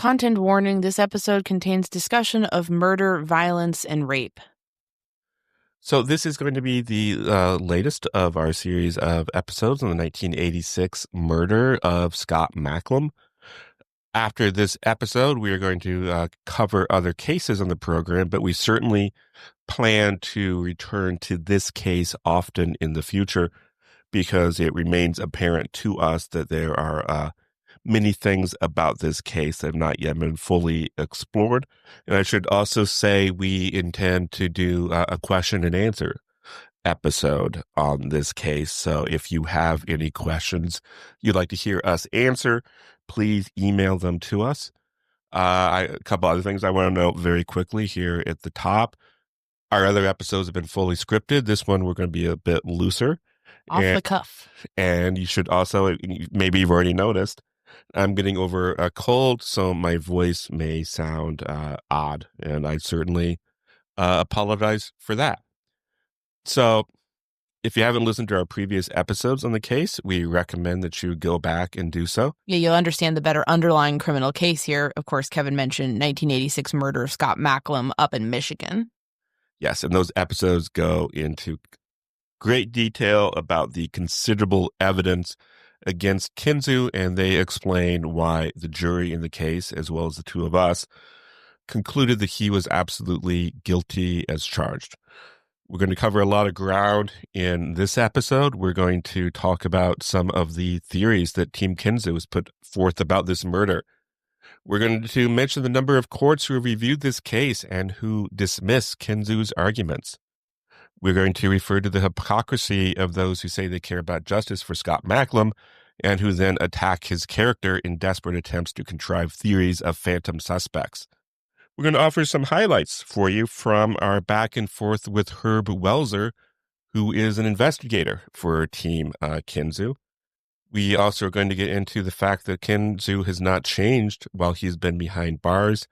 Content warning, this episode contains discussion of murder, violence, and rape. So this is going to be the latest of our series of episodes on the 1986 murder of Scott Macklem. After this episode, we are going to cover other cases on the program, but we certainly plan to return to this case often in the future because it remains apparent to us that there are many things about this case that have not yet been fully explored. And I should also say we intend to do a question and answer episode on this case. So if you have any questions you'd like to hear us answer, please email them to us. A couple other things I want to note very quickly here at the top. Our other episodes have been fully scripted. This one, we're going to be a bit looser. Off the cuff. And you should also, maybe you've already noticed, I'm getting over a cold, so my voice may sound odd, and I certainly apologize for that. So if you haven't listened to our previous episodes on the case, we recommend that you go back and do so. Yeah, you'll understand the better underlying criminal case here. Of course, Kevin mentioned 1986 murder of Scott Macklem up in Michigan. Yes, and those episodes go into great detail about the considerable evidence against Kensu, and they explain why the jury in the case, as well as the two of us, concluded that he was absolutely guilty as charged. We're going to cover a lot of ground in this episode. We're going to talk about some of the theories that Team Kensu has put forth about this murder. We're going to mention the number of courts who have reviewed this case and who dismiss Kensu's arguments. We're going to refer to the hypocrisy of those who say they care about justice for Scott Macklem and who then attack his character in desperate attempts to contrive theories of phantom suspects. We're going to offer some highlights for you from our back and forth with Herb Welser, who is an investigator for Team Kensu. We also are going to get into the fact that Kensu has not changed while he's been behind bars.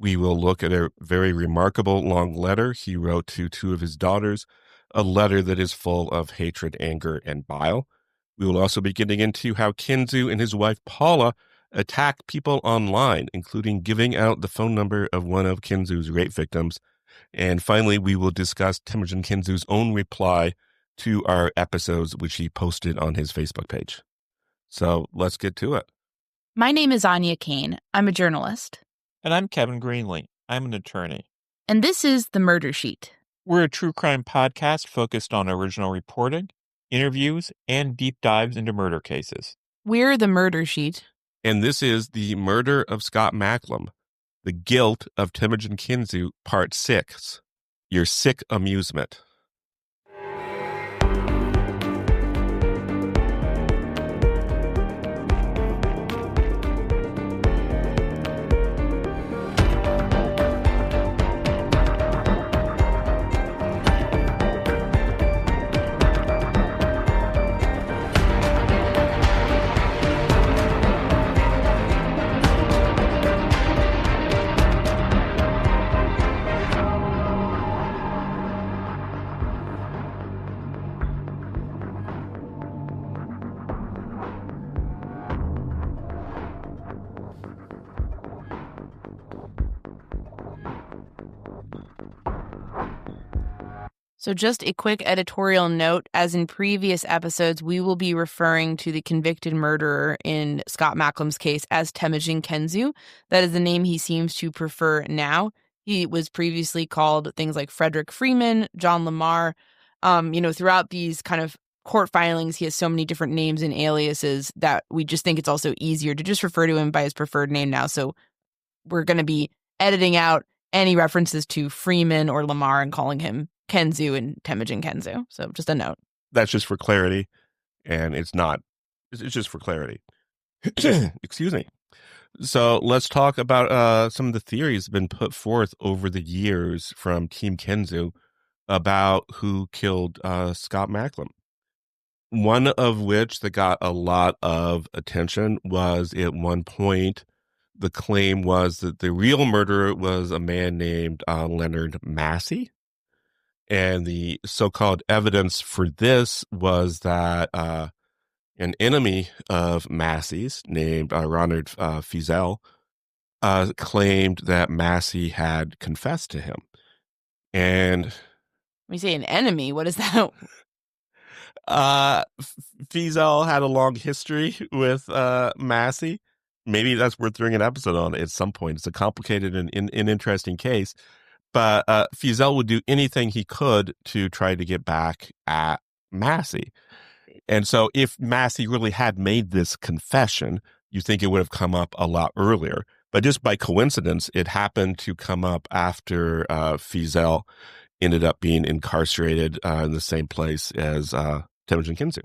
We will look at a very remarkable long letter he wrote to two of his daughters, a letter that is full of hatred, anger, and bile. We will also be getting into how Kensu and his wife Paula attack people online, including giving out the phone number of one of Kensu's rape victims. And finally, we will discuss Temujin Kensu's own reply to our episodes, which he posted on his Facebook page. So let's get to it. My name is Anya Kane. I'm a journalist. And I'm Kevin Greenlee. I'm an attorney. And this is The Murder Sheet. We're a true crime podcast focused on original reporting, interviews, and deep dives into murder cases. We're The Murder Sheet. And this is the murder of Scott Macklem, the guilt of Temujin Kensu, Part 6, Your Sick Amusement. So just a quick editorial note, as in previous episodes, we will be referring to the convicted murderer in Scott Macklem's case as Temujin Kensu. That is the name he seems to prefer now. He was previously called things like Frederick Freeman, John Lamar. Throughout these kind of court filings, he has so many different names and aliases that we just think it's also easier to just refer to him by his preferred name now. So we're going to be editing out any references to Freeman or Lamar and calling him Kensu and Temujin Kensu. So just a note. That's just for clarity, and it's just for clarity. Excuse me. So let's talk about some of the theories that have been put forth over the years from Team Kensu about who killed Scott Macklem. One of which that got a lot of attention was at one point the claim was that the real murderer was a man named Leonard Massey. And the so-called evidence for this was that an enemy of Massey's named Ronald Fiesel claimed that Massey had confessed to him. And When you say an enemy, what is that? Fiesel had a long history with Massey. Maybe that's worth doing an episode on at some point. It's a complicated and interesting case. But Fiesel would do anything he could to try to get back at Massey. And so if Massey really had made this confession, you think it would have come up a lot earlier. But just by coincidence, it happened to come up after Fiesel ended up being incarcerated in the same place as Temujin Kensu.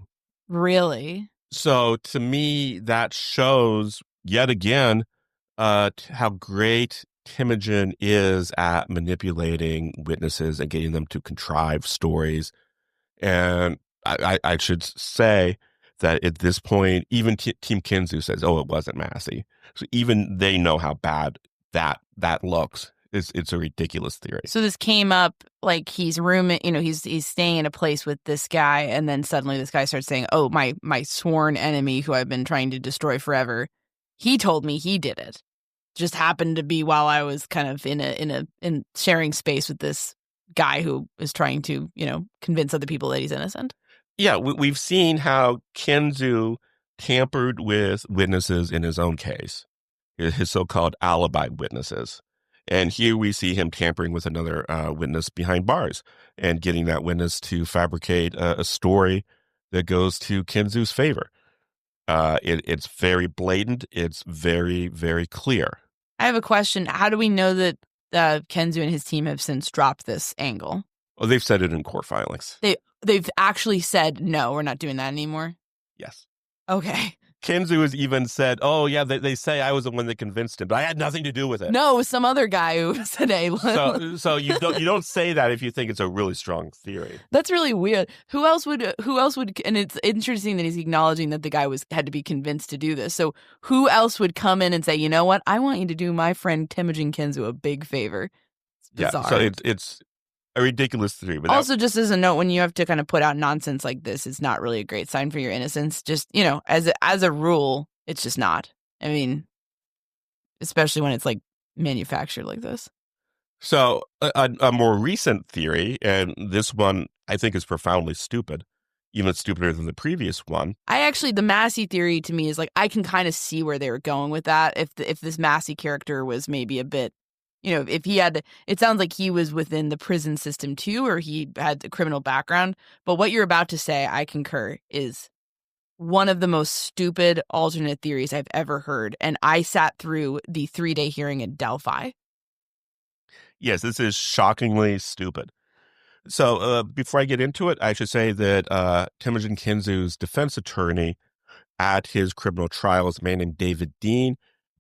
Really? So to me, that shows yet again how great Temujin is at manipulating witnesses and getting them to contrive stories. And I should say that at this point, even Team Kensu says, "Oh, it wasn't Massey." So even they know how bad that looks. It's a ridiculous theory. So this came up like he's he's staying in a place with this guy, and then suddenly this guy starts saying, "Oh, my sworn enemy who I've been trying to destroy forever, he told me he did it. Just happened to be while I was kind of in sharing space with this guy who is trying to, convince other people that he's innocent." Yeah, we've seen how Kensu tampered with witnesses in his own case, his so-called alibi witnesses. And here we see him tampering with another witness behind bars and getting that witness to fabricate a story that goes to Kensu's favor. It's very blatant. It's very, very clear. I have a question. How do we know that Kensu and his team have since dropped this angle? Well, they've said it in court filings. They've actually said, no, we're not doing that anymore? Yes. Okay. Kensu has even said, "Oh, yeah, they say I was the one that convinced him, but I had nothing to do with it." No, it was some other guy who said, "Hey." So you don't say that if you think it's a really strong theory. That's really weird. Who else would? And it's interesting that he's acknowledging that the guy had to be convinced to do this. So who else would come in and say, "You know what? I want you to do my friend Temujin Kensu a big favor." It's bizarre. Yeah, so it's a ridiculous theory. But also, just as a note, when you have to kind of put out nonsense like this, it's not really a great sign for your innocence. Just, as a rule, it's just not. I mean, especially when it's like manufactured like this. So a more recent theory, and this one I think is profoundly stupid, even stupider than the previous one. The Massey theory to me is like, I can kind of see where they were going with that. If this Massey character was maybe a bit, if he had, it sounds like he was within the prison system too, or he had a criminal background. But what you're about to say, I concur, is one of the most stupid alternate theories I've ever heard. And I sat through the 3-day hearing in Delphi. Yes, this is shockingly stupid. So before I get into it, I should say that Temujin Kensu's defense attorney at his criminal trial is a man named David Dean.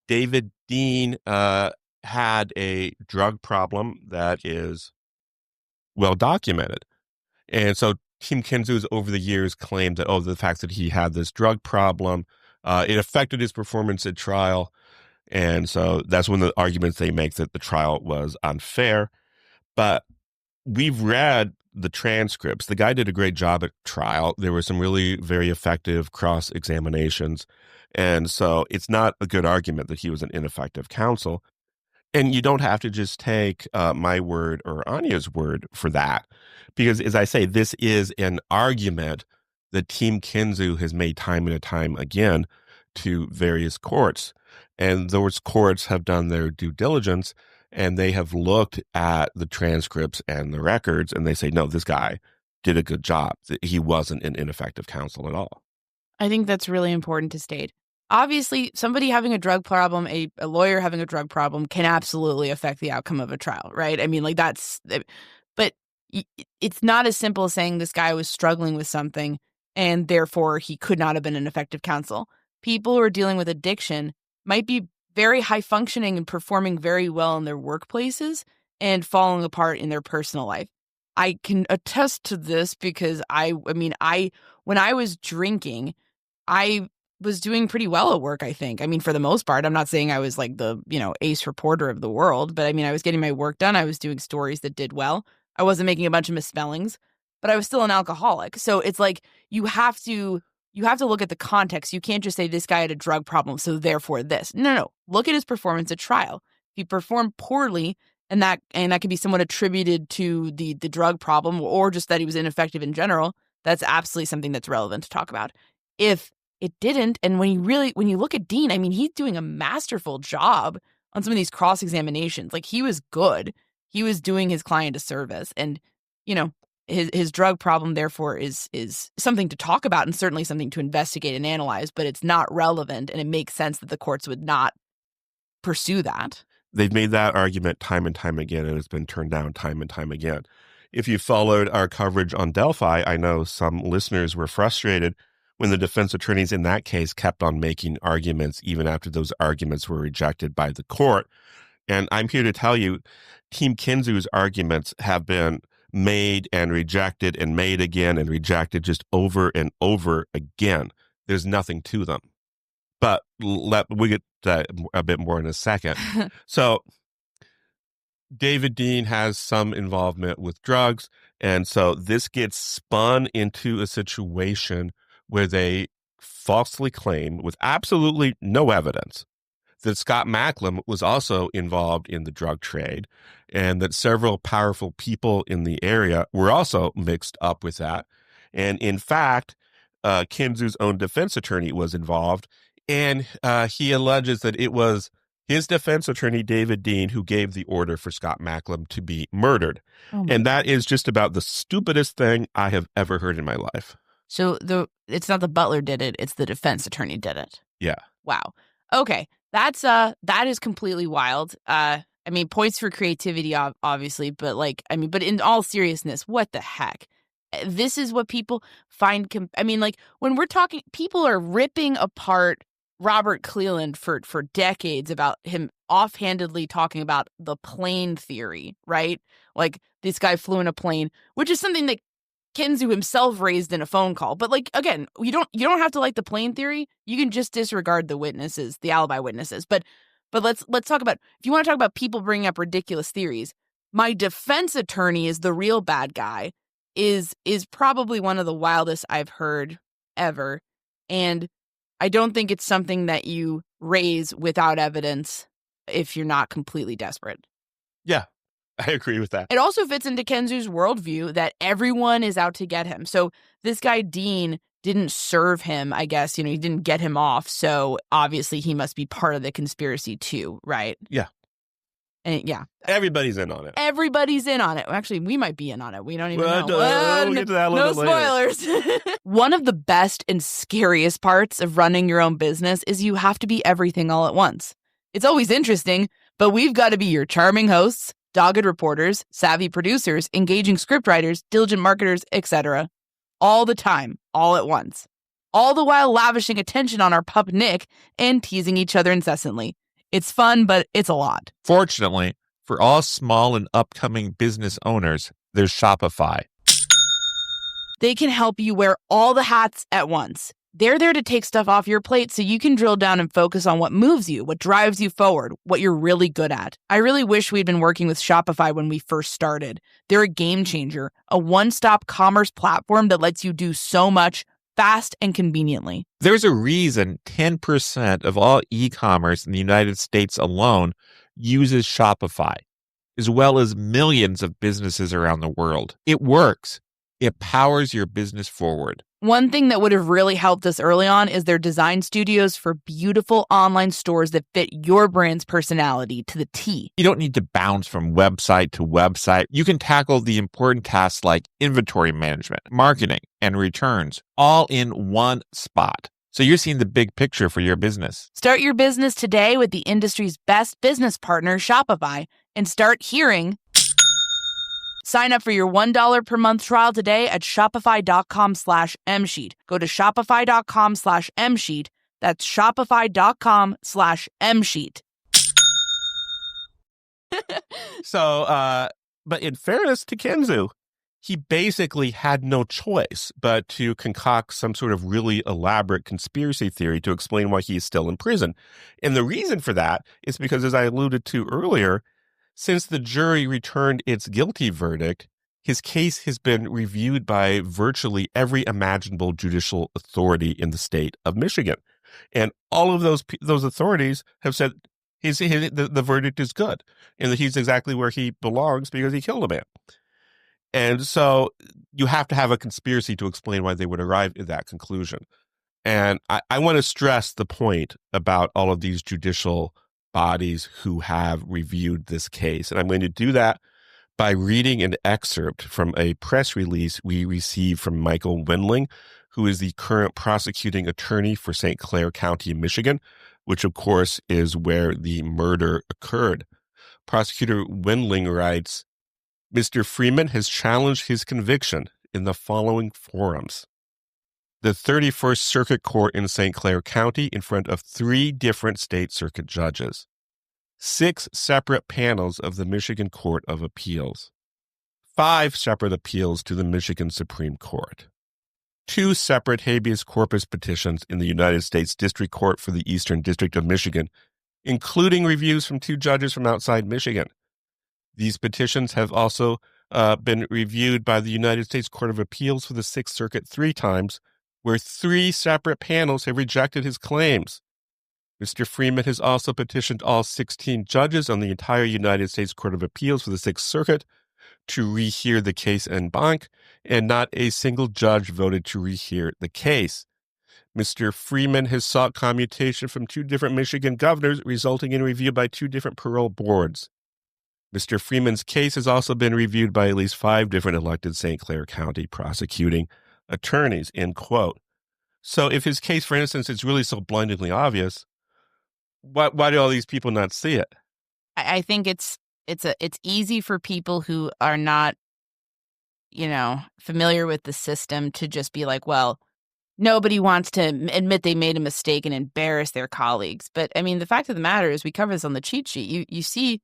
David Dean had a drug problem that is well documented. And so Team Kensu's over the years claimed that, the fact that he had this drug problem, it affected his performance at trial. And so that's one of the arguments they make, that the trial was unfair. But we've read the transcripts. The guy did a great job at trial. There were some really very effective cross-examinations. And so it's not a good argument that he was an ineffective counsel. And you don't have to just take my word or Anya's word for that. Because as I say, this is an argument that Team Kensu has made time and time again to various courts. And those courts have done their due diligence, and they have looked at the transcripts and the records, and they say, no, this guy did a good job. He wasn't an ineffective counsel at all. I think that's really important to state. Obviously, somebody having a drug problem, a lawyer having a drug problem can absolutely affect the outcome of a trial, right? I mean, like but it's not as simple as saying this guy was struggling with something and therefore he could not have been an effective counsel. People who are dealing with addiction might be very high functioning and performing very well in their workplaces and falling apart in their personal life. I can attest to this because when I was drinking, I was doing pretty well at work, I think. I mean, for the most part, I'm not saying I was like the, ace reporter of the world, but I mean, I was getting my work done. I was doing stories that did well. I wasn't making a bunch of misspellings, but I was still an alcoholic. So it's like you have to you have to look at the context. You can't just say this guy had a drug problem, so therefore this. No. Look at his performance at trial. He performed poorly, and that could be somewhat attributed to the drug problem or just that he was ineffective in general. That's absolutely something that's relevant to talk about. If it didn't, and when you look at Dean, I mean, he's doing a masterful job on some of these cross-examinations. Like, he was good. He was doing his client a service, and, his drug problem, therefore, is something to talk about and certainly something to investigate and analyze, but it's not relevant, and it makes sense that the courts would not pursue that. They've made that argument time and time again, and it's been turned down time and time again. If you followed our coverage on Delphi, I know some listeners were frustrated when the defense attorneys in that case kept on making arguments even after those arguments were rejected by the court. And I'm here to tell you, Team Kensu's arguments have been made and rejected and made again and rejected just over and over again. There's nothing to them. But we'll get to a bit more in a second. So David Dean has some involvement with drugs, and so this gets spun into a situation where they falsely claim, with absolutely no evidence, that Scott Macklem was also involved in the drug trade and that several powerful people in the area were also mixed up with that. And in fact, Kensu's own defense attorney was involved, and he alleges that it was his defense attorney, David Dean, who gave the order for Scott Macklem to be murdered. And that is just about the stupidest thing I have ever heard in my life. So it's not the butler did it, it's the defense attorney did it. Yeah. Wow. Okay. That is completely wild. I mean, points for creativity, obviously, but but in all seriousness, what the heck? This is what people find. When we're talking, people are ripping apart Robert Cleland for decades about him offhandedly talking about the plane theory, right? Like, this guy flew in a plane, which is something that Kensu himself raised in a phone call. But again, you don't have to like the plane theory. You can just disregard the witnesses, the alibi witnesses. But let's talk about, if you want to talk about people bringing up ridiculous theories, my defense attorney is the real bad guy is probably one of the wildest I've heard ever. And I don't think it's something that you raise without evidence if you're not completely desperate. Yeah. I agree with that. It also fits into Kensu's worldview that everyone is out to get him. So this guy, Dean, didn't serve him, I guess. He didn't get him off. So obviously he must be part of the conspiracy too, right? Yeah. And yeah. Everybody's in on it. Everybody's in on it. Actually, we might be in on it. We don't even know. We'll get to that a little bit later. Spoilers. One of the best and scariest parts of running your own business is you have to be everything all at once. It's always interesting, but we've got to be your charming hosts, dogged reporters, savvy producers, engaging scriptwriters, diligent marketers, etc. All the time, all at once. All the while lavishing attention on our pup Nick and teasing each other incessantly. It's fun, but it's a lot. Fortunately, for all small and upcoming business owners, there's Shopify. They can help you wear all the hats at once. They're there to take stuff off your plate so you can drill down and focus on what moves you, what drives you forward, what you're really good at. I really wish we'd been working with Shopify when we first started. They're a game changer, a one-stop commerce platform that lets you do so much fast and conveniently. There's a reason 10% of all e-commerce in the United States alone uses Shopify, as well as millions of businesses around the world. It works. It powers your business forward. One thing that would have really helped us early on is their design studios for beautiful online stores that fit your brand's personality to the T. You don't need to bounce from website to website. You can tackle the important tasks like inventory management, marketing, and returns, all in one spot. So you're seeing the big picture for your business. Start your business today with the industry's best business partner, Shopify, and start hearing. Sign up for your $1 per month trial today at shopify.com/msheet. Go to shopify.com/msheet. That's shopify.com/msheet. But in fairness to Kensu, he basically had no choice but to concoct some sort of really elaborate conspiracy theory to explain why he's still in prison. And the reason for that is because, as I alluded to earlier, since the jury returned its guilty verdict, His case has been reviewed by virtually every imaginable judicial authority in the state of Michigan. And all of those authorities have said the verdict is good and that he's exactly where he belongs because he killed a man. And so you have to have a conspiracy to explain why they would arrive at that conclusion. And I want to stress the point about all of these judicial bodies who have reviewed this case. And I'm going to do that by reading an excerpt from a press release we received from Michael Wendling, who is the current prosecuting attorney for St. Clair County, Michigan, which of course is where the murder occurred. Prosecutor Wendling writes, Mr. Freeman has challenged his conviction in the following forums. The 31st Circuit Court in St. Clair County in front of 3 different state circuit judges. 6 separate panels of the Michigan Court of Appeals, 5 separate appeals to the Michigan Supreme Court, 2 separate habeas corpus petitions in the United States District Court for the Eastern District of Michigan, including reviews from 2 judges from outside Michigan. These petitions have also been reviewed by the United States Court of Appeals for the 6th Circuit 3 times, where 3 separate panels have rejected his claims. Mr. Freeman has also petitioned all 16 judges on the entire United States Court of Appeals for the 6th Circuit to rehear the case en banc, and not a single judge voted to rehear the case. Mr. Freeman has sought commutation from 2 different Michigan governors, resulting in review by 2 different parole boards. Mr. Freeman's case has also been reviewed by at least 5 different elected St. Clair County prosecuting attorneys, end quote. So if his case, for instance, is really so blindingly obvious, why do all these people not see it? I think it's easy for people who are not, familiar with the system to just be like, well, nobody wants to admit they made a mistake and embarrass their colleagues. But I mean, the fact of the matter is, we cover this on the cheat sheet. You see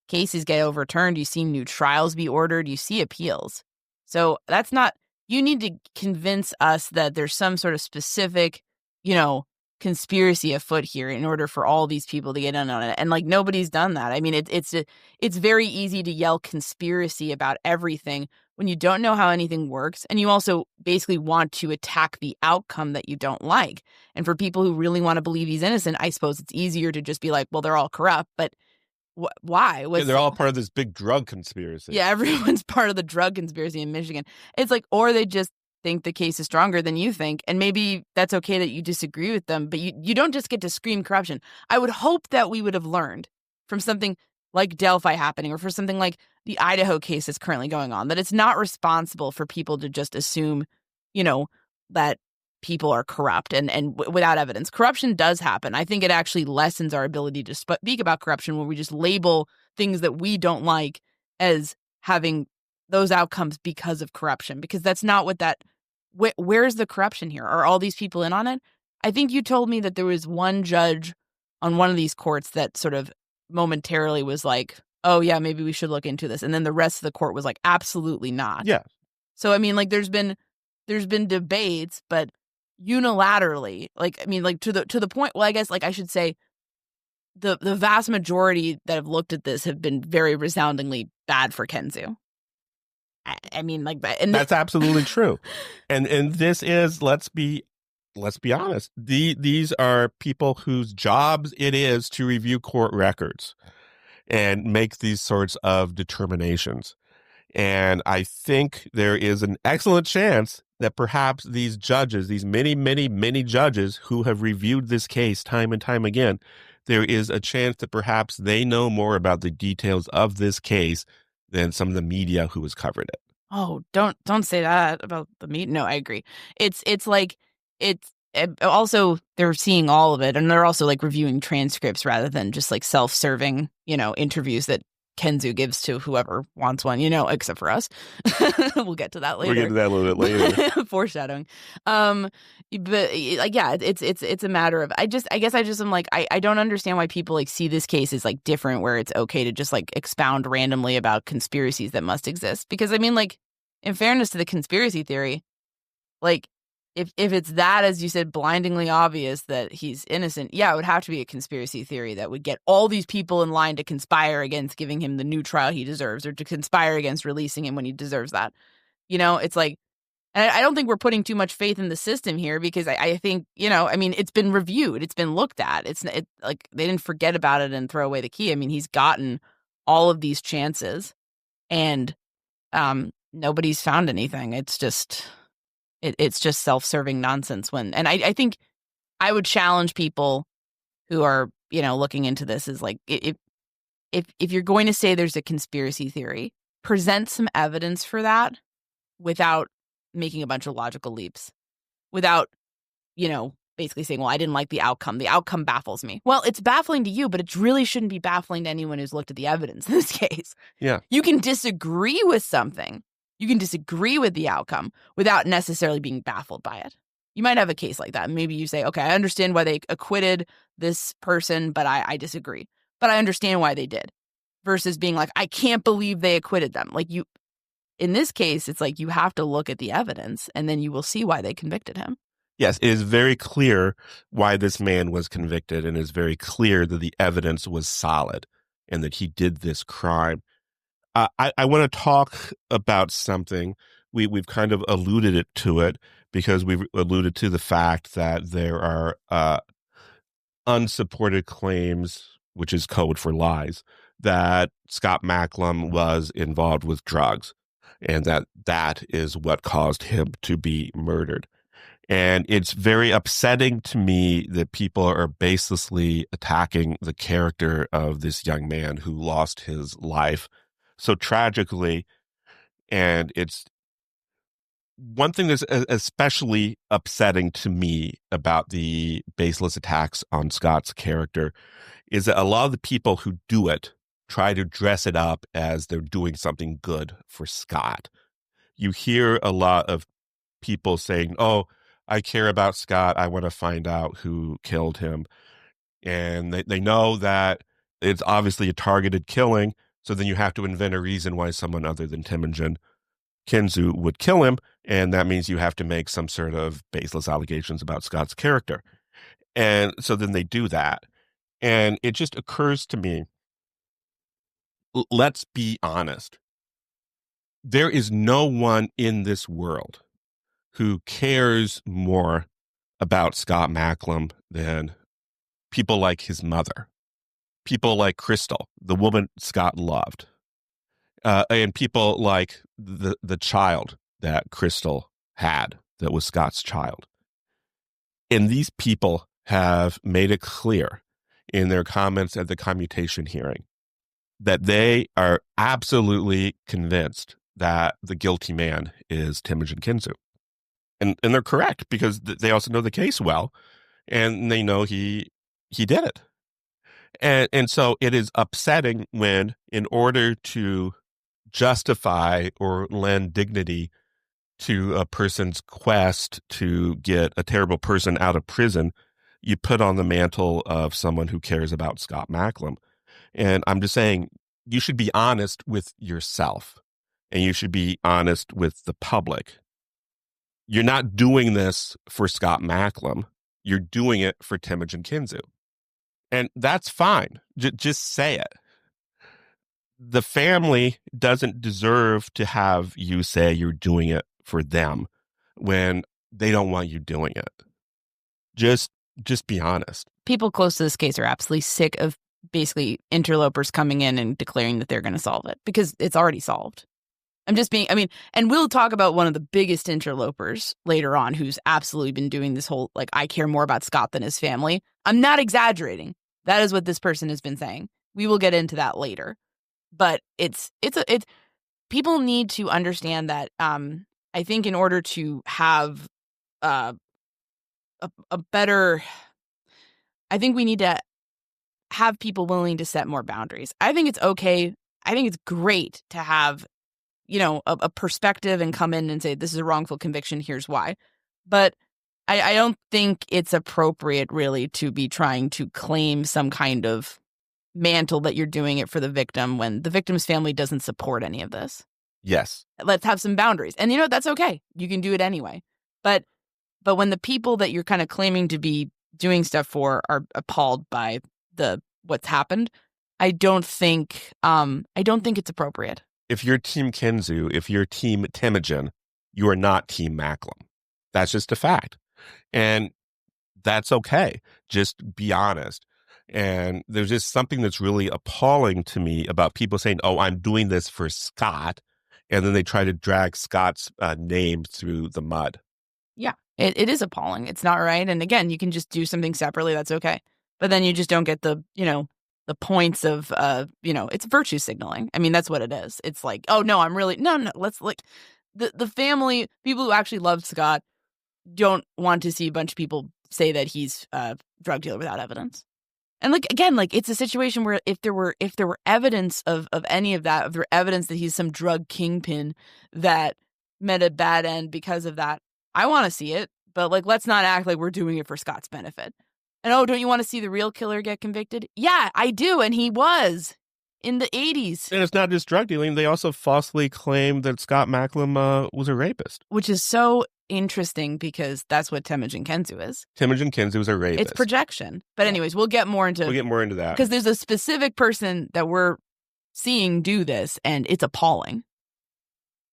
cases get overturned. You see new trials be ordered. You see appeals. So that's not, you need to convince us that there's some sort of specific, conspiracy afoot here in order for all these people to get in on it. And like, nobody's done that. I mean, it's very easy to yell conspiracy about everything when you don't know how anything works. And you also basically want to attack the outcome that you don't like. And for people who really want to believe he's innocent, I suppose it's easier to just be like, well, they're all corrupt. But why? They're all part of this big drug conspiracy. Yeah, everyone's part of the drug conspiracy in Michigan. It's like, or they just think the case is stronger than you think, and maybe that's okay that you disagree with them, but you don't just get to scream corruption. I would hope that we would have learned from something like Delphi happening, or for something like the Idaho case that's currently going on, that it's not responsible for people to just assume, that people are corrupt and without evidence. Corruption does happen. I think it actually lessens our ability to speak about corruption when we just label things that we don't like as having those outcomes because of corruption, because that's not what that. Where's the corruption here? Are all these people in on it? I think you told me that there was one judge on one of these courts that sort of momentarily was like, oh yeah, maybe we should look into this. And then the rest of the court was like, absolutely not. Yeah. So, I mean, like there's been debates, but unilaterally, to the point, well, I guess like I should say the vast majority that have looked at this have been very resoundingly bad for Kensu. I mean, like, and that's absolutely true. And this is, let's be honest, these are people whose jobs it is to review court records and make these sorts of determinations. And I think there is an excellent chance that perhaps these judges, these many, many, many judges who have reviewed this case time and time again, there is a chance that perhaps they know more about the details of this case than some of the media who has covered it. Oh, don't say that about the media. No, I agree. It's also, they're seeing all of it, and they're also like reviewing transcripts rather than just like self-serving, interviews that Kensu gives to whoever wants one, except for us. We'll get to that later. We'll get to that a little bit later. Foreshadowing. But like, yeah, it's a matter of, I guess I just am like, I don't understand why people like see this case as like different, where it's okay to just like expound randomly about conspiracies that must exist. Because I mean, like, in fairness to the conspiracy theory, like, if it's that, as you said, blindingly obvious that he's innocent, yeah, it would have to be a conspiracy theory that would get all these people in line to conspire against giving him the new trial he deserves, or to conspire against releasing him when he deserves that. It's like, and I don't think we're putting too much faith in the system here, because I think, it's been reviewed, it's been looked at. It's like they didn't forget about it and throw away the key. I mean, he's gotten all of these chances, and nobody's found anything. It's just self-serving nonsense. I think I would challenge people who are, looking into this, is like, if you're going to say there's a conspiracy theory, present some evidence for that without making a bunch of logical leaps, without, basically saying, well, I didn't like the outcome. The outcome baffles me. Well, it's baffling to you, but it really shouldn't be baffling to anyone who's looked at the evidence in this case. Yeah. You can disagree with something. You can disagree with the outcome without necessarily being baffled by it. You might have a case like that. Maybe you say, okay, I understand why they acquitted this person, but I disagree. But I understand why they did. Versus being like, I can't believe they acquitted them. Like, in this case, it's like you have to look at the evidence, and then you will see why they convicted him. Yes, it is very clear why this man was convicted, and it is very clear that the evidence was solid and that he did this crime. I want to talk about something. We've kind of alluded to it, because we've alluded to the fact that there are unsupported claims, which is code for lies, that Scott Macklem was involved with drugs, and that is what caused him to be murdered. And it's very upsetting to me that people are baselessly attacking the character of this young man who lost his life so tragically. And it's one thing that's especially upsetting to me about the baseless attacks on Scott's character is that a lot of the people who do it try to dress it up as they're doing something good for Scott. You hear a lot of people saying, oh, I care about Scott. I want to find out who killed him. And they know that it's obviously a targeted killing. So then you have to invent a reason why someone other than Temujin Kensu would kill him. And that means you have to make some sort of baseless allegations about Scott's character. And so then they do that. And it just occurs to me, let's be honest. There is no one in this world who cares more about Scott Macklem than people like his mother, people like Crystal, the woman Scott loved, and people like the child that Crystal had that was Scott's child. And these people have made it clear in their comments at the commutation hearing that they are absolutely convinced that the guilty man is Temujin Kensu. And they're correct, because they also know the case well, and they know he did it. And so it is upsetting when, in order to justify or lend dignity to a person's quest to get a terrible person out of prison, you put on the mantle of someone who cares about Scott Macklem. And I'm just saying, you should be honest with yourself, and you should be honest with the public. You're not doing this for Scott Macklem. You're doing it for Temujin Kensu. And that's fine. Just say it. The family doesn't deserve to have you say you're doing it for them when they don't want you doing it. Just be honest. People close to this case are absolutely sick of basically interlopers coming in and declaring that they're going to solve it, because it's already solved. And we'll talk about one of the biggest interlopers later on, who's absolutely been doing this whole, like, I care more about Scott than his family. I'm not exaggerating. That is what this person has been saying. We will get into that later. But it's people need to understand that, I think in order to have a better, I think we need to have people willing to set more boundaries. I think it's okay. I think it's great to have, a perspective and come in and say, this is a wrongful conviction, here's why. But I don't think it's appropriate, really, to be trying to claim some kind of mantle that you're doing it for the victim when the victim's family doesn't support any of this. Yes. Let's have some boundaries. And that's okay. You can do it anyway. But But when the people that you're kind of claiming to be doing stuff for are appalled by what's happened, I don't think it's appropriate. If you're Team Kensu, if you're Team Temujin, you are not Team Macklem. That's just a fact. And that's okay. Just be honest. And there's just something that's really appalling to me about people saying, oh, I'm doing this for Scott. And then they try to drag Scott's name through the mud. Yeah, it is appalling. It's not right. And again, you can just do something separately. That's okay. But then you just don't get the points of, it's virtue signaling. I mean, that's what it is. It's like, oh, no, let's the family, people who actually love Scott don't want to see a bunch of people say that he's a drug dealer without evidence. And again, it's a situation where if there were evidence of any of that, if there were evidence that he's some drug kingpin that met a bad end because of that, I want to see it. But let's not act like we're doing it for Scott's benefit. And don't you want to see the real killer get convicted? Yeah, I do. And he was in the 80s. And it's not just drug dealing. They also falsely claimed that Scott Macklem was a rapist. Which is so interesting because that's what Temujin Kensu is. Temujin Kensu is a rapist. It's projection. But anyways, we'll get more into that. Because there's a specific person that we're seeing do this, and it's appalling.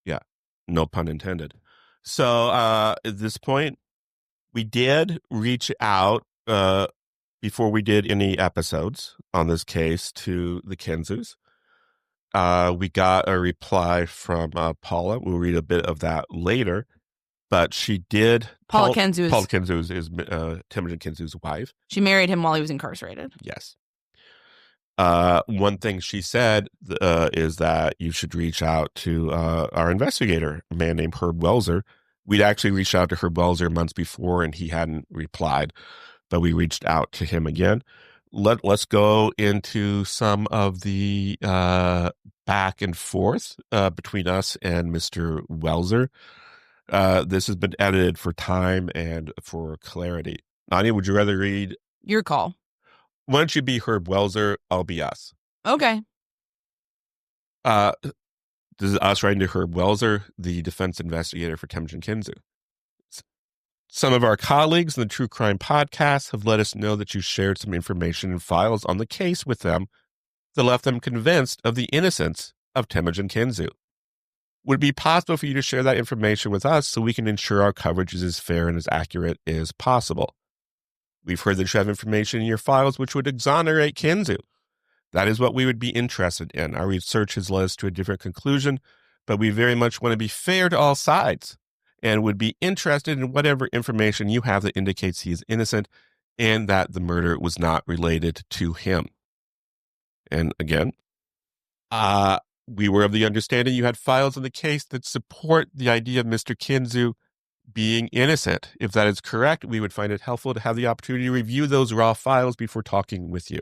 Yeah, no pun intended. So at this point, we did reach out before we did any episodes on this case to the Kensus. We got a reply from Paula. We'll read a bit of that later. But she did. Paula Kensu is Temujin Kensu's wife. She married him while he was incarcerated. Yes. One thing she said is that you should reach out to our investigator, a man named Herb Welser. We'd actually reached out to Herb Welser months before, and he hadn't replied. But we reached out to him again. Let's go into some of the back and forth between us and Mr. Welser. This has been edited for time and for clarity. Nadia, would you rather read? Your call. Why don't you be Herb Welser? I'll be us. Okay. This is us writing to Herb Welser, the defense investigator for Temujin Kensu. Some of our colleagues in the True Crime Podcast have let us know that you shared some information and files on the case with them that left them convinced of the innocence of Temujin Kensu. Would it be possible for you to share that information with us so we can ensure our coverage is as fair and as accurate as possible? We've heard that you have information in your files which would exonerate Kensu. That is what we would be interested in. Our research has led us to a different conclusion, but we very much want to be fair to all sides and would be interested in whatever information you have that indicates he is innocent and that the murder was not related to him. And again, we were of the understanding you had files in the case that support the idea of Mr. Kensu being innocent. If that is correct, we would find it helpful to have the opportunity to review those raw files before talking with you.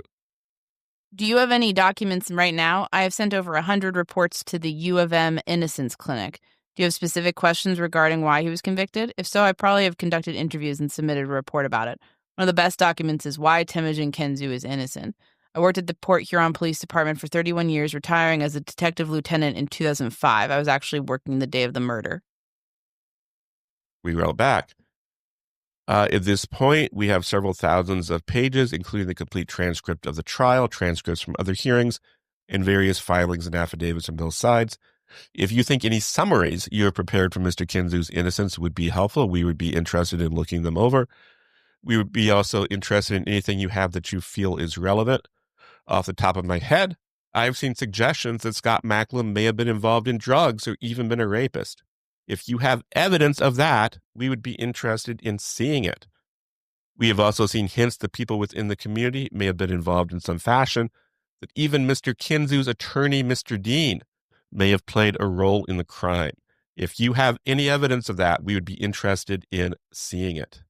Do you have any documents right now? I have sent over 100 reports to the U of M Innocence Clinic. Do you have specific questions regarding why he was convicted? If so, I probably have conducted interviews and submitted a report about it. One of the best documents is why Temujin Kensu is innocent. I worked at the Port Huron Police Department for 31 years, retiring as a detective lieutenant in 2005. I was actually working the day of the murder. We wrote back. At this point, we have several thousands of pages, including the complete transcript of the trial, transcripts from other hearings, and various filings and affidavits on both sides. If you think any summaries you have prepared for Mr. Kensu's innocence would be helpful, we would be interested in looking them over. We would be also interested in anything you have that you feel is relevant. Off the top of my head, I've seen suggestions that Scott Macklem may have been involved in drugs or even been a rapist. If you have evidence of that, we would be interested in seeing it. We have also seen hints that people within the community may have been involved in some fashion, that even Mr. Kensu's attorney, Mr. Dean, may have played a role in the crime. If you have any evidence of that, we would be interested in seeing it.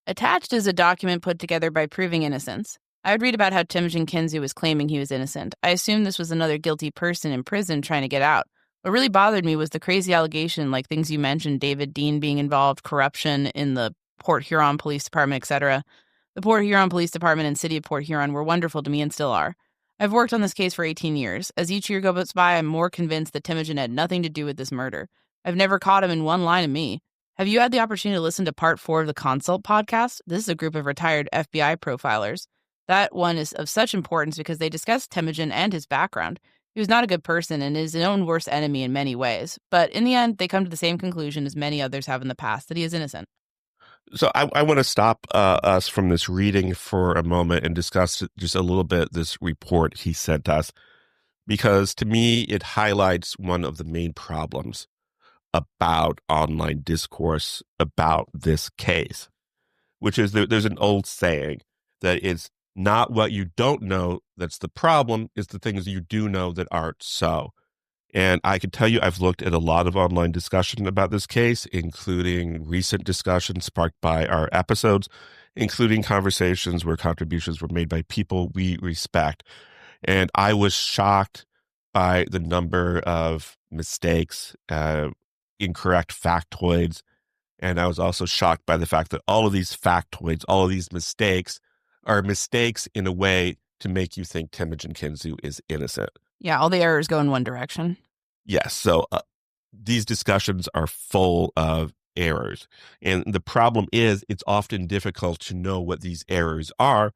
Attached is a document put together by Proving Innocence. I would read about how Temujin Kensu was claiming he was innocent. I assumed this was another guilty person in prison trying to get out. What really bothered me was the crazy allegation, like things you mentioned, David Dean being involved, corruption in the Port Huron Police Department, etc. The Port Huron Police Department and City of Port Huron were wonderful to me and still are. I've worked on this case for 18 years. As each year goes by, I'm more convinced that Temujin had nothing to do with this murder. I've never caught him in one line of me. Have you had the opportunity to listen to part 4 of the Consult podcast? This is a group of retired FBI profilers. That one is of such importance because they discuss Temujin and his background. He was not a good person and is his own worst enemy in many ways. But in the end, they come to the same conclusion as many others have in the past, that he is innocent. So I want to stop us from this reading for a moment and discuss just a little bit this report he sent us, because to me, it highlights one of the main problems about online discourse about this case, which is there's an old saying that it's not what you don't know that's the problem, it's the things you do know that aren't so. And I can tell you, I've looked at a lot of online discussion about this case, including recent discussions sparked by our episodes, including conversations where contributions were made by people we respect. And I was shocked by the number of mistakes, incorrect factoids. And I was also shocked by the fact that all of these factoids, all of these mistakes are mistakes in a way to make you think Temujin Kensu is innocent. Yeah, all the errors go in one direction. Yes. So these discussions are full of errors. And the problem is it's often difficult to know what these errors are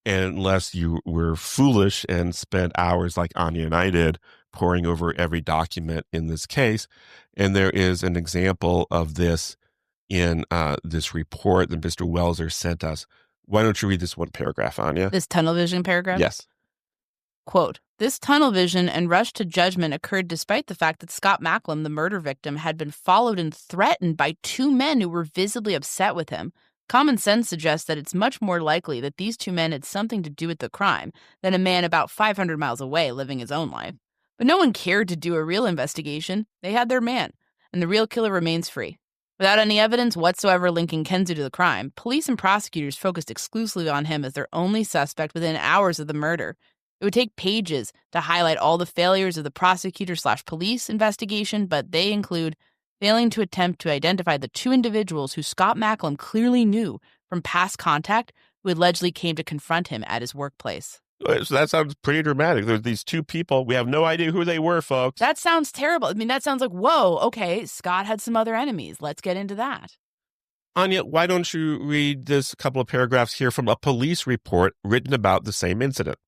unless you were foolish and spent hours like Anya and I did poring over every document in this case. And there is an example of this in this report that Mr. Welser sent us. Why don't you read this one paragraph, Anya? This tunnel vision paragraph? Yes. Quote, this tunnel vision and rush to judgment occurred despite the fact that Scott Macklem, the murder victim, had been followed and threatened by 2 men who were visibly upset with him. Common sense suggests that it's much more likely that these 2 men had something to do with the crime than a man about 500 miles away living his own life. But no one cared to do a real investigation. They had their man, and the real killer remains free. Without any evidence whatsoever linking Kensu to the crime, police and prosecutors focused exclusively on him as their only suspect within hours of the murder. It would take pages to highlight all the failures of the prosecutor/police investigation, but they include failing to attempt to identify the 2 individuals who Scott Macklem clearly knew from past contact who allegedly came to confront him at his workplace. So that sounds pretty dramatic. There's these 2 people. We have no idea who they were, folks. That sounds terrible. I mean, that sounds like, whoa, okay, Scott had some other enemies. Let's get into that. Anya, why don't you read this couple of paragraphs here from a police report written about the same incident?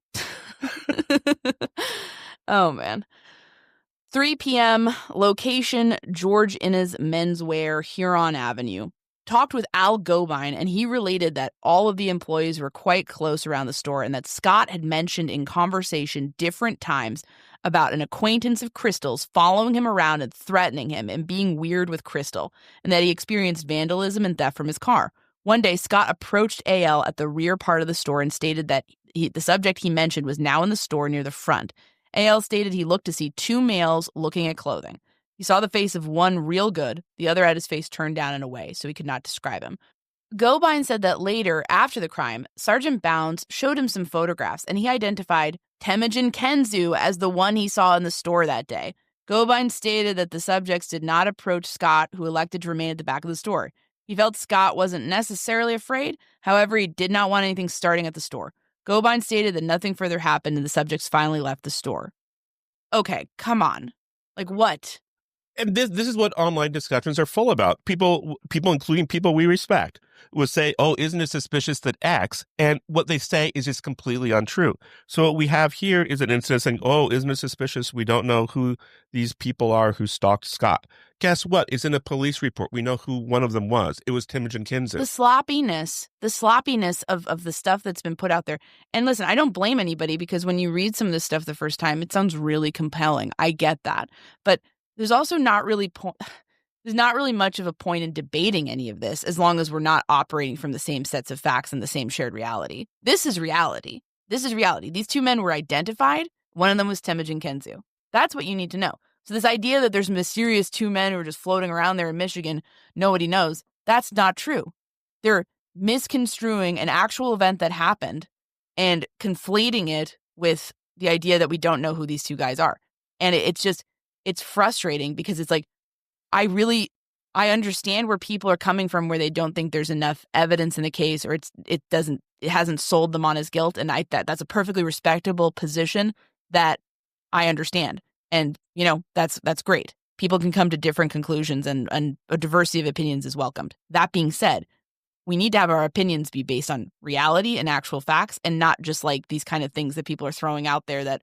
Oh, man. 3 p.m., location, George Innes Menswear, Huron Avenue. Talked with Al Gobine, and he related that all of the employees were quite close around the store and that Scott had mentioned in conversation different times about an acquaintance of Crystal's following him around and threatening him and being weird with Crystal, and that he experienced vandalism and theft from his car. One day, Scott approached AL at the rear part of the store and stated that the subject he mentioned was now in the store near the front. AL stated he looked to see 2 males looking at clothing. He saw the face of one real good, the other had his face turned down and away, so he could not describe him. Gobine said that later, after the crime, Sergeant Bounds showed him some photographs, and he identified Temujin Kensu as the one he saw in the store that day. Gobine stated that the subjects did not approach Scott, who elected to remain at the back of the store. He felt Scott wasn't necessarily afraid, however, he did not want anything starting at the store. Gobine stated that nothing further happened and the subjects finally left the store. Okay, come on. Like what? And this is what online discussions are full about. People, including people we respect, will say, oh, isn't it suspicious that X? And what they say is just completely untrue. So what we have here is an incident saying, oh, isn't it suspicious? We don't know who these people are who stalked Scott. Guess what? It's in a police report. We know who one of them was. It was Temujin Kensu. The sloppiness of the stuff that's been put out there. And listen, I don't blame anybody because when you read some of this stuff the first time, it sounds really compelling. I get that. But there's also not really much of a point in debating any of this as long as we're not operating from the same sets of facts and the same shared reality. This is reality. These 2 men were identified. One of them was Temujin Kensu. That's what you need to know. So this idea that there's mysterious 2 men who are just floating around there in Michigan, nobody knows, that's not true. They're misconstruing an actual event that happened and conflating it with the idea that we don't know who these 2 guys are. And it's frustrating because it's like, I understand where people are coming from where they don't think there's enough evidence in the case or it hasn't sold them on his guilt. And that's a perfectly respectable position that I understand. And, that's great. people can come to different conclusions and a diversity of opinions is welcomed. That being said, we need to have our opinions be based on reality and actual facts and not just like these kind of things that people are throwing out there that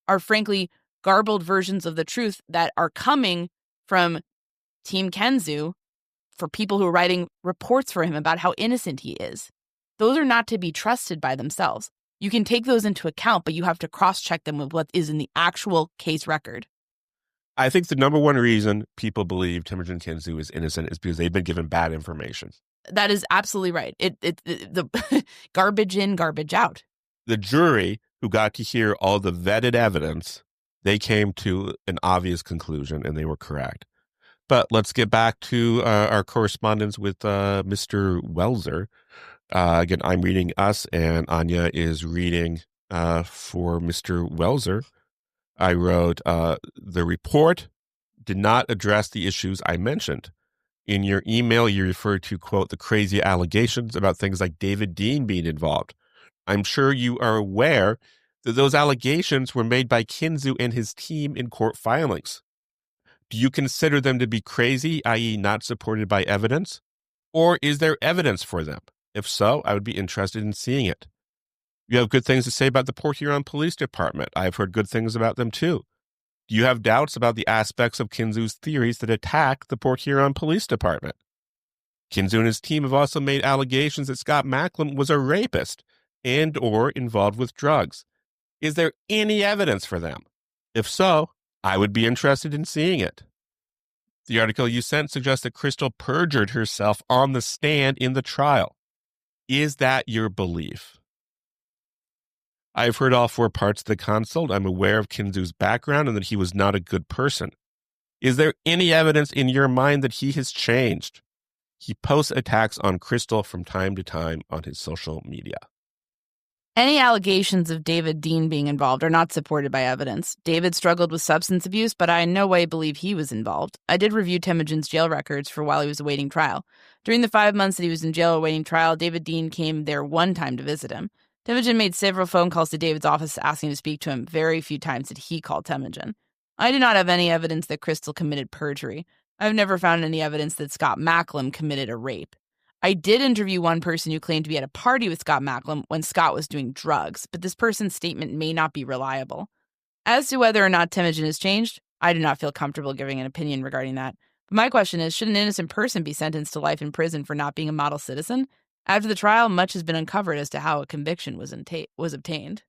are frankly garbled versions of the truth that are coming from Team Kensu for people who are writing reports for him about how innocent he is. Those are not to be trusted by themselves. You can take those into account, but you have to cross-check them with what is in the actual case record. I think the number one reason people believe Temujin Kensu is innocent is because they've been given bad information. That is absolutely right. The garbage in, garbage out. The jury, who got to hear all the vetted evidence, they came to an obvious conclusion, and they were correct. But let's get back to our correspondence with Mr. Welzer. Again, I'm reading us, and Anya is reading for Mr. Welzer. I wrote, the report did not address the issues I mentioned. In your email, you referred to, quote, the crazy allegations about things like David Dean being involved. I'm sure you are aware that those allegations were made by Kensu and his team in court filings. Do you consider them to be crazy, i.e. not supported by evidence? Or is there evidence for them? If so, I would be interested in seeing it. You have good things to say about the Port Huron Police Department. I have heard good things about them too. Do you have doubts about the aspects of Kensu's theories that attack the Port Huron Police Department? Kensu and his team have also made allegations that Scott Macklem was a rapist and or involved with drugs. Is there any evidence for them? If so, I would be interested in seeing it. The article you sent suggests that Crystal perjured herself on the stand in the trial. Is that your belief? I've heard all 4 parts of the consult. I'm aware of Kensu's background and that he was not a good person. Is there any evidence in your mind that he has changed? He posts attacks on Crystal from time to time on his social media. Any allegations of David Dean being involved are not supported by evidence. David struggled with substance abuse, but I in no way believe he was involved. I did review Temujin's jail records for while he was awaiting trial. During the 5 months that he was in jail awaiting trial, David Dean came there one time to visit him. Temujin made several phone calls to David's office asking to speak to him. Very few times did he call Temujin. I do not have any evidence that Crystal committed perjury. I've never found any evidence that Scott Macklem committed a rape. I did interview one person who claimed to be at a party with Scott Macklem when Scott was doing drugs, but this person's statement may not be reliable. As to whether or not Temujin has changed, I do not feel comfortable giving an opinion regarding that. But my question is, should an innocent person be sentenced to life in prison for not being a model citizen? After the trial, much has been uncovered as to how a conviction was obtained.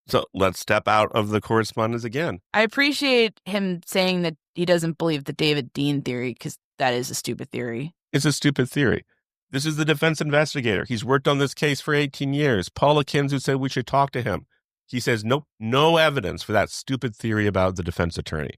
So let's step out of the correspondence again. I appreciate him saying that he doesn't believe the David Dean theory because that is a stupid theory. It's a stupid theory. This is the defense investigator. He's worked on this case for 18 years. Paula Kensu said we should talk to him. He says no evidence for that stupid theory about the defense attorney.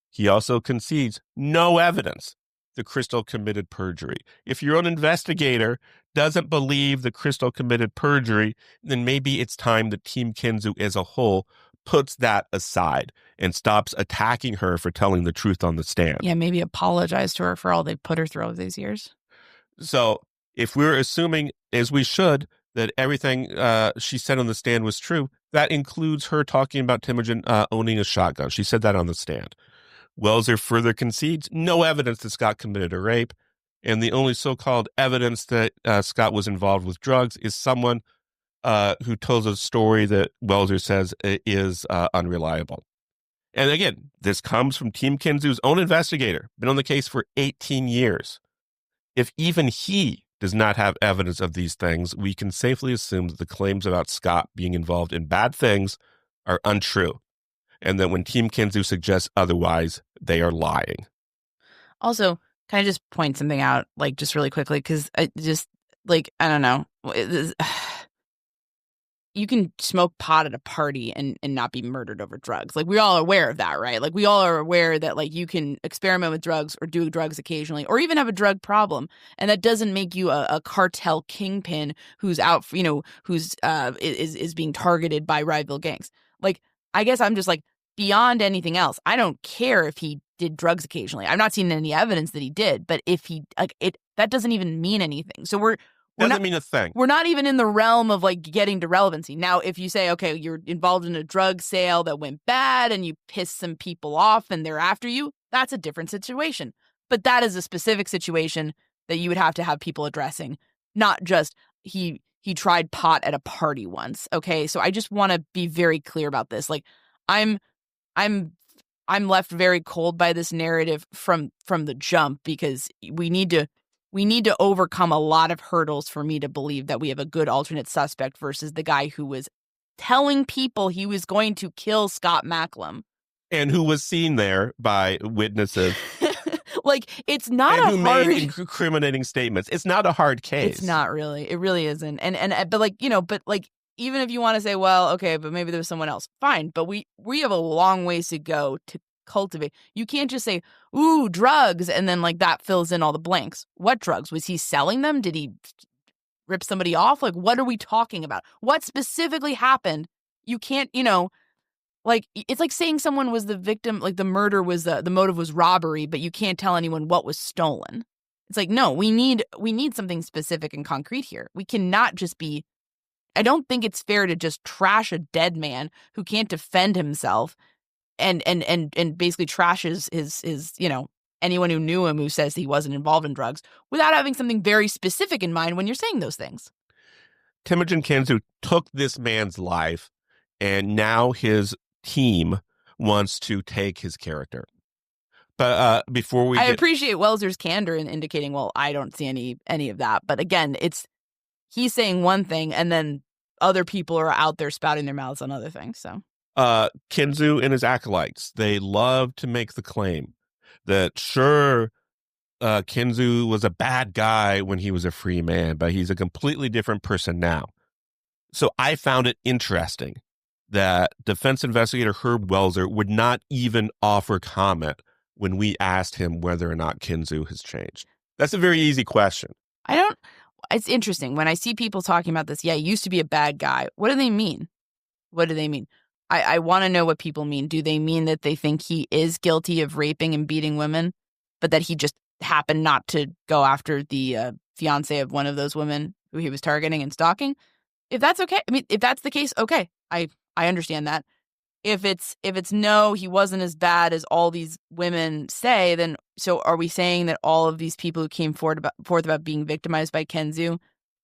He also concedes no evidence that Crystal committed perjury. If your own investigator doesn't believe that Crystal committed perjury, then maybe it's time that Team Kensu as a whole puts that aside and stops attacking her for telling the truth on the stand. Yeah, maybe apologize to her for all they put her through all these years. So if we're assuming, as we should, that everything she said on the stand was true, that includes her talking about Temujin owning a shotgun. She said that on the stand. Welzer further concedes no evidence that Scott committed a rape, and the only so-called evidence that Scott was involved with drugs is someone who tells a story that Welzer says is unreliable. And again, this comes from Team Kensu's own investigator, been on the case for 18 years. If even he does not have evidence of these things, we can safely assume that the claims about Scott being involved in bad things are untrue, and that when Team Kensu suggests otherwise, they are lying. Also, can I just point something out, like, just really quickly? Because I don't know. You can smoke pot at a party and not be murdered over drugs. Like, we're all aware of that, right? Like, we all are aware that, like, you can experiment with drugs or do drugs occasionally or even have a drug problem. And that doesn't make you a cartel kingpin who's out, is being targeted by rival gangs. Like, I guess I'm just like, beyond anything else, I don't care if he did drugs occasionally. I've not seen any evidence that he did, but if he, that doesn't even mean anything. So we're Doesn't mean a thing. We're not even in the realm of like getting to relevancy. Now, if you say, okay, you're involved in a drug sale that went bad and you pissed some people off and they're after you, That's a different situation. But that is a specific situation that you would have to have people addressing, not just he tried pot at a party once. Okay, so I just want to be very clear about this. Like, I'm left very cold by this narrative from the jump, because we need to overcome a lot of hurdles for me to believe that we have a good alternate suspect versus the guy who was telling people he was going to kill Scott Macklem. And who was seen there by witnesses. Like, it's not and a who hard... made incriminating statements. It's not a hard case. It's not really. It really isn't. And but like, but like, even if you want to say, well, okay, but maybe there was someone else, fine. But we have a long ways to go to cultivate. You can't just say, ooh, drugs, and then like that fills in all the blanks. What drugs? Was he selling them? Did he rip somebody off? Like, what are we talking about? What specifically happened? You can't, like, it's like saying someone was the victim, like the murder was the motive was robbery, but you can't tell anyone what was stolen. It's like, no, we need something specific and concrete here. We cannot just be... I don't think it's fair to just trash a dead man who can't defend himself and basically trashes his anyone who knew him who says he wasn't involved in drugs without having something very specific in mind when you're saying those things. Temujin Kensu took this man's life, and now his team wants to take his character. But before we I appreciate Welser's candor in indicating, well, I don't see any of that. But again, he's saying one thing, and then other people are out there spouting their mouths on other things. So Kensu and his acolytes, they love to make the claim that, sure, Kensu was a bad guy when he was a free man, but he's a completely different person now. So I found it interesting that defense investigator Herb Welser would not even offer comment when we asked him whether or not Kensu has changed. That's a very easy question. It's interesting. When I see people talking about this, he used to be a bad guy. What do they mean? What do they mean? I want to know what people mean. Do they mean that they think he is guilty of raping and beating women, but that he just happened not to go after the fiance of one of those women who he was targeting and stalking? If that's okay, I mean, if that's the case, okay, I understand that. If it's no, he wasn't as bad as all these women say, then so are we saying that all of these people who came forth about being victimized by Kensu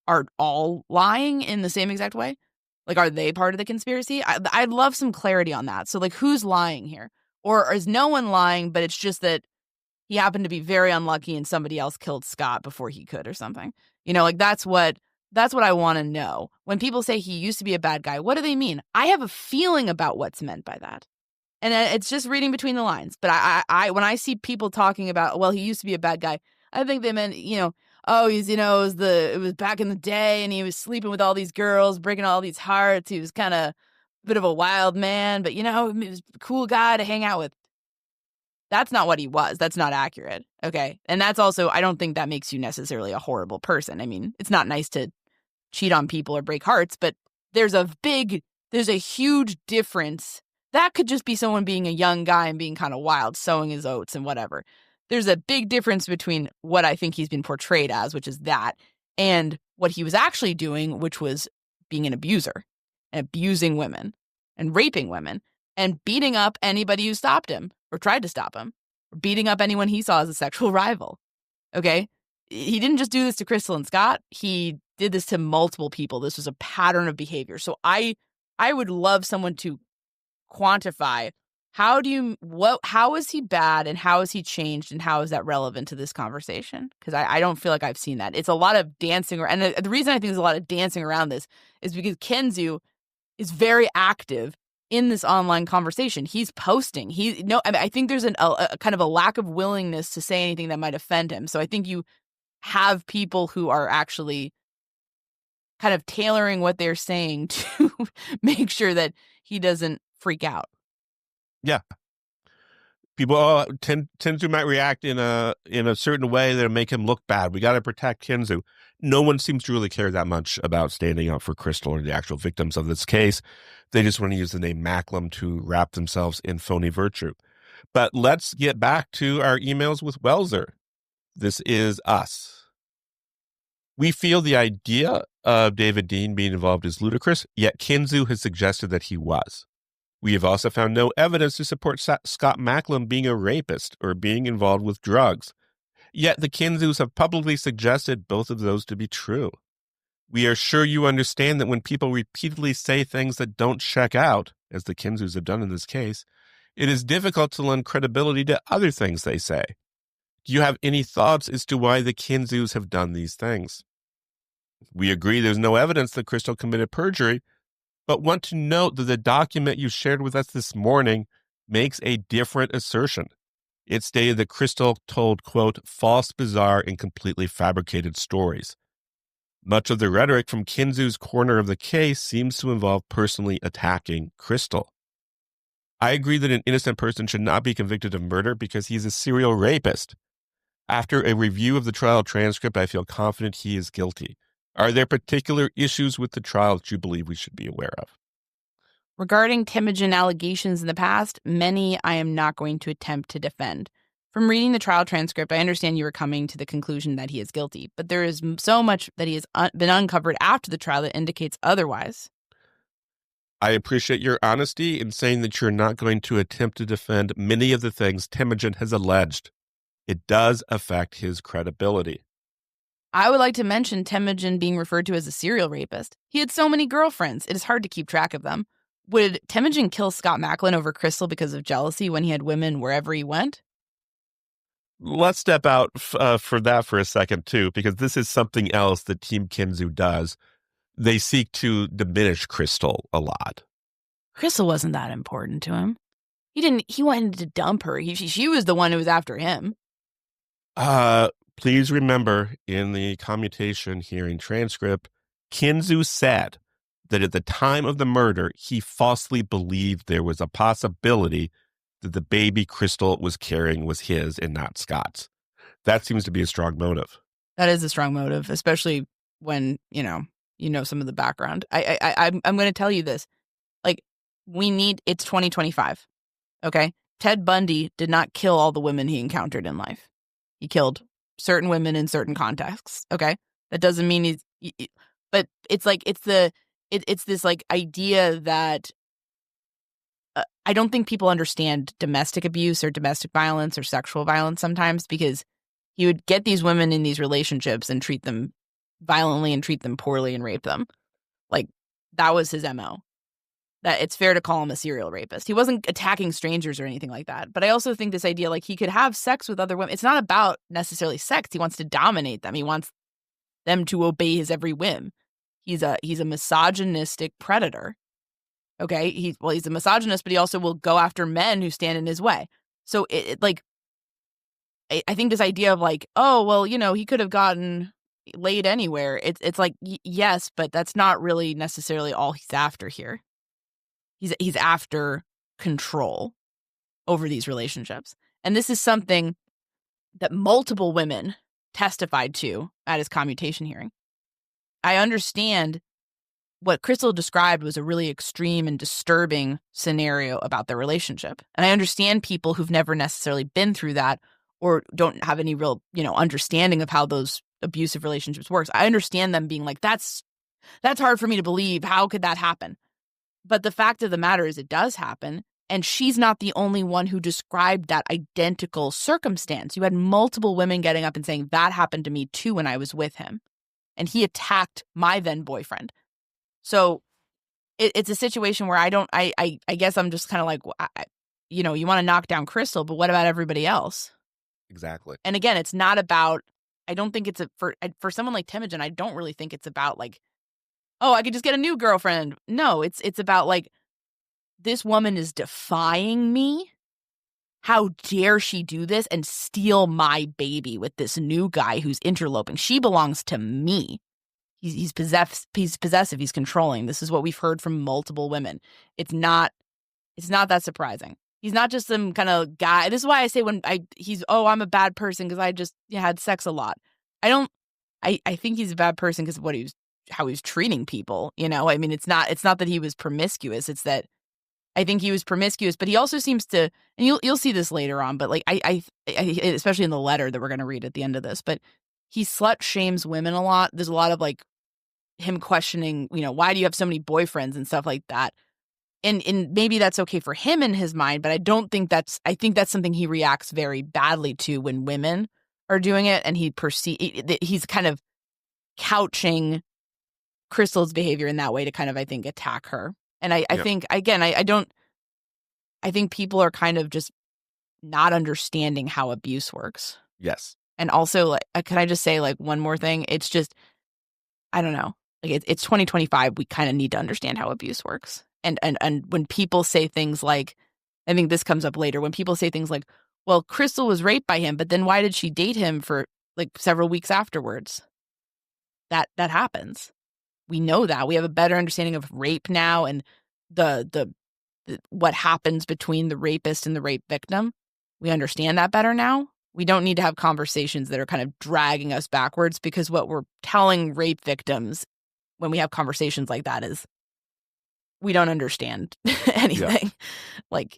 are all lying in the same exact way? Like, are they part of the conspiracy? I'd love some clarity on that. So, like, who's lying here? Or is no one lying, but it's just that he happened to be very unlucky and somebody else killed Scott before he could or something? Like, that's what I want to know. When people say he used to be a bad guy, what do they mean? I have a feeling about what's meant by that. And it's just reading between the lines. But I when I see people talking about, well, he used to be a bad guy, I think they meant, oh, he's, it was back in the day and he was sleeping with all these girls, breaking all these hearts. He was kind of a bit of a wild man, but, he was a cool guy to hang out with. That's not what he was. That's not accurate. Okay. And that's also, I don't think that makes you necessarily a horrible person. I mean, it's not nice to cheat on people or break hearts, but there's a huge difference. That could just be someone being a young guy and being kind of wild, sowing his oats and whatever. There's a big difference between what I think he's been portrayed as, which is that, and what he was actually doing, which was being an abuser and abusing women and raping women and beating up anybody who stopped him or tried to stop him, or beating up anyone he saw as a sexual rival. Okay? He didn't just do this to Crystal and Scott. He did this to multiple people. This was a pattern of behavior. So I would love someone to quantify how is he bad and how has he changed and how is that relevant to this conversation? Because I don't feel like I've seen that. It's a lot of dancing around. And the reason I think there's a lot of dancing around this is because Kensu is very active in this online conversation. He's posting. I think there's a kind of a lack of willingness to say anything that might offend him. So I think you have people who are actually kind of tailoring what they're saying to make sure that he doesn't freak out. Yeah. People Kensu might react in a certain way that'll make him look bad. We got to protect Kensu. No one seems to really care that much about standing up for Crystal or the actual victims of this case. They just want to use the name Macklem to wrap themselves in phony virtue. But let's get back to our emails with Welser. This is us. We feel the idea of David Dean being involved is ludicrous, yet Kensu has suggested that he was. We have also found no evidence to support Scott Macklem being a rapist or being involved with drugs. Yet the Kensus have publicly suggested both of those to be true. We are sure you understand that when people repeatedly say things that don't check out, as the Kensus have done in this case, it is difficult to lend credibility to other things they say. Do you have any thoughts as to why the Kensus have done these things? We agree there's no evidence that Crystal committed perjury, but want to note that the document you shared with us this morning makes a different assertion. It stated that Crystal told, quote, false, bizarre, and completely fabricated stories. Much of the rhetoric from Kensu's corner of the case seems to involve personally attacking Crystal. I agree that an innocent person should not be convicted of murder because he's a serial rapist. After a review of the trial transcript, I feel confident he is guilty. Are there particular issues with the trial that you believe we should be aware of? Regarding Temujin allegations in the past, many I am not going to attempt to defend. From reading the trial transcript, I understand you are coming to the conclusion that he is guilty, but there is so much that he has been uncovered after the trial that indicates otherwise. I appreciate your honesty in saying that you're not going to attempt to defend many of the things Temujin has alleged. It does affect his credibility. I would like to mention Temujin being referred to as a serial rapist. He had so many girlfriends, it is hard to keep track of them. Would Temujin kill Scott Macklem over Crystal because of jealousy when he had women wherever he went? Let's step out for that for a second, too, because this is something else that Team Kensu does. They seek to diminish Crystal a lot. Crystal wasn't that important to him. He wanted to dump her. She was the one who was after him. Please remember in the commutation hearing transcript, Kensu said that at the time of the murder, he falsely believed there was a possibility that the baby Crystal was carrying was his and not Scott's. That seems to be a strong motive. That is a strong motive, especially when, you know some of the background. I'm going to tell you this. Like, it's 2025, okay? Ted Bundy did not kill all the women he encountered in life. He killed certain women in certain contexts, okay? That doesn't mean but it's like, it's this like idea that I don't think people understand domestic abuse or domestic violence or sexual violence sometimes, because he would get these women in these relationships and treat them violently and treat them poorly and rape them. Like, that was his MO. That it's fair to call him a serial rapist. He wasn't attacking strangers or anything like that. But I also think this idea, like, he could have sex with other women. It's not about necessarily sex. He wants to dominate them. He wants them to obey his every whim. He's a misogynistic predator. Okay, he's a misogynist, but he also will go after men who stand in his way. So I think this idea of like, oh, well, he could have gotten laid anywhere. It's like, yes, but that's not really necessarily all he's after here. He's after control over these relationships. And this is something that multiple women testified to at his commutation hearing. I understand what Crystal described was a really extreme and disturbing scenario about their relationship. And I understand people who've never necessarily been through that or don't have any real, understanding of how those abusive relationships works. I understand them being like, that's hard for me to believe. How could that happen? But the fact of the matter is it does happen. And she's not the only one who described that identical circumstance. You had multiple women getting up and saying, that happened to me too when I was with him. And he attacked my then boyfriend. So it's a situation where I guess I'm just kind of like, you want to knock down Crystal, but what about everybody else? Exactly. And again, it's not about, I don't think it's for someone like Temujin, I don't really think it's about like, oh, I could just get a new girlfriend. No, it's about like, this woman is defying me. How dare she do this and steal my baby with this new guy who's interloping? She belongs to me. He's possessive, he's controlling. This is what we've heard from multiple women. It's not that surprising. He's not just some kind of guy. This is why I say I'm a bad person because I just had sex a lot. I think he's a bad person because of how he was treating people, I mean, it's not that he was promiscuous. It's that I think he was promiscuous, but he also seems to, and you'll see this later on, but like I especially in the letter that we're going to read at the end of this, but he slut shames women a lot. There's a lot of like him questioning, why do you have so many boyfriends and stuff like that. and maybe that's okay for him in his mind, but I think that's something he reacts very badly to when women are doing it, and he's kind of couching Crystal's behavior in that way to kind of, I think, attack her. And I think, again, I think people are kind of just not understanding how abuse works. Yes. And also, like, can I just say, like, one more thing? It's just, I don't know. Like, it's 2025. We kind of need to understand how abuse works. And when people say things like, I think this comes up later, when people say things like, well, Crystal was raped by him, but then why did she date him for like several weeks afterwards? That happens. We know that. We have a better understanding of rape now, and the what happens between the rapist and the rape victim. We understand that better now. We don't need to have conversations that are kind of dragging us backwards, because what we're telling rape victims when we have conversations like that is we don't understand anything. Like,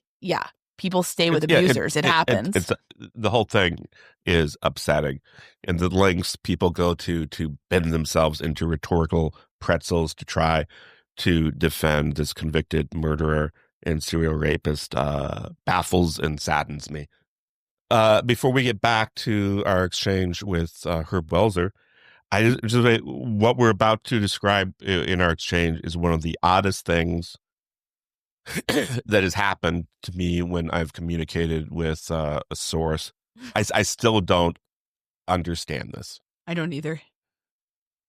people stay with abusers. It happens. It's the whole thing is upsetting, and the lengths people go to bend themselves into rhetorical pretzels to try to defend this convicted murderer and serial rapist baffles and saddens me. Before we get back to our exchange with Herb Welser, what we're about to describe in our exchange is one of the oddest things that has happened to me when I've communicated with a source. I still don't understand this. I don't either.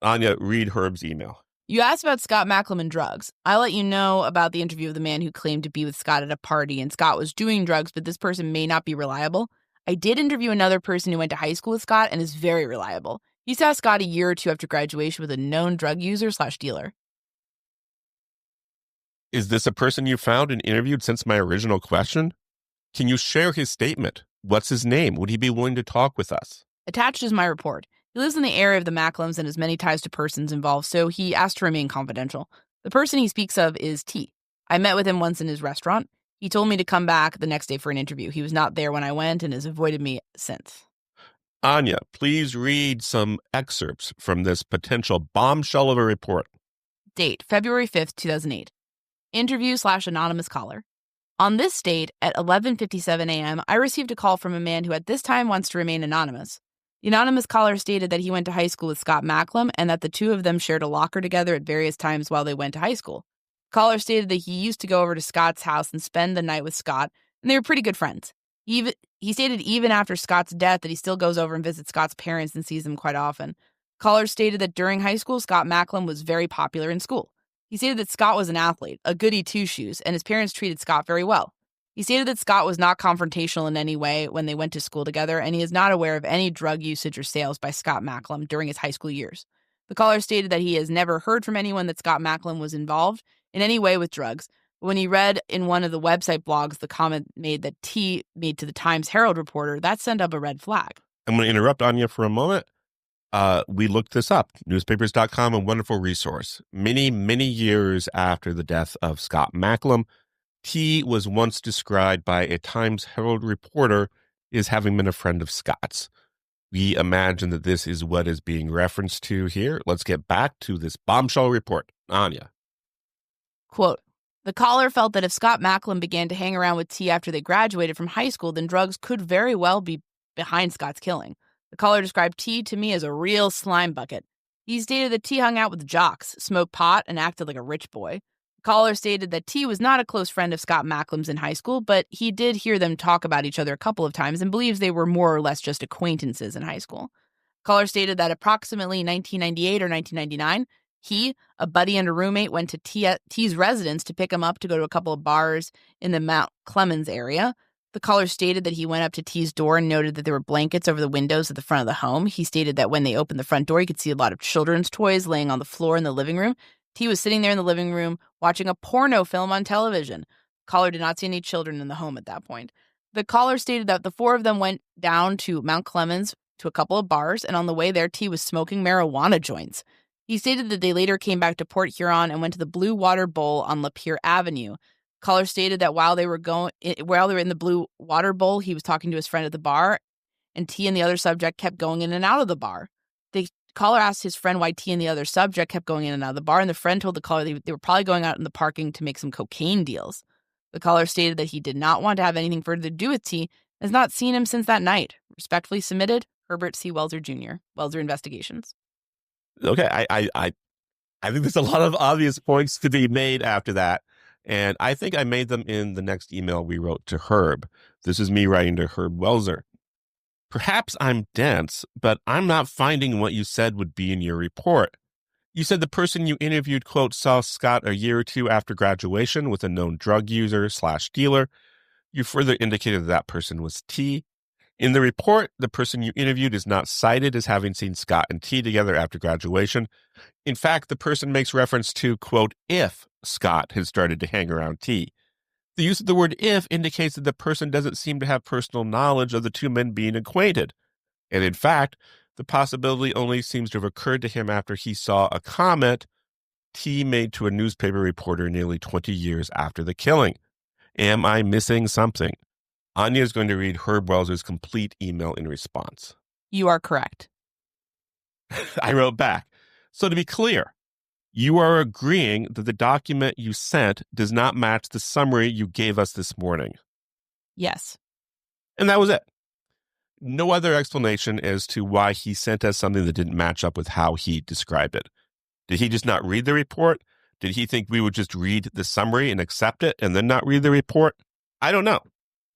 Anya, read Herb's email. You asked about Scott Macklem and drugs. I let you know about the interview of the man who claimed to be with Scott at a party, and Scott was doing drugs, but this person may not be reliable. I did interview another person who went to high school with Scott and is very reliable. He saw Scott a year or two after graduation with a known drug user/dealer. Is this a person you found and interviewed since my original question? Can you share his statement? What's his name? Would he be willing to talk with us? Attached is my report. He lives in the area of the Macklems and has many ties to persons involved, so he asked to remain confidential. The person he speaks of is T. I met with him once in his restaurant. He told me to come back the next day for an interview. He was not there when I went and has avoided me since. Anya, please read some excerpts from this potential bombshell of a report. Date, February 5th, 2008. Interview/anonymous caller. On this date, at 11:57 a.m., I received a call from a man who at this time wants to remain anonymous. The anonymous caller stated that he went to high school with Scott Macklem and that the two of them shared a locker together at various times while they went to high school. The caller stated that he used to go over to Scott's house and spend the night with Scott, and they were pretty good friends. He stated even after Scott's death that he still goes over and visits Scott's parents and sees them quite often. The caller stated that during high school, Scott Macklem was very popular in school. He stated that Scott was an athlete, a goody two-shoes, and his parents treated Scott very well. He stated that Scott was not confrontational in any way when they went to school together, and he is not aware of any drug usage or sales by Scott Macklem during his high school years. The caller stated that he has never heard from anyone that Scott Macklem was involved in any way with drugs, but when he read in one of the website blogs the comment made that T made to the Times Herald reporter, that sent up a red flag. I'm going to interrupt Anya for a moment. We looked this up, newspapers.com, a wonderful resource. Many, many years after the death of Scott Macklem, T was once described by a Times Herald reporter as having been a friend of Scott's. We imagine that this is what is being referenced to here. Let's get back to this bombshell report. Anya. Quote, the caller felt that if Scott Macklem began to hang around with T after they graduated from high school, then drugs could very well be behind Scott's killing. The caller described T to me as a real slime bucket. He stated that T hung out with jocks, smoked pot, and acted like a rich boy. The caller stated that T was not a close friend of Scott Macklem's in high school, but he did hear them talk about each other a couple of times and believes they were more or less just acquaintances in high school. The caller stated that approximately 1998 or 1999, he, a buddy and a roommate, went to T's residence to pick him up to go to a couple of bars in the Mount Clemens area. The caller stated that he went up to T's door and noted that there were blankets over the windows at the front of the home. He stated that when they opened the front door, he could see a lot of children's toys laying on the floor in the living room. T was sitting there in the living room watching a porno film on television. The caller did not see any children in the home at that point. The caller stated that the four of them went down to Mount Clemens to a couple of bars, and on the way there, T was smoking marijuana joints. He stated that they later came back to Port Huron and went to the Blue Water Bowl on Lapeer Avenue. Caller stated that while they were in the Blue Water Bowl, he was talking to his friend at the bar, and T and the other subject kept going in and out of the bar. The caller asked his friend why T and the other subject kept going in and out of the bar, and the friend told the caller they were probably going out in the parking to make some cocaine deals. The caller stated that he did not want to have anything further to do with T and has not seen him since that night. Respectfully submitted, Herbert C. Welser Jr., Welser Investigations. Okay, I think there's a lot of obvious points to be made after that. And I think I made them in the next email we wrote to Herb. This is me writing to Herb Welser. Perhaps I'm dense, but I'm not finding what you said would be in your report. You said the person you interviewed, quote, saw Scott a year or two after graduation with a known drug user / dealer. You further indicated that person was T. In the report, the person you interviewed is not cited as having seen Scott and T together after graduation. In fact, the person makes reference to, quote, if Scott had started to hang around T. The use of the word if indicates that the person doesn't seem to have personal knowledge of the two men being acquainted. And in fact, the possibility only seems to have occurred to him after he saw a comment T made to a newspaper reporter nearly 20 years after the killing. Am I missing something? Anya is going to read Herb Welser's complete email in response. You are correct. I wrote back. So to be clear, you are agreeing that the document you sent does not match the summary you gave us this morning. Yes. And that was it. No other explanation as to why he sent us something that didn't match up with how he described it. Did he just not read the report? Did he think we would just read the summary and accept it and then not read the report? I don't know.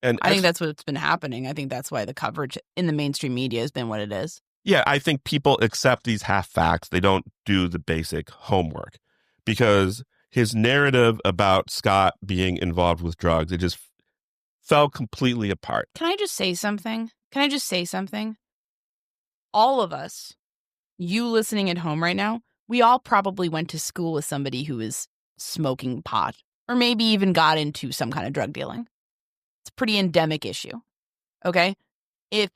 And I think that's what's been happening. I think that's why the coverage in the mainstream media has been what it is. Yeah, I think people accept these half facts. They don't do the basic homework because his narrative about Scott being involved with drugs, it just fell completely apart. Can I just say something? All of us, you listening at home right now, we all probably went to school with somebody who is smoking pot or maybe even got into some kind of drug dealing. It's a pretty endemic issue. Okay? If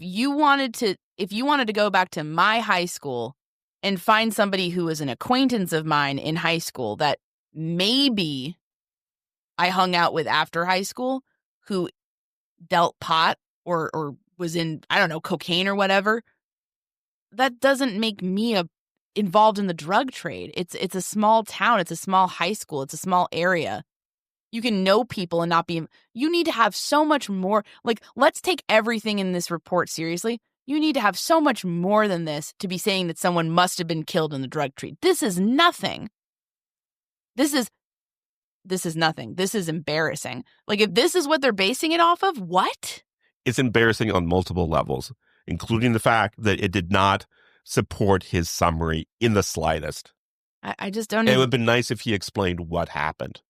you wanted to go back to my high school and find somebody who was an acquaintance of mine in high school that maybe I hung out with after high school who dealt pot or was in, I don't know, cocaine or whatever, that doesn't make me involved in the drug trade. It's a small town. It's a small high school. It's a small area. You can know people and not be, you need to have so much more. Like, let's take everything in this report seriously. You need to have so much more than this to be saying that someone must have been killed in the drug trade. This is nothing. This is nothing. This is embarrassing. Like, if this is what they're basing it off of, what? It's embarrassing on multiple levels, including the fact that it did not support his summary in the slightest. I just don't. It would have been nice if he explained what happened.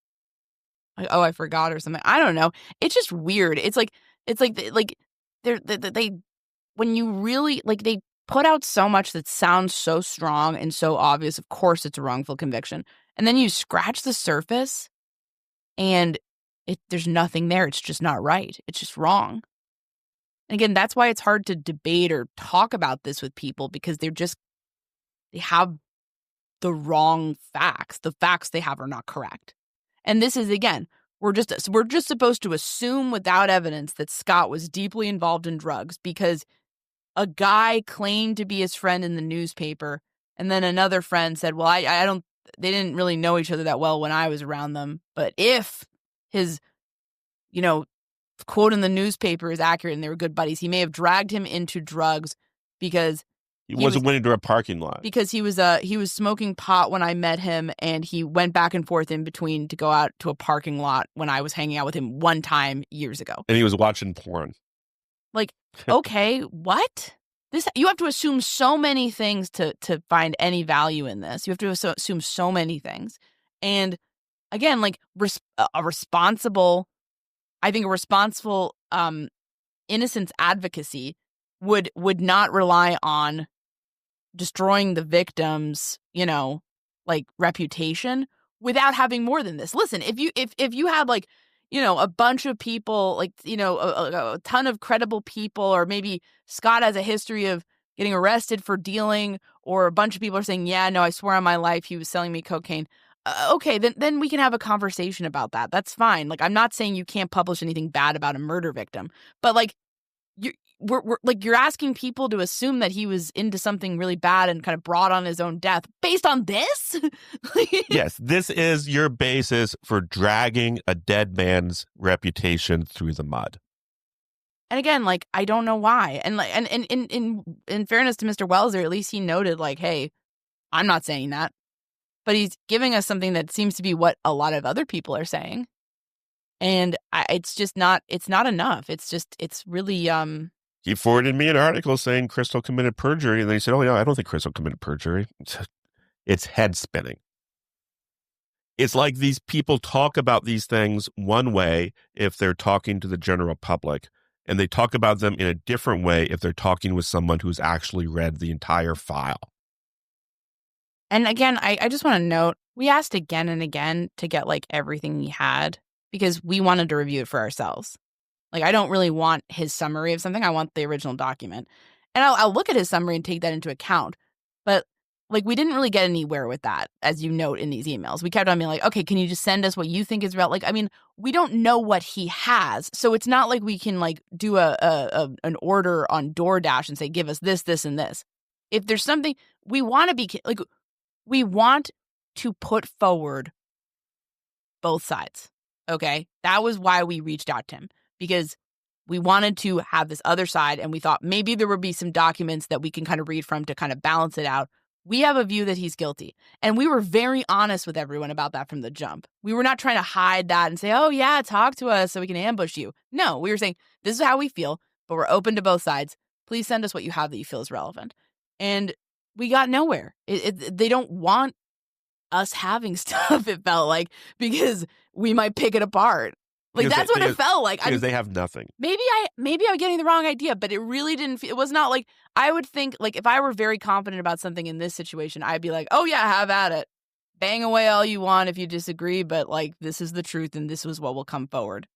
Like, oh, I forgot or something. I don't know. It's just weird. It's like they when you really, like, they put out so much that sounds so strong and so obvious. Of course, it's a wrongful conviction. And then you scratch the surface and there's nothing there. It's just not right. It's just wrong. And again, that's why it's hard to debate or talk about this with people, because they have the wrong facts. The facts they have are not correct. And this is, again, we're just supposed to assume without evidence that Scott was deeply involved in drugs because a guy claimed to be his friend in the newspaper, and then another friend said, well, they didn't really know each other that well when I was around them. But if his, quote in the newspaper is accurate and they were good buddies, he may have dragged him into drugs because he wasn't went into a parking lot. Because he was smoking pot when I met him, and he went back and forth in between to go out to a parking lot when I was hanging out with him one time years ago. And he was watching porn. Like, okay, what? You have to assume so many things to find any value in this. You have to assume so many things. And again, like a responsible innocence advocacy would not rely on destroying the victim's, reputation without having more than this. Listen, if you had a bunch of people, a ton of credible people, or maybe Scott has a history of getting arrested for dealing, or a bunch of people are saying, yeah, no, I swear on my life he was selling me cocaine. Okay, then we can have a conversation about that. That's fine. Like, I'm not saying you can't publish anything bad about a murder victim, but we're like, you're asking people to assume that he was into something really bad and kind of brought on his own death based on this. Yes, this is your basis for dragging a dead man's reputation through the mud. And again, like, I don't know why. And like, and in fairness to Mr. Wells, at least he noted, like, hey, I'm not saying that, but he's giving us something that seems to be what a lot of other people are saying. And it's just not, it's not enough. It's just, it's really, He forwarded me an article saying Crystal committed perjury. And then he said, oh, yeah, I don't think Crystal committed perjury. It's head spinning. It's like these people talk about these things one way if they're talking to the general public, and they talk about them in a different way if they're talking with someone who's actually read the entire file. And again, I just want to note, we asked again and again to get like everything he had because we wanted to review it for ourselves. Like, I don't really want his summary of something. I want the original document. And I'll look at his summary and take that into account. But like, we didn't really get anywhere with that, as you note in these emails. We kept on being like, okay, can you just send us what you think is real? Like, I mean, we don't know what he has. So it's not like we can like do an order on DoorDash and say, give us this, this, and this. If there's something, we want to be like, we want to put forward both sides. Okay. That was why we reached out to him, because we wanted to have this other side. And we thought maybe there would be some documents that we can kind of read from to kind of balance it out. We have a view that he's guilty. And we were very honest with everyone about that from the jump. We were not trying to hide that and say, oh, yeah, talk to us so we can ambush you. No, we were saying, this is how we feel, but we're open to both sides. Please send us what you have that you feel is relevant. And we got nowhere. They don't want us having stuff, it felt like, because we might pick it apart. Like, that's what it felt like. Because they have nothing. Maybe I'm getting the wrong idea, but it really didn't. It was not like, I would think, like, if I were very confident about something in this situation, I'd be like, oh yeah, have at it. Bang away all you want if you disagree, but like, this is the truth and this was what will come forward.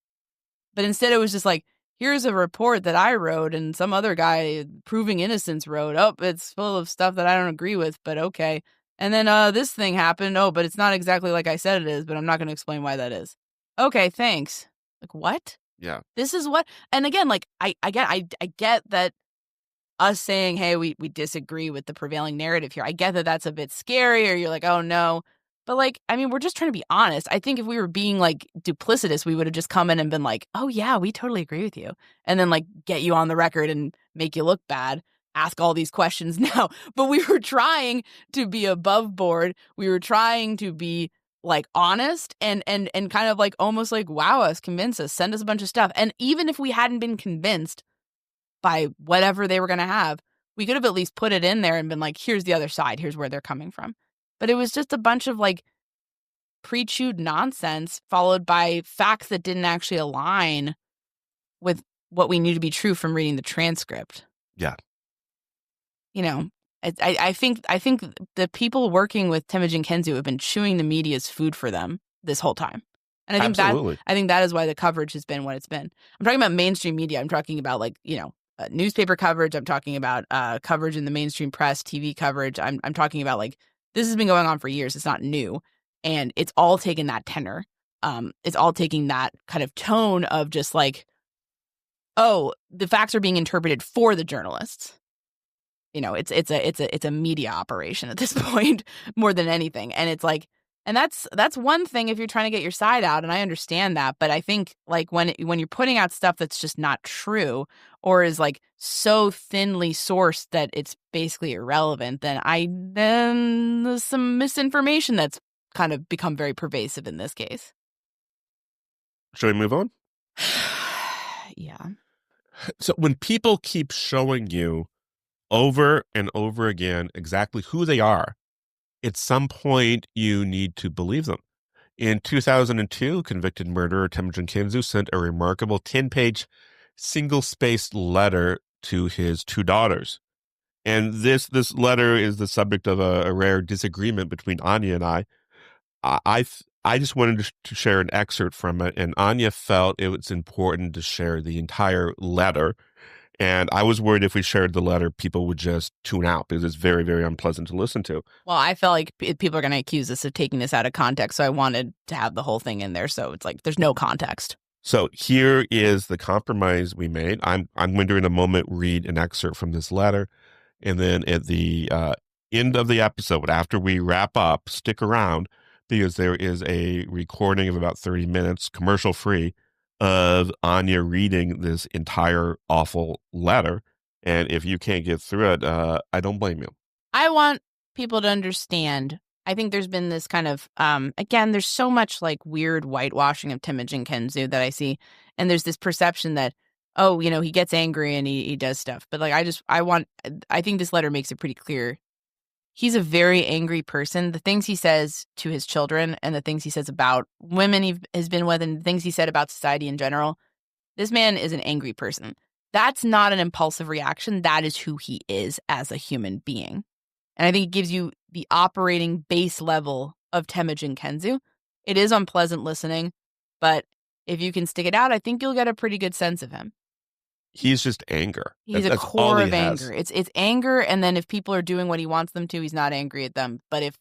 But instead it was just like, here's a report that I wrote and some other guy proving innocence wrote. Oh, it's full of stuff that I don't agree with, but okay. And then this thing happened. Oh, but it's not exactly like I said it is, but I'm not going to explain why that is. Okay, thanks. Like, what? Yeah. This is what, and again, like, I get that us saying, hey, we disagree with the prevailing narrative here. I get that that's a bit scary, or you're like, oh no. But like, I mean, we're just trying to be honest. I think if we were being like duplicitous, we would have just come in and been like, oh yeah, we totally agree with you. And then like get you on the record and make you look bad, ask all these questions now. But we were trying to be above board. We were trying to be like honest and kind of like almost like wow us, convince us, send us a bunch of stuff. And even if we hadn't been convinced by whatever they were going to have, we could have at least put it in there and been like, here's the other side, here's where they're coming from. But it was just a bunch of like pre-chewed nonsense followed by facts that didn't actually align with what we knew to be true from reading the transcript. Yeah. You know, I think the people working with Temujin Kensu have been chewing the media's food for them this whole time. And I think Absolutely. that is why the coverage has been what it's been. I'm talking about mainstream media. I'm talking about like, you know, newspaper coverage. I'm talking about coverage in the mainstream press, TV coverage. I'm talking about like, this has been going on for years. It's not new. And it's all taken that tenor. It's all taking that kind of tone of just like, oh, the facts are being interpreted for the journalists. You know, it's a media operation at this point more than anything. And it's like, and that's one thing if you're trying to get your side out, and I understand that. But I think like when you're putting out stuff that's just not true or is like so thinly sourced that it's basically irrelevant, then there's some misinformation that's kind of become very pervasive in this case. Should we move on? Yeah. So when people keep showing you over and over again exactly who they are, at some point you need to believe them. In 2002, convicted murderer Temujin Kensu sent a remarkable 10-page single-spaced letter to his two daughters. And this letter is the subject of a rare disagreement between Anya and I. I just wanted to share an excerpt from it, and Anya felt it was important to share the entire letter. And I was worried if we shared the letter, people would just tune out because it's very, very unpleasant to listen to. Well, I felt like people are going to accuse us of taking this out of context, so I wanted to have the whole thing in there. So it's like there's no context. So here is the compromise we made. I'm going to in a moment read an excerpt from this letter, and then at the end of the episode, after we wrap up, stick around because there is a recording of about 30 minutes, commercial free, of Anya reading this entire awful letter. And if you can't get through it, I don't blame you. I want people to understand. I think there's been this kind of, again, there's so much like weird whitewashing of Temujin Kensu that I see. And there's this perception that, oh, you know, he gets angry and he does stuff. But like, I think this letter makes it pretty clear. He's a very angry person. The things he says to his children and the things he says about women he has been with and the things he said about society in general, this man is an angry person. That's not an impulsive reaction. That is who he is as a human being. And I think it gives you the operating base level of Temujin Kensu. It is unpleasant listening, but if you can stick it out, I think you'll get a pretty good sense of him. He's just anger. He's a core of anger. It's anger, and then if people are doing what he wants them to, he's not angry at them. But if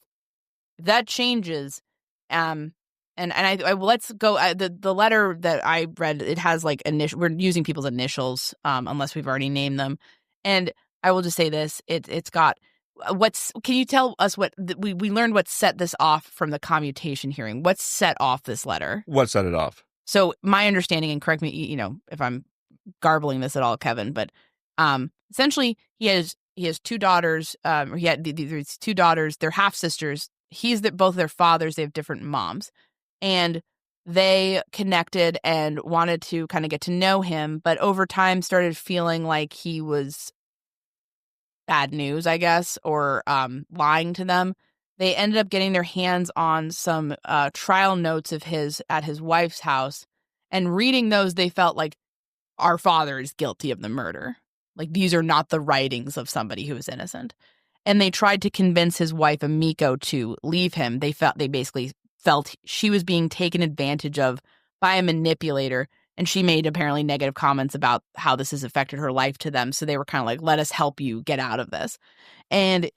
that changes, and let's go. The letter that I read, it has like we're using people's initials, unless we've already named them. And I will just say this: it's got can you tell us what we learned? What set this off from the commutation hearing? What set off this letter? What set it off? So my understanding, and correct me, you know, if I'm garbling this at all, Kevin, but essentially he has two daughters. He had these two daughters. They're half sisters. Both their fathers. They have different moms, and they connected and wanted to kind of get to know him, but over time started feeling like he was bad news, I guess, or lying to them. They ended up getting their hands on some trial notes of his at his wife's house, and reading those, they felt like, our father is guilty of the murder. Like, these are not the writings of somebody who is innocent. And they tried to convince his wife, Amiko, to leave him. They basically felt she was being taken advantage of by a manipulator. And she made apparently negative comments about how this has affected her life to them. So they were kind of like, let us help you get out of this. And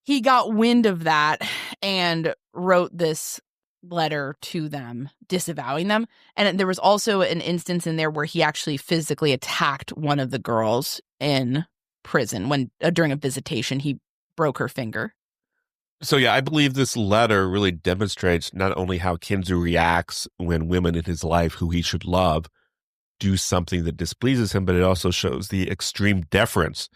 he got wind of that and wrote this letter to them, disavowing them. And there was also an instance in there where he actually physically attacked one of the girls in prison when during a visitation. He broke her finger. So yeah, I believe this letter really demonstrates not only how Kensu reacts when women in his life who he should love do something that displeases him, but it also shows the extreme deference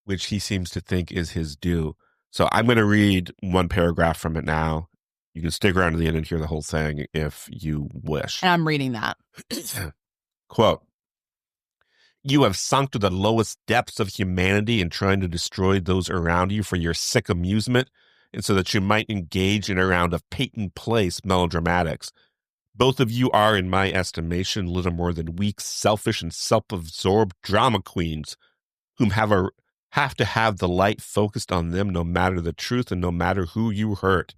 which he seems to think is his due. So I'm going to read one paragraph from it now. You can stick around to the end and hear the whole thing if you wish. And I'm reading that. Quote, "You have sunk to the lowest depths of humanity in trying to destroy those around you for your sick amusement and so that you might engage in a round of Peyton Place melodramatics. Both of you are, in my estimation, little more than weak, selfish, and self-absorbed drama queens whom have to have the light focused on them no matter the truth and no matter who you hurt.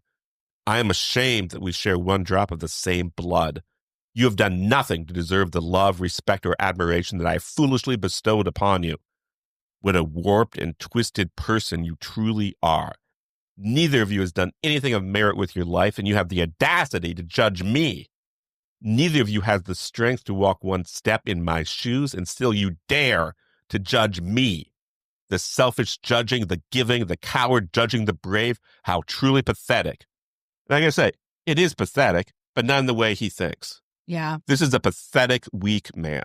I am ashamed that we share one drop of the same blood. You have done nothing to deserve the love, respect, or admiration that I foolishly bestowed upon you. What a warped and twisted person you truly are. Neither of you has done anything of merit with your life, and you have the audacity to judge me. Neither of you has the strength to walk one step in my shoes, and still you dare to judge me. The selfish judging, the giving, the coward judging the brave. How truly pathetic. Like I say, it is pathetic, but not in the way he thinks. Yeah. This is a pathetic, weak man.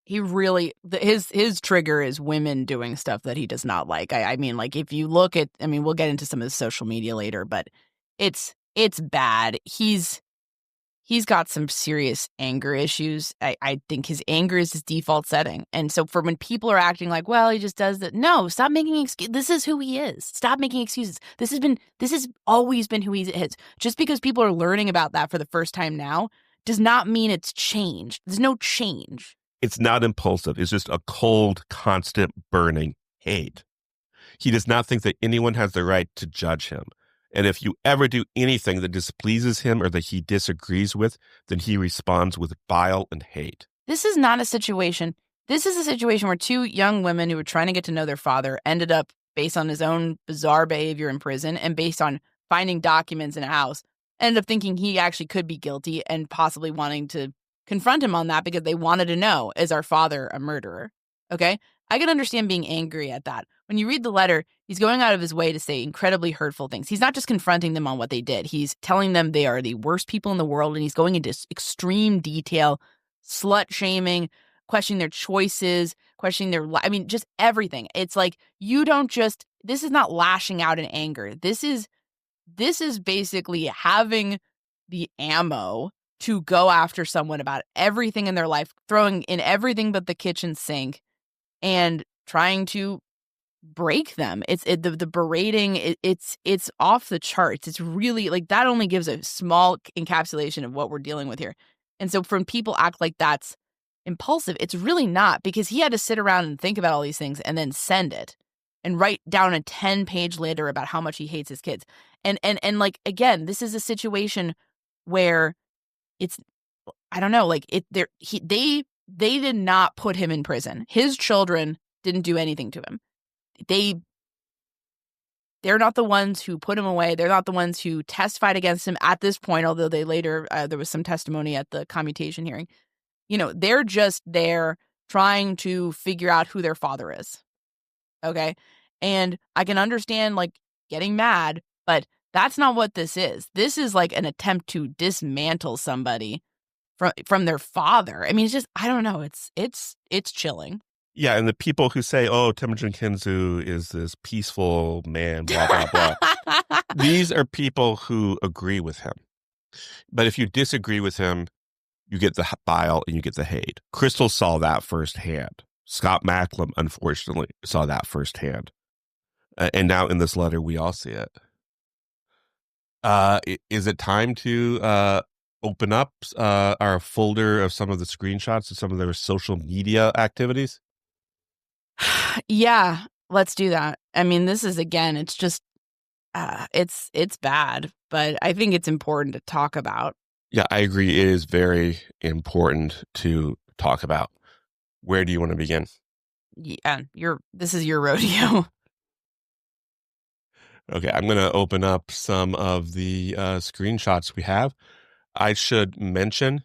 He really, his trigger is women doing stuff that he does not like. I mean, like, if you look at, I mean, we'll get into some of the social media later, but it's bad. He's got some serious anger issues. I think his anger is his default setting. And so for when people are acting like, well, he just does that. No, stop making excuses. This is who he is. Stop making excuses. This has always been who he is. Just because people are learning about that for the first time now does not mean it's changed. There's no change. It's not impulsive. It's just a cold, constant, burning hate. He does not think that anyone has the right to judge him. And if you ever do anything that displeases him or that he disagrees with, then he responds with bile and hate. This is not a situation. This is a situation where two young women who were trying to get to know their father ended up, based on his own bizarre behavior in prison and based on finding documents in a house, ended up thinking he actually could be guilty and possibly wanting to confront him on that because they wanted to know, is our father a murderer? Okay? I can understand being angry at that. When you read the letter, he's going out of his way to say incredibly hurtful things. He's not just confronting them on what they did. He's telling them they are the worst people in the world, and he's going into extreme detail, slut-shaming, questioning their choices, questioning their I mean, just everything. It's like, you don't just, this is not lashing out in anger. This is basically having the ammo to go after someone about everything in their life, throwing in everything but the kitchen sink and trying to break them. The berating, it's off the charts. It's really like, that only gives a small encapsulation of what we're dealing with here. And so when people act like that's impulsive, it's really not, because he had to sit around and think about all these things and then send it and write down a 10-page letter about how much he hates his kids. And like, again, this is a situation where it's, I don't know, like they did not put him in prison. His children didn't do anything to him. They're not the ones who put him away. They're not the ones who testified against him at this point, although they later, there was some testimony at the commutation hearing. They're just there trying to figure out who their father is. Okay? And I can understand, like, getting mad, but that's not what this is. This is like an attempt to dismantle somebody from their father. I mean, it's just, I don't know. It's chilling. Yeah, and the people who say, oh, Temujin Kensu is this peaceful man, blah, blah, blah. These are people who agree with him. But if you disagree with him, you get the bile and you get the hate. Crystal saw that firsthand. Scott Macklem, unfortunately, saw that firsthand. And now in this letter, we all see it. Is it time to open up our folder of some of the screenshots of some of their social media activities? Yeah, let's do that. I mean, this is, again, it's just, it's bad, but I think it's important to talk about. Yeah, I agree. It is very important to talk about. Where do you want to begin? Yeah, this is your rodeo. Okay, I'm going to open up some of the screenshots we have. I should mention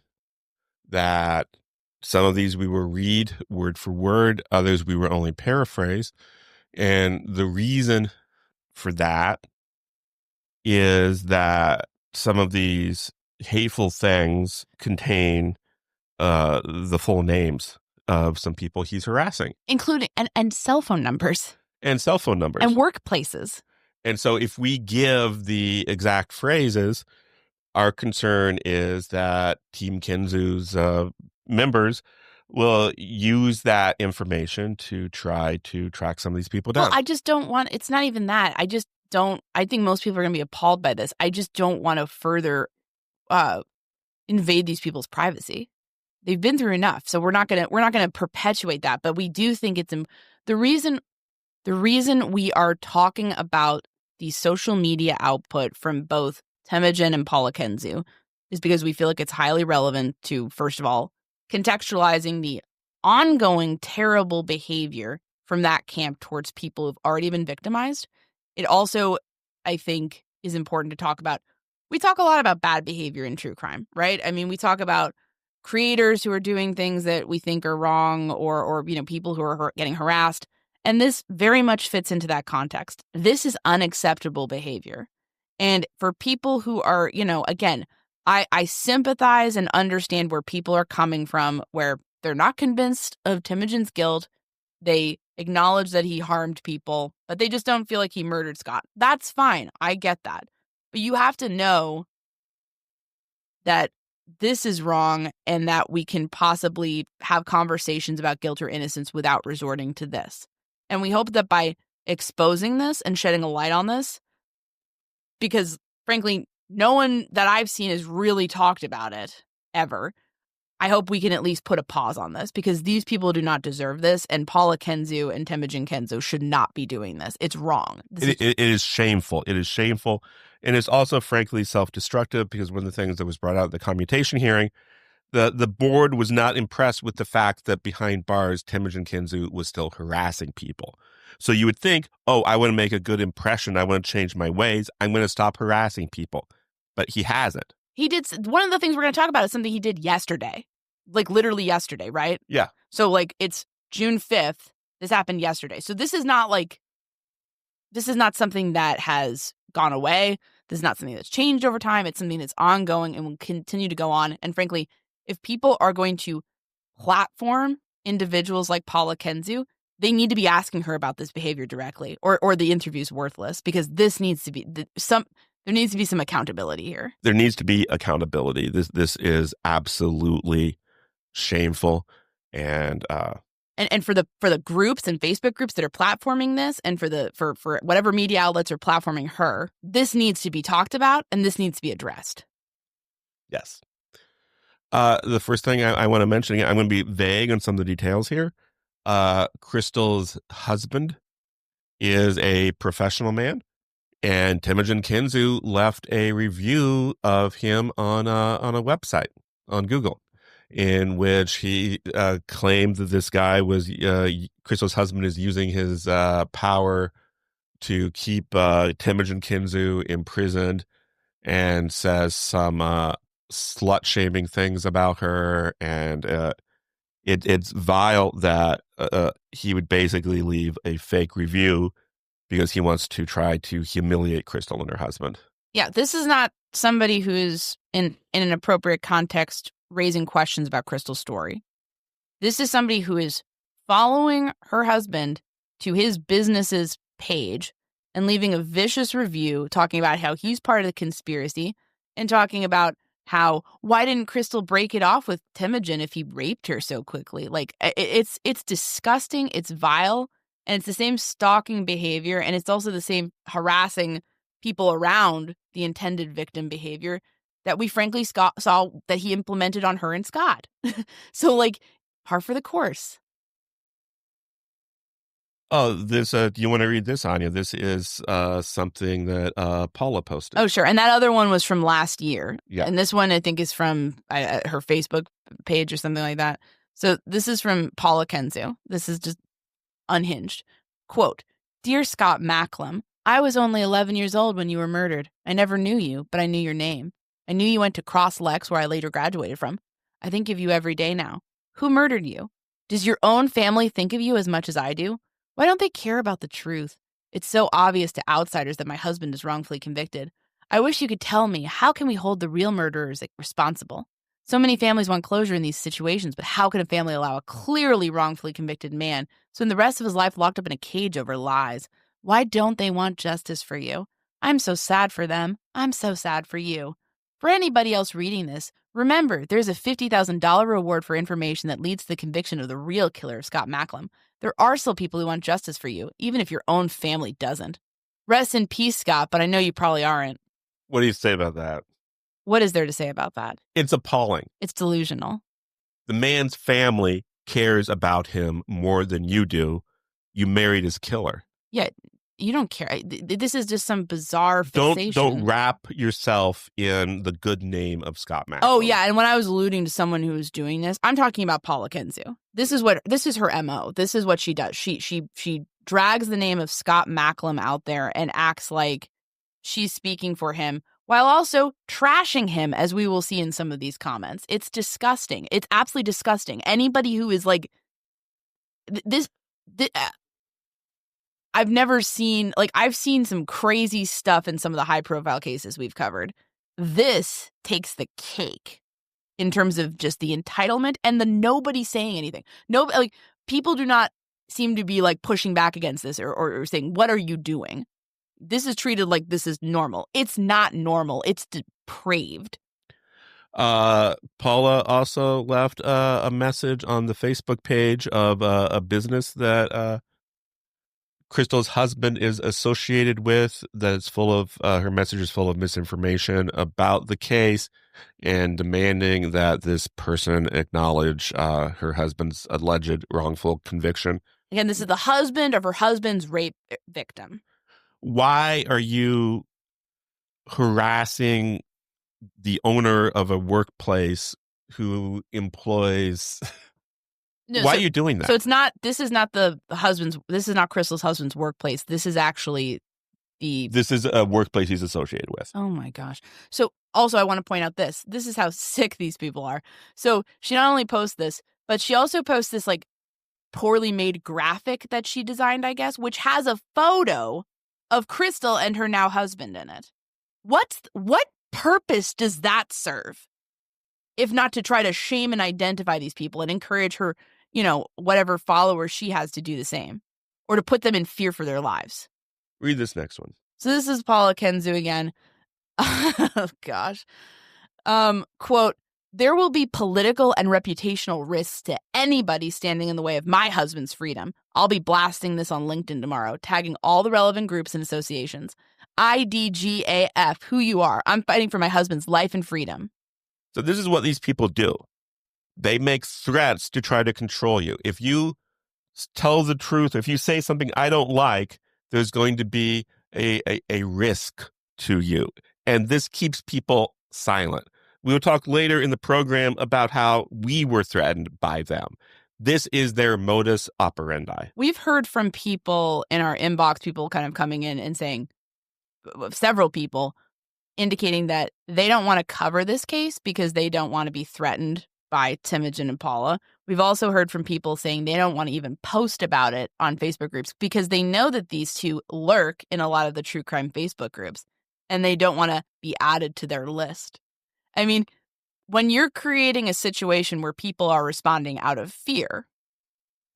that some of these we will read word for word, others we will only paraphrase. And the reason for that is that some of these hateful things contain the full names of some people he's harassing. Including, and cell phone numbers. And cell phone numbers. And workplaces. And so if we give the exact phrases, our concern is that Team Kensu's members will use that information to try to track some of these people down. Well, I just don't want, it's not even that. I think most people are going to be appalled by this. I just don't want to further invade these people's privacy. They've been through enough. So we're not going to perpetuate that. But we do think it's the reason we are talking about the social media output from both Temujin and Paula Kensu is because we feel like it's highly relevant to, first of all, contextualizing the ongoing terrible behavior from that camp towards people who've already been victimized. It also, I think, is important to talk about. We talk a lot about bad behavior in true crime, right? I mean, we talk about creators who are doing things that we think are wrong, or people who are getting harassed. And this very much fits into that context. This is unacceptable behavior. And for people who are, again, I sympathize and understand where people are coming from, where they're not convinced of Temujin's guilt. They acknowledge that he harmed people, but they just don't feel like he murdered Scott. That's fine. I get that. But you have to know that this is wrong and that we can possibly have conversations about guilt or innocence without resorting to this. And we hope that by exposing this and shedding a light on this, because frankly, no one that I've seen has really talked about it ever. I hope we can at least put a pause on this, because these people do not deserve this, and Paula Kensu and Temujin Kensu should not be doing this. It's wrong. It is shameful. It is shameful. And it's also, frankly, self-destructive, because one of the things that was brought out at the commutation hearing, the board was not impressed with the fact that behind bars, Temujin Kensu was still harassing people. So you would think, oh, I want to make a good impression. I want to change my ways. I'm going to stop harassing people. But he hasn't. He did. One of the things we're going to talk about is something he did yesterday. like literally yesterday, right? Yeah. So like it's June 5th. This happened yesterday. So this is not something that has gone away. This is not something that's changed over time. It's something that's ongoing and will continue to go on. And frankly, if people are going to platform individuals like Paula Kensu, they need to be asking her about this behavior directly, or the interview's worthless, because this needs to be there needs to be some accountability here. There needs to be accountability. This is absolutely shameful, and for the groups and Facebook groups that are platforming this, and for whatever media outlets are platforming her, this needs to be talked about and this needs to be addressed. Yes. The first thing I want to mention, I'm going to be vague on some of the details here. Crystal's husband is a professional man, and Temujin Kensu left a review of him on a website on Google, in which he claimed that this guy was Crystal's husband is using his power to keep Temujin Kensu imprisoned, and says some slut-shaming things about her, and it's vile that he would basically leave a fake review because he wants to try to humiliate Crystal and her husband. Yeah, this is not somebody who's in an appropriate context raising questions about Crystal's story. This is somebody who is following her husband to his business's page and leaving a vicious review talking about how he's part of the conspiracy, and talking about how, why didn't Crystal break it off with Temujin if he raped her so quickly? Like, it's disgusting, it's vile, and it's the same stalking behavior, and it's also the same harassing people around the intended victim behavior that we frankly saw that he implemented on her and Scott. So, like, par for the course. Oh, this, do you want to read this, Anya? This is something that Paula posted. Oh, sure. And that other one was from last year. Yeah. And this one, I think, is from her Facebook page or something like that. So this is from Paula Kensu. This is just unhinged. Quote, "Dear Scott Macklem, I was only 11 years old when you were murdered. I never knew you, but I knew your name. I knew you went to Cross Lex, where I later graduated from. I think of you every day now. Who murdered you? Does your own family think of you as much as I do? Why don't they care about the truth? It's so obvious to outsiders that my husband is wrongfully convicted. I wish you could tell me, how can we hold the real murderers responsible? So many families want closure in these situations, but how can a family allow a clearly wrongfully convicted man spend the rest of his life locked up in a cage over lies? Why don't they want justice for you? I'm so sad for them. I'm so sad for you. For anybody else reading this, remember, there's a $50,000 reward for information that leads to the conviction of the real killer of Scott Macklem. There are still people who want justice for you, even if your own family doesn't. Rest in peace, Scott, but I know you probably aren't." What do you say about that? What is there to say about that? It's appalling. It's delusional. The man's family cares about him more than you do. You married his killer. Yeah, you don't care. This is just some bizarre fixation. Don't wrap yourself in the good name of Scott Macklem. Oh yeah, and when I was alluding to someone who was doing this, I'm talking about Paula Kensu. This is her MO. This is what she does. She drags the name of Scott Macklem out there and acts like she's speaking for him, while also trashing him, as we will see in some of these comments. It's disgusting. It's absolutely disgusting. Anybody who is like this I've never seen, like, I've seen some crazy stuff in some of the high profile cases we've covered. This takes the cake in terms of just the entitlement and the nobody saying anything. No, like, people do not seem to be like pushing back against this or saying, what are you doing? This is treated like this is normal. It's not normal. It's depraved. Paula also left a message on the Facebook page of a business that Crystal's husband is associated with, that is full of her message is full of misinformation about the case, and demanding that this person acknowledge her husband's alleged wrongful conviction. Again, this is the husband of her husband's rape victim. Why are you harassing the owner of a workplace who employs... No, Why are you doing that? So this is not Crystal's husband's workplace. This is actually This is a workplace he's associated with. Oh my gosh. So also I want to point out this. This is how sick these people are. So she not only posts this, but she also posts this like poorly made graphic that she designed, I guess, which has a photo of Crystal and her now husband in it. What purpose does that serve? If not to try to shame and identify these people and encourage her, whatever followers she has to do the same, or to put them in fear for their lives. Read this next one. So this is Paula Kensu again. Oh, gosh. Quote, there will be political and reputational risks to anybody standing in the way of my husband's freedom. I'll be blasting this on LinkedIn tomorrow, tagging all the relevant groups and associations. IDGAF, who you are. I'm fighting for my husband's life and freedom. So this is what these people do. They make threats to try to control you. If you tell the truth, if you say something I don't like, there's going to be a risk to you. And this keeps people silent. We will talk later in the program about how we were threatened by them. This is their modus operandi. We've heard from people in our inbox, people kind of coming in and saying, several people, indicating that they don't want to cover this case because they don't want to be threatened by Temujin and Paula. We've also heard from people saying they don't want to even post about it on Facebook groups because they know that these two lurk in a lot of the true crime Facebook groups and they don't want to be added to their list. I mean, when you're creating a situation where people are responding out of fear,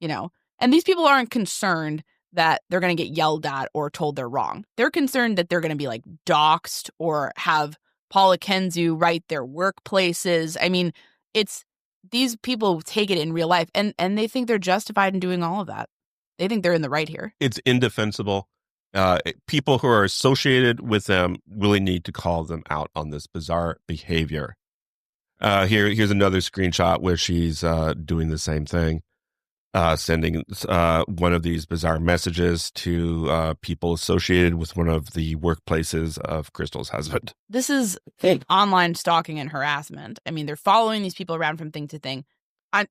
and these people aren't concerned that they're going to get yelled at or told they're wrong. They're concerned that they're going to be like doxxed or have Paula Kensu write their workplaces. I mean, it's these people take it in real life and they think they're justified in doing all of that. They think they're in the right here. It's indefensible. People who are associated with them really need to call them out on this bizarre behavior. Here's another screenshot where she's doing the same thing. Sending one of these bizarre messages to people associated with one of the workplaces of Crystal's husband. This is online stalking and harassment. I mean, they're following these people around from thing to thing.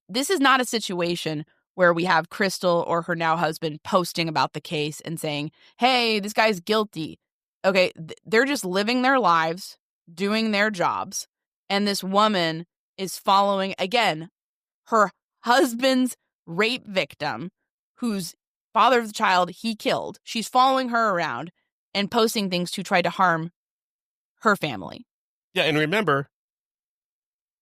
This is not a situation where we have Crystal or her now husband posting about the case and saying, hey, this guy's guilty. Okay, they're just living their lives, doing their jobs. And this woman is following, again, her husband's rape victim, whose father of the child he killed. She's following her around and posting things to try to harm her family. Yeah, and remember,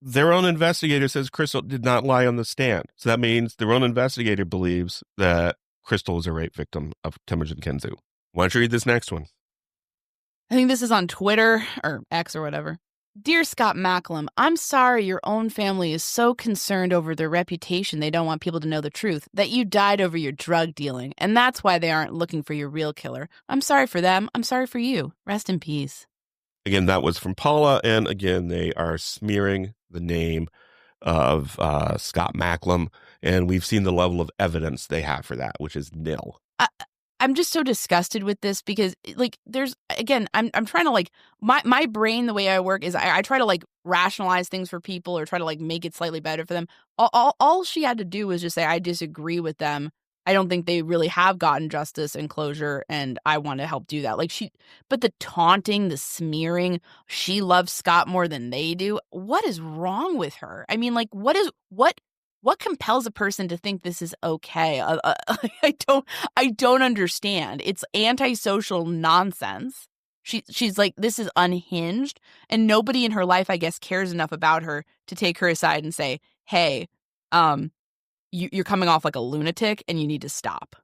their own investigator says Crystal did not lie on the stand. So that means their own investigator believes that Crystal is a rape victim of Temujin Kensu. Why don't you read this next one? I think this is on Twitter or X or whatever. Dear Scott Macklem, I'm sorry your own family is so concerned over their reputation they don't want people to know the truth, that you died over your drug dealing, and that's why they aren't looking for your real killer. I'm sorry for them. I'm sorry for you. Rest in peace. Again, that was from Paula, and again, they are smearing the name of Scott Macklem, and we've seen the level of evidence they have for that, which is nil. I'm just so disgusted with this because, like, there's, again, I'm trying to, like, my brain, the way I work is I try to, like, rationalize things for people or try to, like, make it slightly better for them. All she had to do was just say, I disagree with them. I don't think they really have gotten justice and closure, and I want to help do that. Like, but the taunting, the smearing, she loves Scott more than they do. What is wrong with her? I mean, like, what compels a person to think this is okay? I don't understand. It's antisocial nonsense. She's like, this is unhinged, and nobody in her life, I guess, cares enough about her to take her aside and say, hey, you're coming off like a lunatic and you need to stop.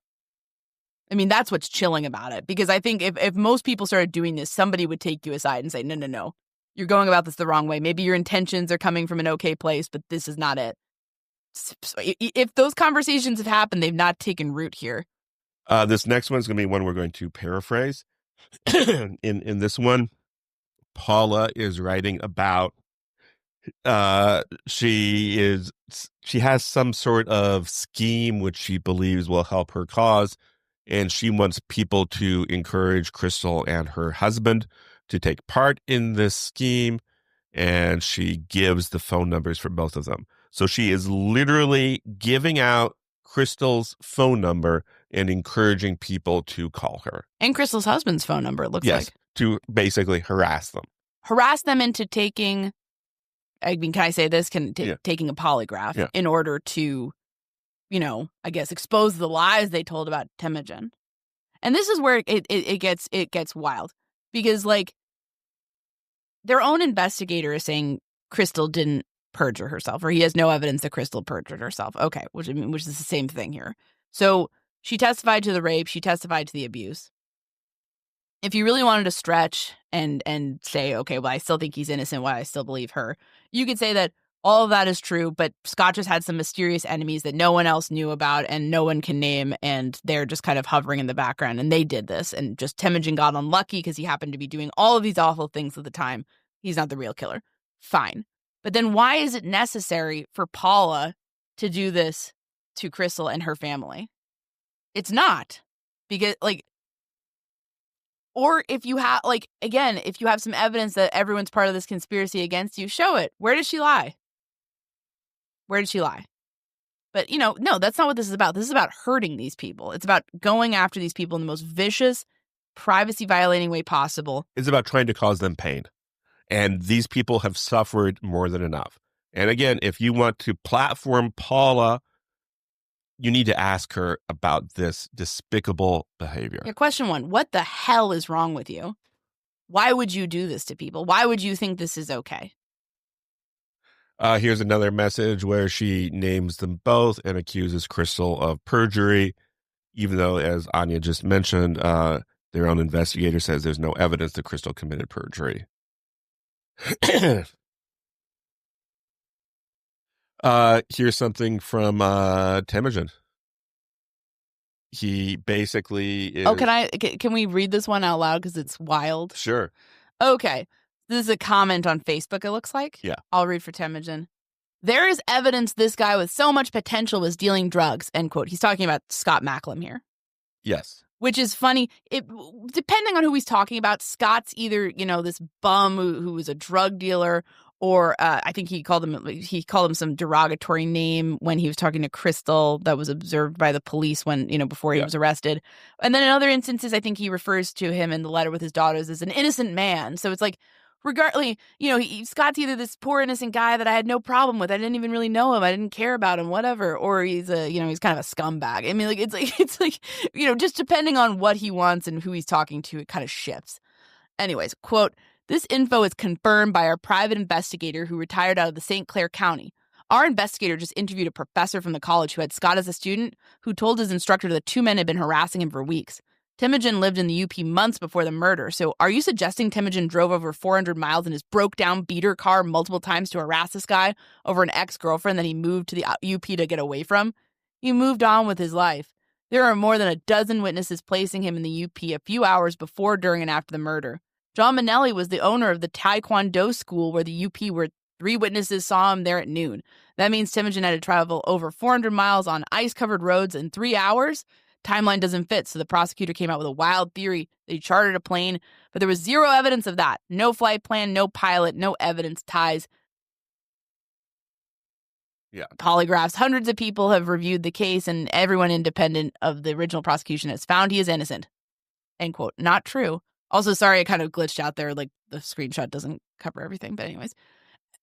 I mean, that's what's chilling about it, because I think if most people started doing this, somebody would take you aside and say, no, you're going about this the wrong way. Maybe your intentions are coming from an okay place, but this is not it. If those conversations have happened, they've not taken root here. This next one's going to be one we're going to paraphrase. In this one, Paula is writing about she has some sort of scheme which she believes will help her cause, and she wants people to encourage Crystal and her husband to take part in this scheme, and she gives the phone numbers for both of them. So she is literally giving out Crystal's phone number and encouraging people to call her. And Crystal's husband's phone number, it looks Yes, like. to basically harass them. Harass them into taking, I mean, can I say this? Taking a polygraph in order to, I guess, expose the lies they told about Temujin. And this is where it gets wild. Because, like, their own investigator is saying Crystal didn't perjure herself, or he has no evidence that Crystal perjured herself. Okay, which is the same thing here. So she testified to the rape. She testified to the abuse. If you really wanted to stretch and say, okay, well, I still think he's innocent, why I still believe her, you could say that all of that is true, but Scott just had some mysterious enemies that no one else knew about and no one can name, and they're just kind of hovering in the background, and they did this, and just Temujin got unlucky because he happened to be doing all of these awful things at the time. He's not the real killer. Fine. But then why is it necessary for Paula to do this to Crystal and her family? It's not. Because, like, or if you have, like, again, if you have some evidence that everyone's part of this conspiracy against you, show it. Where does she lie? Where did she lie? But, no, that's not what this is about. This is about hurting these people. It's about going after these people in the most vicious, privacy-violating way possible. It's about trying to cause them pain. And these people have suffered more than enough. And again, if you want to platform Paula, you need to ask her about this despicable behavior. Yeah, question 1, what the hell is wrong with you? Why would you do this to people? Why would you think this is okay? Here's another message where she names them both and accuses Crystal of perjury, even though, as Anya just mentioned, their own investigator says there's no evidence that Crystal committed perjury. Here's something from Temujin. He basically is... Oh, can we read this one out loud because it's wild? Sure. Okay. This is a comment on Facebook, it looks like. Yeah. I'll read for Temujin. There is evidence this guy with so much potential was dealing drugs, end quote. He's talking about Scott Macklem here. Yes. Which is funny. Depending on who he's talking about, Scott's either, this bum who was a drug dealer, or I think he called him some derogatory name when he was talking to Crystal that was observed by the police when, before he was arrested. And then in other instances, I think he refers to him in the letter with his daughters as an innocent man. So it's like, regardless, Scott's either this poor innocent guy that I had no problem with. I didn't even really know him. I didn't care about him, whatever. Or he's he's kind of a scumbag. I mean, it's like, just depending on what he wants and who he's talking to, it kind of shifts. Anyways, quote, this info is confirmed by our private investigator who retired out of the St. Clair County. Our investigator just interviewed a professor from the college who had Scott as a student who told his instructor that 2 men had been harassing him for weeks. Temujin lived in the UP months before the murder, so are you suggesting Temujin drove over 400 miles in his broke-down beater car multiple times to harass this guy over an ex-girlfriend that he moved to the UP to get away from? He moved on with his life. There are more than a dozen witnesses placing him in the UP a few hours before, during, and after the murder. John Minnelli was the owner of the Taekwondo school where the UP where 3 witnesses saw him there at noon. That means Temujin had to travel over 400 miles on ice-covered roads in 3 hours? Timeline doesn't fit, so the prosecutor came out with a wild theory that he chartered a plane, but there was zero evidence of that. No flight plan, no pilot, no evidence ties. Yeah. Polygraphs. Hundreds of people have reviewed the case, and everyone independent of the original prosecution has found he is innocent. End quote. Not true. Also, sorry, I kind of glitched out there. Like, the screenshot doesn't cover everything. But anyways,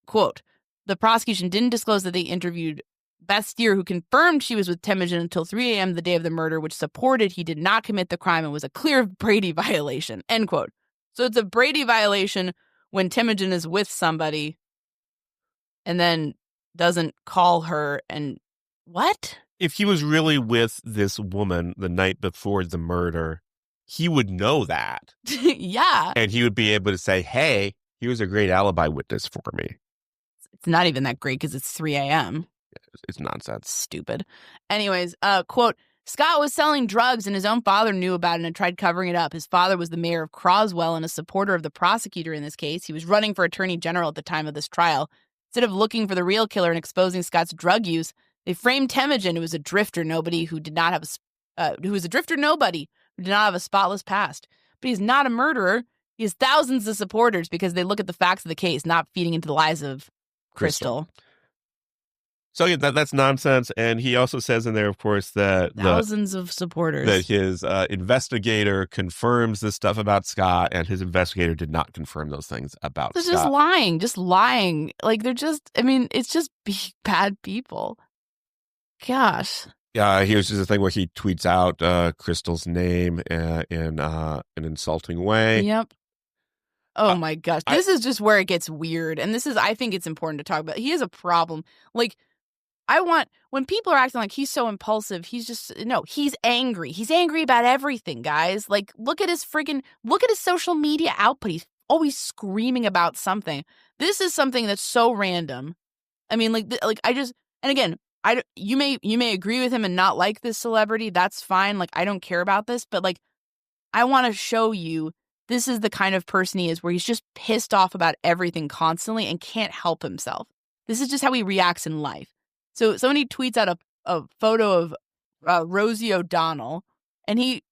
quote, the prosecution didn't disclose that they interviewed Beth Steer, who confirmed she was with Temujin until 3 a.m. the day of the murder, which supported he did not commit the crime and was a clear Brady violation, end quote. So it's a Brady violation when Temujin is with somebody and then doesn't call her and what? If he was really with this woman the night before the murder, he would know that. Yeah. And he would be able to say, hey, here's a great alibi witness for me. It's not even that great because it's 3 a.m. It's nonsense. Stupid. Anyways, quote, Scott was selling drugs and his own father knew about it and tried covering it up. His father was the mayor of Croswell and a supporter of the prosecutor in this case. He was running for attorney general at the time of this trial. Instead of looking for the real killer and exposing Scott's drug use, they framed Temujin, who was a drifter nobody who did not have a spotless past. But he's not a murderer. He has thousands of supporters because they look at the facts of the case, not feeding into the lies of Crystal. So yeah, that's nonsense. And he also says in there, of course, that Thousands of supporters. his investigator confirms this stuff about Scott, and his investigator did not confirm those things about They're Scott. just lying. Like they're just, I mean, it's just bad people. Gosh. Here's just a thing where he tweets out Crystal's name in an insulting way. Yep. Oh my gosh. This is just where it gets weird. And I think it's important to talk about. He has a problem. Like, when people are acting like he's so impulsive, he's angry. He's angry about everything, guys. Like, look at his social media output. He's always screaming about something. This is something that's so random. I mean, and again, you may agree with him and not like this celebrity. That's fine. Like, I don't care about this, but like, I want to show you this is the kind of person he is, where he's just pissed off about everything constantly and can't help himself. This is just how he reacts in life. So somebody tweets out a photo of Rosie O'Donnell, and he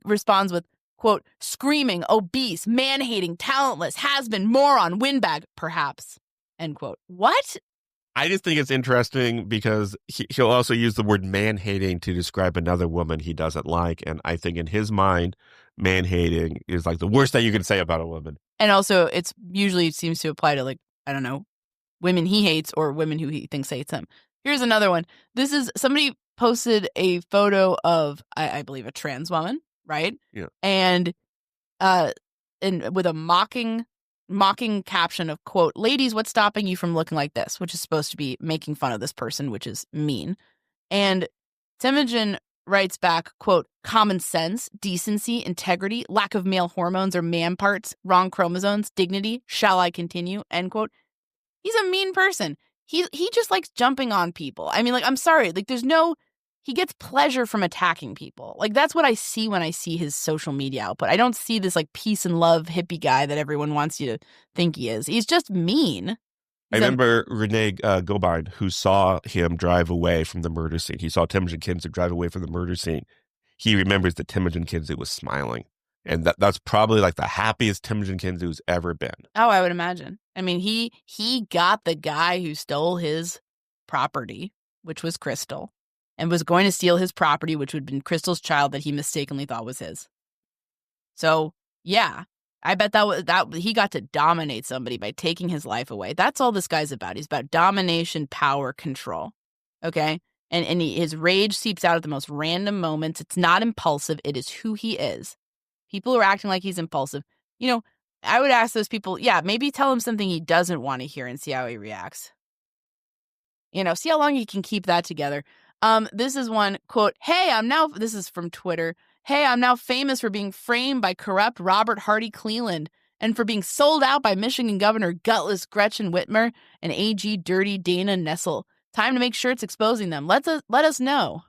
responds with, quote, screaming, obese, man-hating, talentless, has-been, moron, windbag, perhaps, end quote. What? I just think it's interesting because he'll also use the word man-hating to describe another woman he doesn't like. And I think in his mind, man-hating is like the worst thing you can say about a woman. And also, it seems to apply to, like, I don't know, women he hates or women who he thinks hates him. Here's another one. This is somebody posted a photo of, I believe, a trans woman, right? Yeah. And with a mocking caption of, quote, ladies, what's stopping you from looking like this? Which is supposed to be making fun of this person, which is mean. And Temujin writes back, quote, common sense, decency, integrity, lack of male hormones or man parts, wrong chromosomes, dignity, shall I continue, end quote. He's a mean person. He just likes jumping on people. I mean, like, I'm sorry. Like, he gets pleasure from attacking people. Like, that's what I see when I see his social media output. I don't see this, like, peace and love hippie guy that everyone wants you to think he is. He's just mean. I remember Renee Gobard, who saw him drive away from the murder scene. He saw Temujin Kensu drive away from the murder scene. He remembers that Temujin Kensu was smiling. And that's probably like the happiest Temujin Kensu's ever been. Oh, I would imagine. I mean, he got the guy who stole his property, which was Crystal, and was going to steal his property, which would have been Crystal's child that he mistakenly thought was his. So, yeah, I bet that he got to dominate somebody by taking his life away. That's all this guy's about. He's about domination, power, control. Okay? And his rage seeps out at the most random moments. It's not impulsive. It is who he is. People who are acting like he's impulsive. I would ask those people, maybe tell him something he doesn't want to hear and see how he reacts. See how long he can keep that together. This is one, quote, this is from Twitter. Hey, I'm now famous for being framed by corrupt Robert Hardy Cleland and for being sold out by Michigan Governor Gutless Gretchen Whitmer and AG Dirty Dana Nessel. Time to make shirts exposing them. Let us know.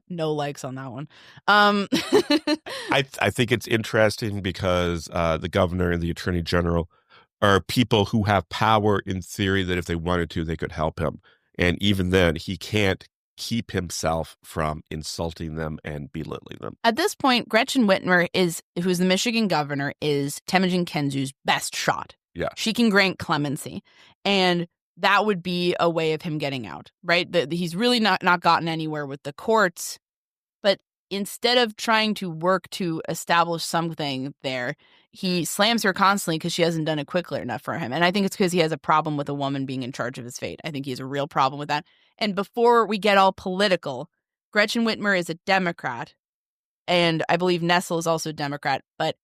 No likes on that one. I think it's interesting because the governor and the attorney general are people who have power in theory that if they wanted to, they could help him. And even then, he can't keep himself from insulting them and belittling them. At this point, Gretchen Whitmer, who's the Michigan governor, is Temujin Kensu's best shot. Yeah. She can grant clemency. And that would be a way of him getting out, right? He's really not gotten anywhere with the courts. But instead of trying to work to establish something there, he slams her constantly because she hasn't done it quickly enough for him. And I think it's because he has a problem with a woman being in charge of his fate. I think he has a real problem with that. And before we get all political, Gretchen Whitmer is a Democrat. And I believe Nessel is also a Democrat. But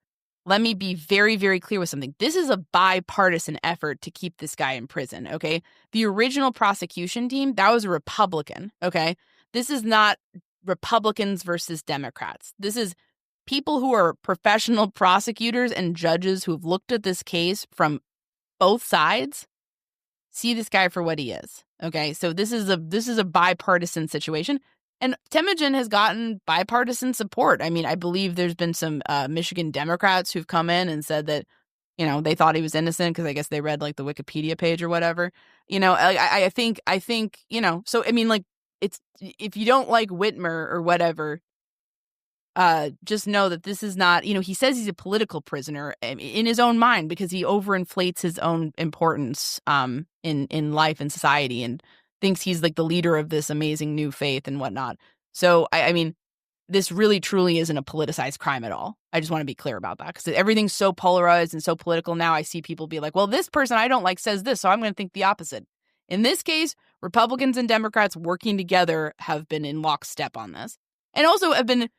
let me be very, very clear with something. This is a bipartisan effort to keep this guy in prison, okay? The original prosecution team, that was a Republican, okay? This is not Republicans versus Democrats. This is people who are professional prosecutors and judges who've looked at this case from both sides, see this guy for what he is, okay? So this is a bipartisan situation. And Temujin has gotten bipartisan support. I mean, I believe there's been some Michigan Democrats who've come in and said that, they thought he was innocent because I guess they read like the Wikipedia page or whatever. I think, so I mean, like, it's, if you don't like Whitmer or whatever, just know that this is not, he says he's a political prisoner in his own mind because he overinflates his own importance in life and society. And thinks he's like the leader of this amazing new faith and whatnot. So, I mean, this really truly isn't a politicized crime at all. I just want to be clear about that because everything's so polarized and so political now. I see people be like, well, this person I don't like says this, so I'm going to think the opposite. In this case, Republicans and Democrats working together have been in lockstep on this and also have been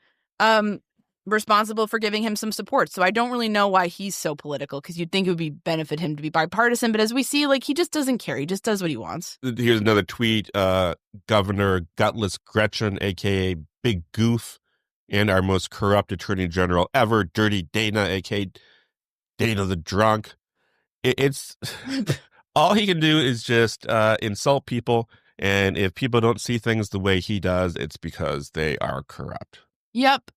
responsible for giving him some support. So I don't really know why he's so political because you'd think it would benefit him to be bipartisan. But as we see, like, he just doesn't care. He just does what he wants. Here's another tweet. Governor Gutless Gretchen, a.k.a. Big Goof, and our most corrupt attorney general ever, Dirty Dana, a.k.a. Dana the Drunk. It's all he can do is just insult people. And if people don't see things the way he does, it's because they are corrupt. Yep.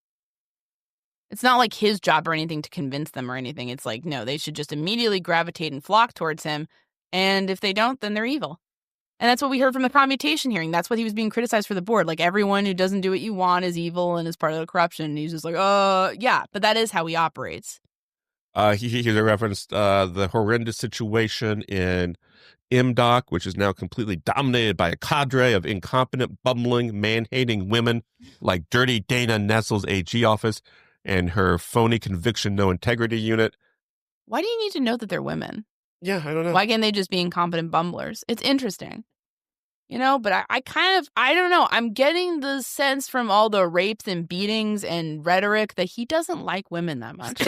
It's not like his job or anything to convince them or anything. It's like, no, they should just immediately gravitate and flock towards him. And if they don't, then they're evil. And that's what we heard from the commutation hearing. That's what he was being criticized for the board. Like, everyone who doesn't do what you want is evil and is part of the corruption. And he's just like, yeah, but that is how he operates. He referenced the horrendous situation in MDOC, which is now completely dominated by a cadre of incompetent, bumbling, man-hating women like Dirty Dana Nestle's AG office and her phony conviction no integrity unit. Why do you need to know that they're women? Yeah, I don't know. Why can't they just be incompetent bumblers? It's interesting. You know, but I don't know. I'm getting the sense from all the rapes and beatings and rhetoric that he doesn't like women that much.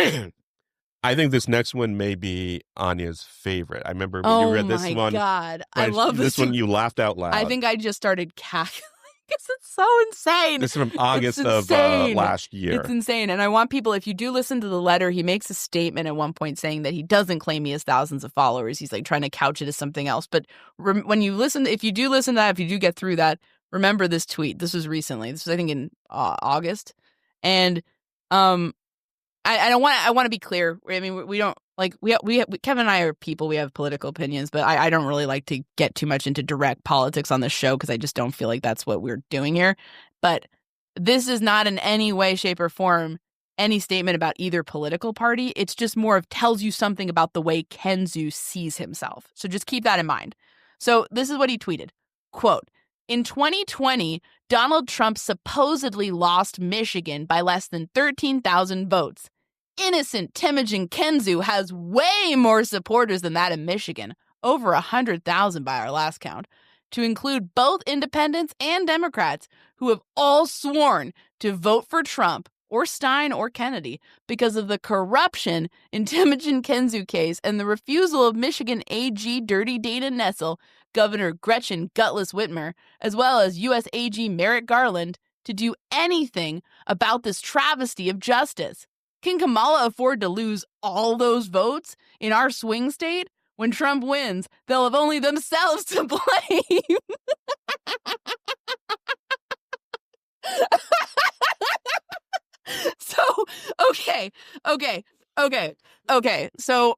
I think this next one may be Anya's favorite. I remember when you read this one. Oh my God. I love this one. You laughed out loud. I think I just started cackling because it's so insane. This is from August of last year. It's insane. And I want people, if you do listen to the letter, he makes a statement at one point saying that he doesn't claim he has thousands of followers. He's like trying to couch it as something else. But when you listen, if you do listen to that, if you do get through that, remember this tweet. This was recently. This was, I think, in August. And I want to be clear. I mean, we don't like we Kevin and I are people. We have political opinions, but I don't really like to get too much into direct politics on this show because I just don't feel like that's what we're doing here. But this is not in any way, shape, or form any statement about either political party. It's just more of tells you something about the way Kensu sees himself. So just keep that in mind. So this is what he tweeted. Quote, in 2020, Donald Trump supposedly lost Michigan by less than 13,000 votes. Innocent Temujin Kensu has way more supporters than that in Michigan, over 100,000 by our last count, to include both independents and Democrats who have all sworn to vote for Trump or Stein or Kennedy because of the corruption in Temujin Kensu case and the refusal of Michigan AG Dirty Dana Nessel, Governor Gretchen Gutless Whitmer, as well as U.S. AG Merrick Garland, to do anything about this travesty of justice. Can Kamala afford to lose all those votes in our swing state? When Trump wins, they'll have only themselves to blame. So, okay. So,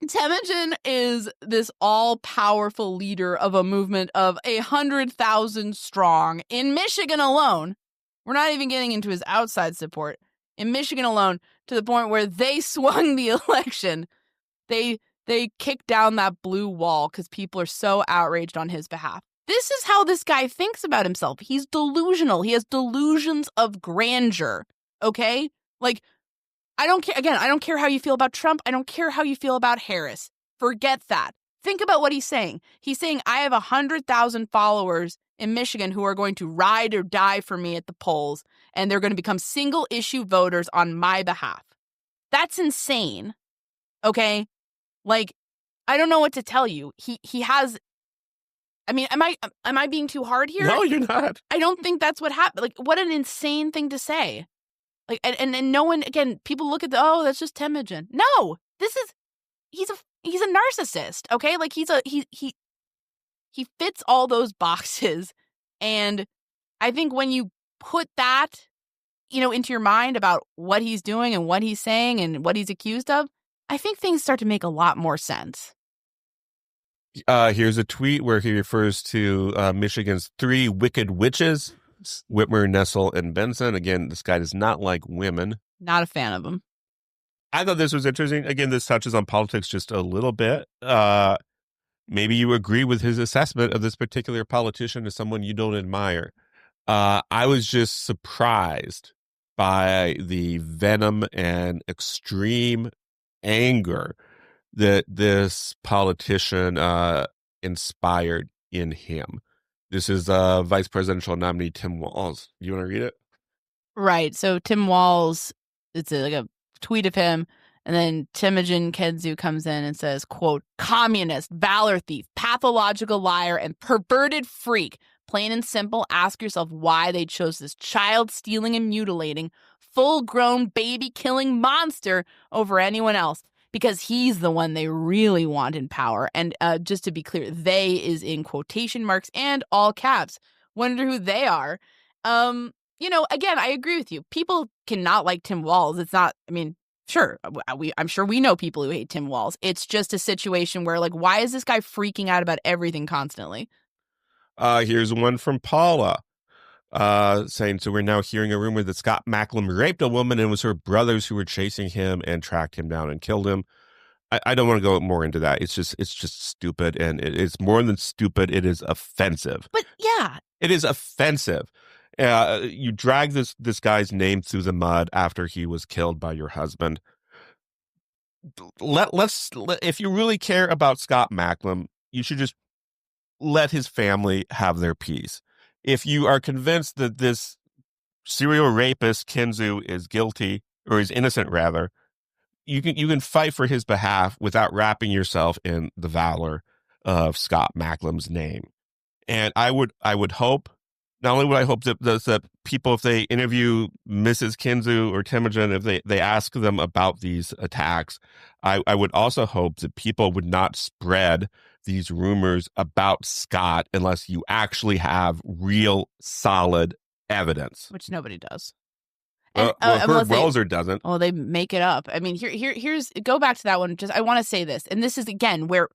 Temujin is this all-powerful leader of a movement of 100,000 strong in Michigan alone. We're not even getting into his outside support. In Michigan alone, to the point where they swung the election. They kicked down that blue wall because people are so outraged on his behalf. This is how this guy thinks about himself. He's delusional. He has delusions of grandeur. Okay? Like, I don't care. Again, I don't care how you feel about Trump. I don't care how you feel about Harris. Forget that. Think about what he's saying. He's saying, I have 100,000 followers in Michigan who are going to ride or die for me at the polls, and they're going to become single-issue voters on my behalf. That's insane. Okay? Like, I don't know what to tell you. He has... I mean, am I being too hard here? No, you're not. I don't think that's what happened. Like, what an insane thing to say. Like, and no one, again, people look at that's just Temujin. No, he's a narcissist, okay? Like, he fits all those boxes. And I think when you put that, into your mind about what he's doing and what he's saying and what he's accused of, I think things start to make a lot more sense. Here's a tweet where he refers to Michigan's 3 wicked witches, Whitmer, Nessel, and Benson. Again, this guy does not like women. Not a fan of them. I thought this was interesting. Again, this touches on politics just a little bit. maybe you agree with his assessment of this particular politician as someone you don't admire. I was just surprised by the venom and extreme anger that this politician inspired in him. This is vice presidential nominee Tim Walz. You want to read it? Right. So Tim Walz, it's like a tweet of him, and then Temujin Kensu comes in and says, quote, "Communist, valor thief, pathological liar, and perverted freak. Plain and simple, ask yourself why they chose this child-stealing and mutilating, full-grown, baby-killing monster over anyone else. Because he's the one they really want in power." And just to be clear, they is in quotation marks and all caps. Wonder who they are. Again, I agree with you. People cannot like Tim Walz. It's not, I mean, sure, I'm sure we know people who hate Tim Walz. It's just a situation where, like, why is this guy freaking out about everything constantly? Here's one from Paula saying, "So we're now hearing a rumor that Scott Macklem raped a woman and it was her brothers who were chasing him and tracked him down and killed him." I don't want to go more into that. It's just stupid, and it's more than stupid. It is offensive. But yeah, it is offensive. You drag this guy's name through the mud after he was killed by your husband. If you really care about Scott Macklem, you should just let his family have their peace. If you are convinced that this serial rapist Kensu is guilty, or is innocent rather, you can fight for his behalf without wrapping yourself in the valor of Scott Macklem's name. And I would hope, not only would I hope that people, if they interview Mrs. Kensu or Temujin, if they ask them about these attacks, I would also hope that people would not spread these rumors about Scott unless you actually have real solid evidence. Which nobody does. Well, Herb Welser doesn't. Oh, they make it up. I mean, here's go back to that one. Just I want to say this, and this is again where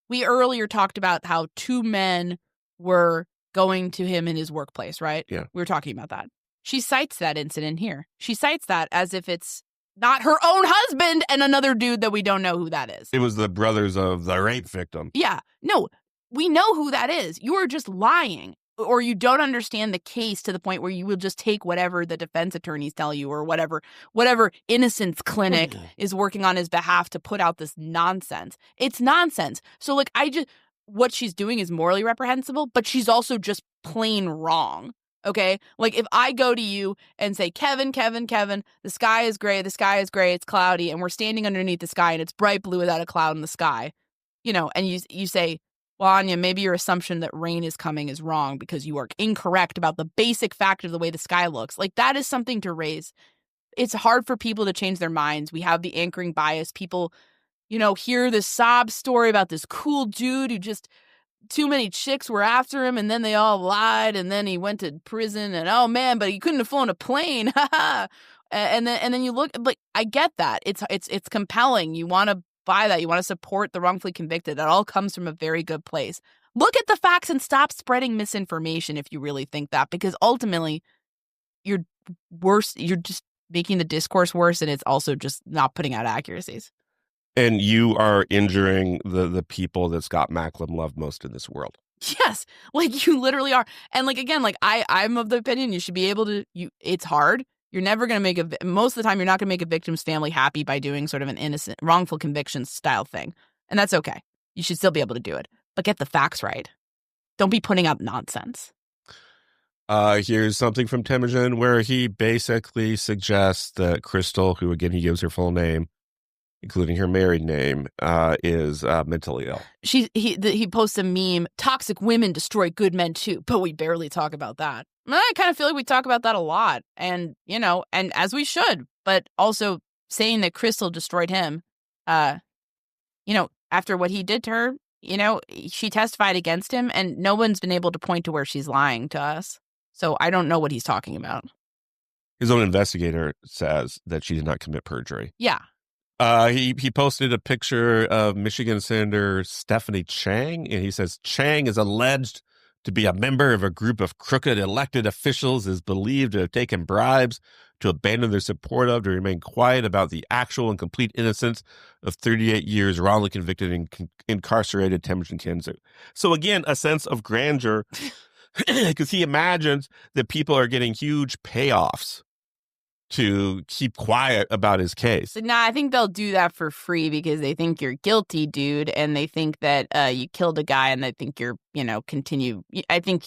we earlier talked about how two men were going to him in his workplace, right? Yeah, we were talking about that. She cites that incident here. She cites that as if it's not her own husband and another dude that we don't know who that is. It was the brothers of the rape victim. Yeah, no, we know who that is. You are just lying. Or you don't understand the case to the point where you will just take whatever the defense attorneys tell you, or whatever innocence clinic is working on his behalf to put out this nonsense. It's nonsense. So, like, what she's doing is morally reprehensible, but she's also just plain wrong. Okay? Like, if I go to you and say, Kevin, the sky is gray, it's cloudy, and we're standing underneath the sky and it's bright blue without a cloud in the sky, and you say, well, Anya, maybe your assumption that rain is coming is wrong because you are incorrect about the basic fact of the way the sky looks. Like, that is something to raise. It's hard for people to change their minds. We have the anchoring bias. People, hear this sob story about this cool dude who just too many chicks were after him, and then they all lied, and then he went to prison, and oh man, but he couldn't have flown a plane. and then you look, like, I get that. It's compelling. You want to buy that. You want to support the wrongfully convicted. That all comes from a very good place. Look at the facts and stop spreading misinformation if you really think that, because ultimately you're just making the discourse worse, and it's also just not putting out accuracies. And you are injuring the people that Scott Macklem loved most in this world. Yes, like, you literally are. And, like, again, like, I'm of the opinion you should be able to, it's hard. You're never going to most of the time, you're not going to make a victim's family happy by doing sort of an innocent, wrongful conviction style thing. And that's okay. You should still be able to do it. But get the facts right. Don't be putting out nonsense. Here's something from Temujin where he basically suggests that Crystal, who, again, he gives her full name, including her married name, is mentally ill. He posts a meme, toxic women destroy good men too, but we barely talk about that. I kind of feel like we talk about that a lot, and, and as we should, but also saying that Crystal destroyed him, after what he did to her, she testified against him, and no one's been able to point to where she's lying to us. So I don't know what he's talking about. His own investigator says that she did not commit perjury. Yeah. He posted a picture of Michigan Senator Stephanie Chang, and he says Chang is alleged to be a member of a group of crooked elected officials, is believed to have taken bribes to abandon their support of, to remain quiet about the actual and complete innocence of 38 years wrongly convicted and incarcerated Temujin Kensu. So again, a sense of grandeur, because he imagines that people are getting huge payoffs to keep quiet about his case. Nah, I think they'll do that for free because they think you're guilty, dude, and they think that you killed a guy, and they think you're, continue. I think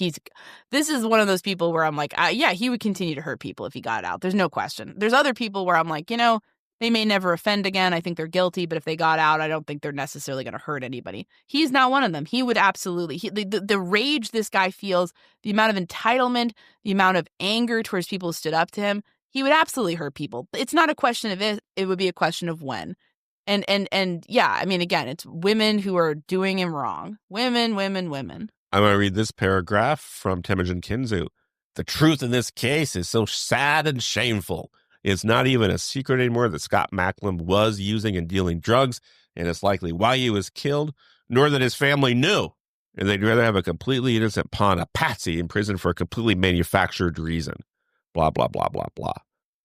this is one of those people where I'm like, yeah, he would continue to hurt people if he got out. There's no question. There's other people where I'm like, they may never offend again. I think they're guilty, but if they got out, I don't think they're necessarily going to hurt anybody. He's not one of them. He would absolutely, the rage this guy feels, the amount of entitlement, the amount of anger towards people who stood up to him, he would absolutely hurt people. It's not a question of if, it would be a question of when. And yeah, I mean, again, it's women who are doing him wrong. Women. I'm going to read this paragraph from Temujin Kensu. The truth in this case is so sad and shameful. It's not even a secret anymore that Scott Macklem was using and dealing drugs, and it's likely why he was killed, nor that his family knew. And they'd rather have a completely innocent pawn, a patsy, in prison for a completely manufactured reason. Blah, blah, blah, blah, blah.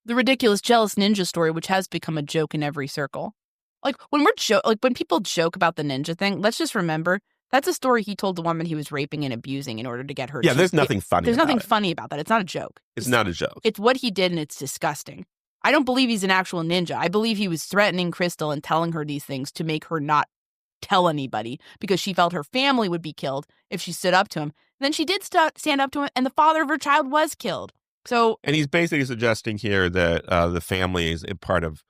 The ridiculous jealous ninja story, which has become a joke in every circle. Like when people joke about the ninja thing, let's just remember that's a story he told the woman he was raping and abusing in order to get her. Yeah, there's nothing funny. There's nothing funny about that. It's not a joke. It's not a joke. It's what he did, and it's disgusting. I don't believe he's an actual ninja. I believe he was threatening Crystal and telling her these things to make her not tell anybody because she felt her family would be killed if she stood up to him. And then she did stand up to him, and the father of her child was killed. And he's basically suggesting here that the family is part of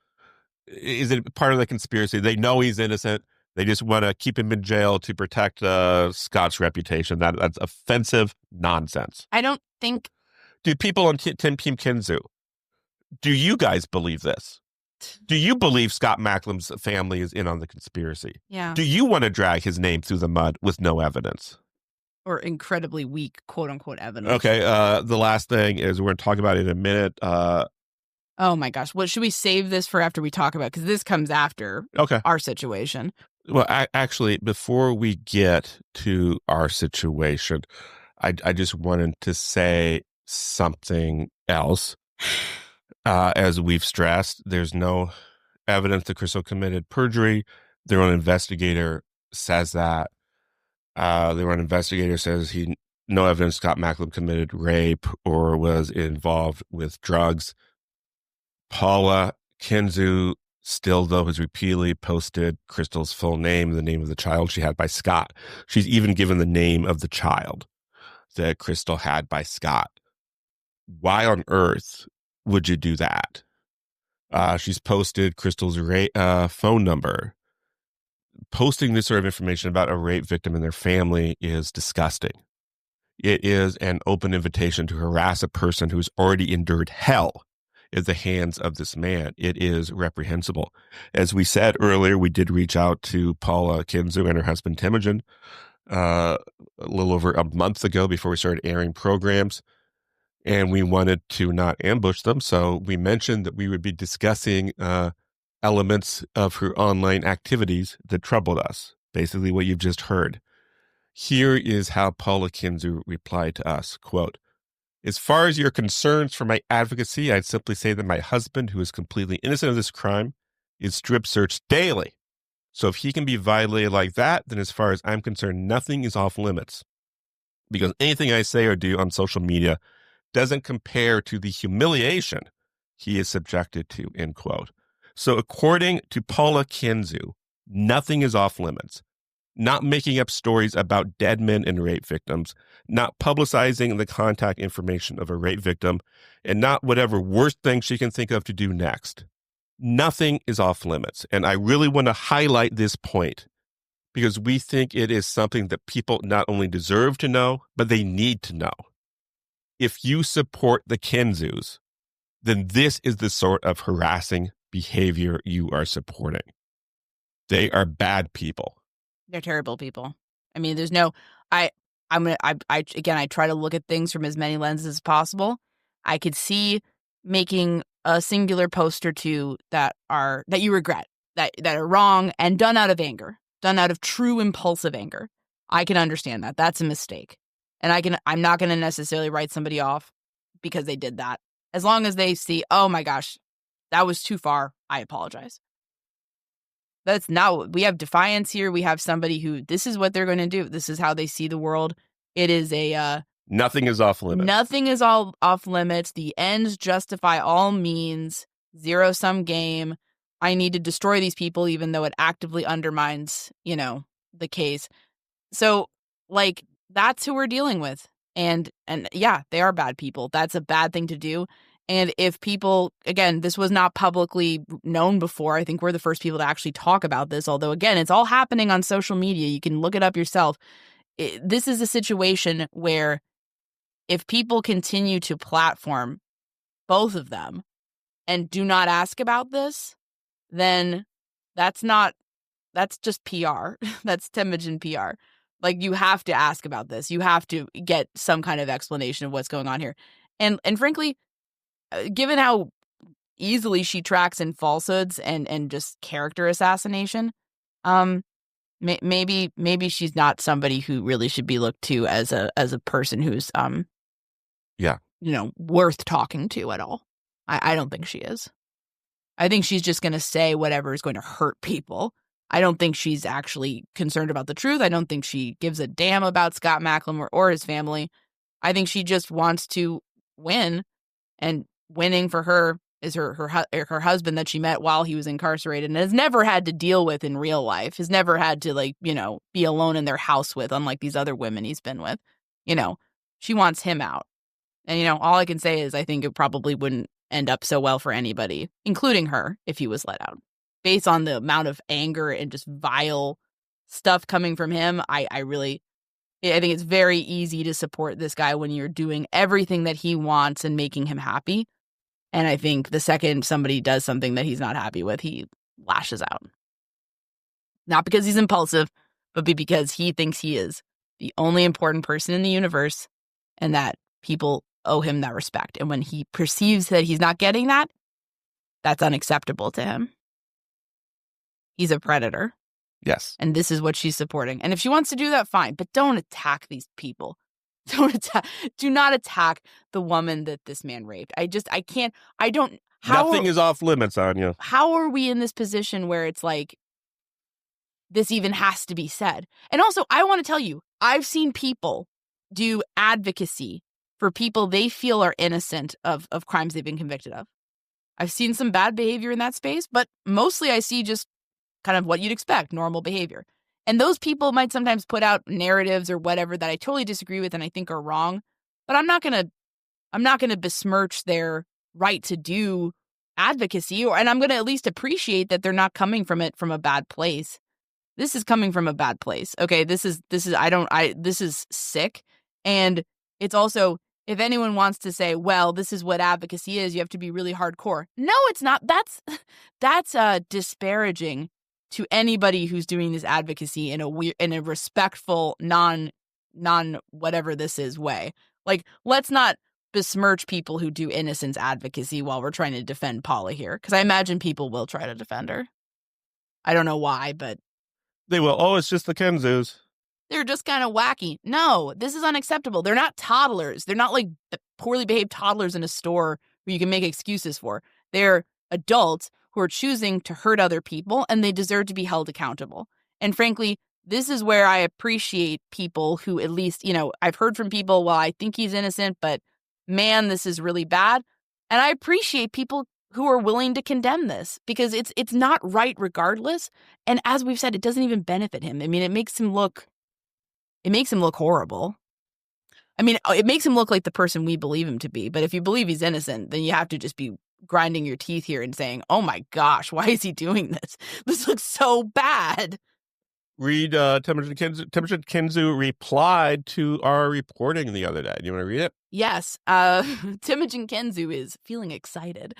the conspiracy. They know he's innocent. They just want to keep him in jail to protect Scott's reputation. That's offensive nonsense. I don't think. Do people on Team Kensu, do you guys believe this? Do you believe Scott Macklem's family is in on the conspiracy? Yeah. Do you want to drag his name through the mud with no evidence? Or incredibly weak, quote unquote, evidence. Okay. The last thing is we're going to talk about it in a minute. Oh my gosh. What should we save this for after we talk about? Because this comes after our situation. Well, actually, before we get to our situation, I just wanted to say something else. As we've stressed, there's no evidence that Crystal committed perjury. Their own investigator says that. Their own investigator says no evidence Scott Macklem committed rape or was involved with drugs. Paula Kensu still, though, has repeatedly posted Crystal's full name, the name of the child she had by Scott. She's even given the name of the child that Crystal had by Scott. Why on earth would you do that? She's posted Crystal's phone number. Posting this sort of information about a rape victim and their family is disgusting. It is an open invitation to harass a person who's already endured hell at the hands of this man. It is reprehensible. As we said earlier, we did reach out to Paula Kensu and her husband Temujin a little over a month ago before we started airing programs, and we wanted to not ambush them. So we mentioned that we would be discussing elements of her online activities that troubled us. Basically what you've just heard. Here is how Paula Kensu replied to us, quote, "As far as your concerns for my advocacy, I'd simply say that my husband, who is completely innocent of this crime, is strip searched daily. So if he can be violated like that, then as far as I'm concerned, nothing is off limits. Because anything I say or do on social media doesn't compare to the humiliation he is subjected to," end quote. So according to Paula Kensu, nothing is off limits. Not making up stories about dead men and rape victims, not publicizing the contact information of a rape victim, and not whatever worst thing she can think of to do next. Nothing is off limits. And I really want to highlight this point because we think it is something that people not only deserve to know, but they need to know. If you support the Kensus, then this is the sort of harassing behavior you are supporting. They are bad people. They're terrible people. I mean, there's no, I try to look at things from as many lenses as possible. I could see making a singular post or two that you regret, that are wrong and done out of anger, done out of true impulsive anger. I can understand that. That's a mistake. And I'm not going to necessarily write somebody off because they did that. As long as they see, oh my gosh, that was too far, I apologize. That's not, we have defiance here. We have somebody who, this is what they're going to do. This is how they see the world. It is nothing is off limits. Nothing is all off limits. The ends justify all means. Zero-sum game. I need to destroy these people, even though it actively undermines, the case. So, like, that's who we're dealing with. And yeah, they are bad people. That's a bad thing to do. And if people, again, this was not publicly known before. I think we're the first people to actually talk about this. Although, again, it's all happening on social media. You can look it up yourself. This is a situation where if people continue to platform both of them and do not ask about this, then that's just PR. That's Temujin PR. Like, you have to ask about this. You have to get some kind of explanation of what's going on here. And frankly, given how easily she tracks in falsehoods and just character assassination, maybe she's not somebody who really should be looked to as a person who's worth talking to at all. I don't think she is. I think she's just going to say whatever is going to hurt people. I don't think she's actually concerned about the truth. I don't think she gives a damn about Scott Macklem or his family. I think she just wants to win, and winning for her is her husband that she met while he was incarcerated and has never had to deal with in real life, has never had to be alone in their house with, unlike these other women he's been with. She wants him out. And, all I can say is I think it probably wouldn't end up so well for anybody, including her, if he was let out. Based on the amount of anger and just vile stuff coming from him, I think it's very easy to support this guy when you're doing everything that he wants and making him happy. And I think the second somebody does something that he's not happy with, he lashes out. Not because he's impulsive, but because he thinks he is the only important person in the universe and that people owe him that respect. And when he perceives that he's not getting that, that's unacceptable to him. He's a predator. Yes. And this is what she's supporting. And if she wants to do that, fine. But don't attack these people. Do not attack the woman that this man raped. Nothing is off limits, Anya. How are we in this position where it's like, this even has to be said? And also, I want to tell you, I've seen people do advocacy for people they feel are innocent of crimes they've been convicted of. I've seen some bad behavior in that space, but mostly I see just kind of what you'd expect, normal behavior. And those people might sometimes put out narratives or whatever that I totally disagree with and I think are wrong, but I'm not going to besmirch their right to do advocacy, and I'm going to at least appreciate that they're not coming from it from a bad place. This is coming from a bad place. Okay, this is sick. And it's also, if anyone wants to say, well, this is what advocacy is, you have to be really hardcore. No, it's not. That's disparaging to anybody who's doing this advocacy in a respectful, non whatever this is way. Like, let's not besmirch people who do innocence advocacy while we're trying to defend Paula here, because I imagine people will try to defend her. I don't know why, but they will. Oh, it's just the Kensus. They're just kind of wacky. No, this is unacceptable. They're not toddlers. They're not like the poorly behaved toddlers in a store who you can make excuses for. They're adults who are choosing to hurt other people, and they deserve to be held accountable. And frankly, this is where I appreciate people who at least, I've heard from people, well, I think he's innocent, but man, this is really bad. And I appreciate people who are willing to condemn this, because it's not right regardless. And as we've said, it doesn't even benefit him. I mean, it makes him look horrible. I mean, it makes him look like the person we believe him to be. But if you believe he's innocent, then you have to just be grinding your teeth here and saying, oh my gosh, why is he doing this? This looks so bad. Read Temujin Kensu replied to our reporting the other day. Do you want to read it? Yes. Temujin Kensu is feeling excited.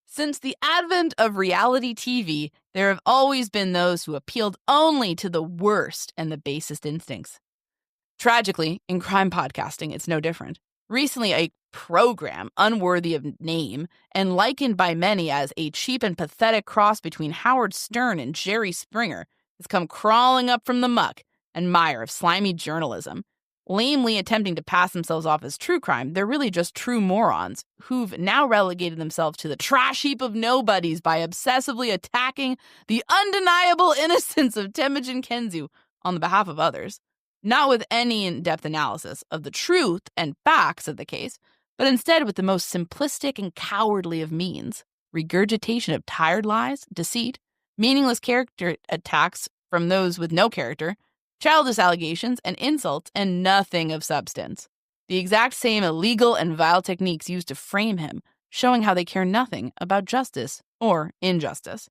Since the advent of reality TV, there have always been those who appealed only to the worst and the basest instincts. Tragically, in crime podcasting, it's no different. Recently, a program unworthy of name and likened by many as a cheap and pathetic cross between Howard Stern and Jerry Springer has come crawling up from the muck and mire of slimy journalism. lamely attempting to pass themselves off as true crime. They're really just true morons who've now relegated themselves to the trash heap of nobodies by obsessively attacking the undeniable innocence of Temujin Kensu on the behalf of others, not with any in-depth analysis of the truth and facts of the case, but instead with the most simplistic and cowardly of means, regurgitation of tired lies, deceit, meaningless character attacks from those with no character, childish allegations and insults, and nothing of substance. The exact same illegal and vile techniques used to frame him, showing how they care nothing about justice or injustice.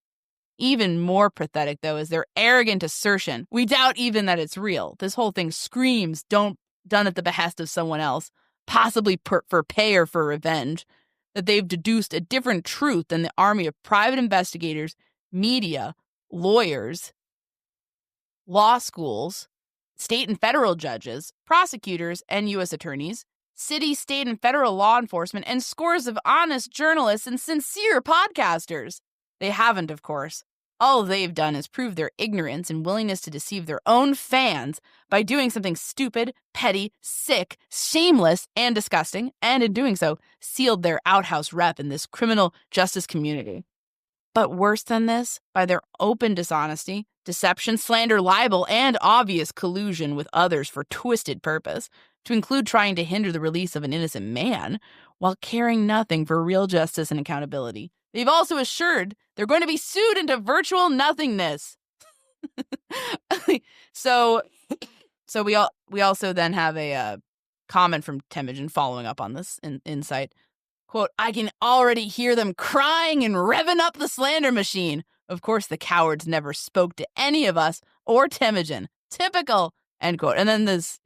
Even more pathetic, though, is their arrogant assertion. We doubt even that it's real. This whole thing screams done at the behest of someone else, possibly for pay or for revenge, that they've deduced a different truth than the army of private investigators, media, lawyers, law schools, state and federal judges, prosecutors, and U.S. attorneys, city, state, and federal law enforcement, and scores of honest journalists and sincere podcasters. They haven't, of course. All they've done is prove their ignorance and willingness to deceive their own fans by doing something stupid, petty, sick, shameless, and disgusting, and in doing so, sealed their outhouse rep in this criminal justice community. But worse than this, by their open dishonesty, deception, slander, libel, and obvious collusion with others for twisted purpose, to include trying to hinder the release of an innocent man, while caring nothing for real justice and accountability. They've also assured they're going to be sued into virtual nothingness. So we also then have a comment from Temujin following up on this insight. Quote, I can already hear them crying and revving up the slander machine. Of course, the cowards never spoke to any of us or Temujin. Typical, end quote. And then there's,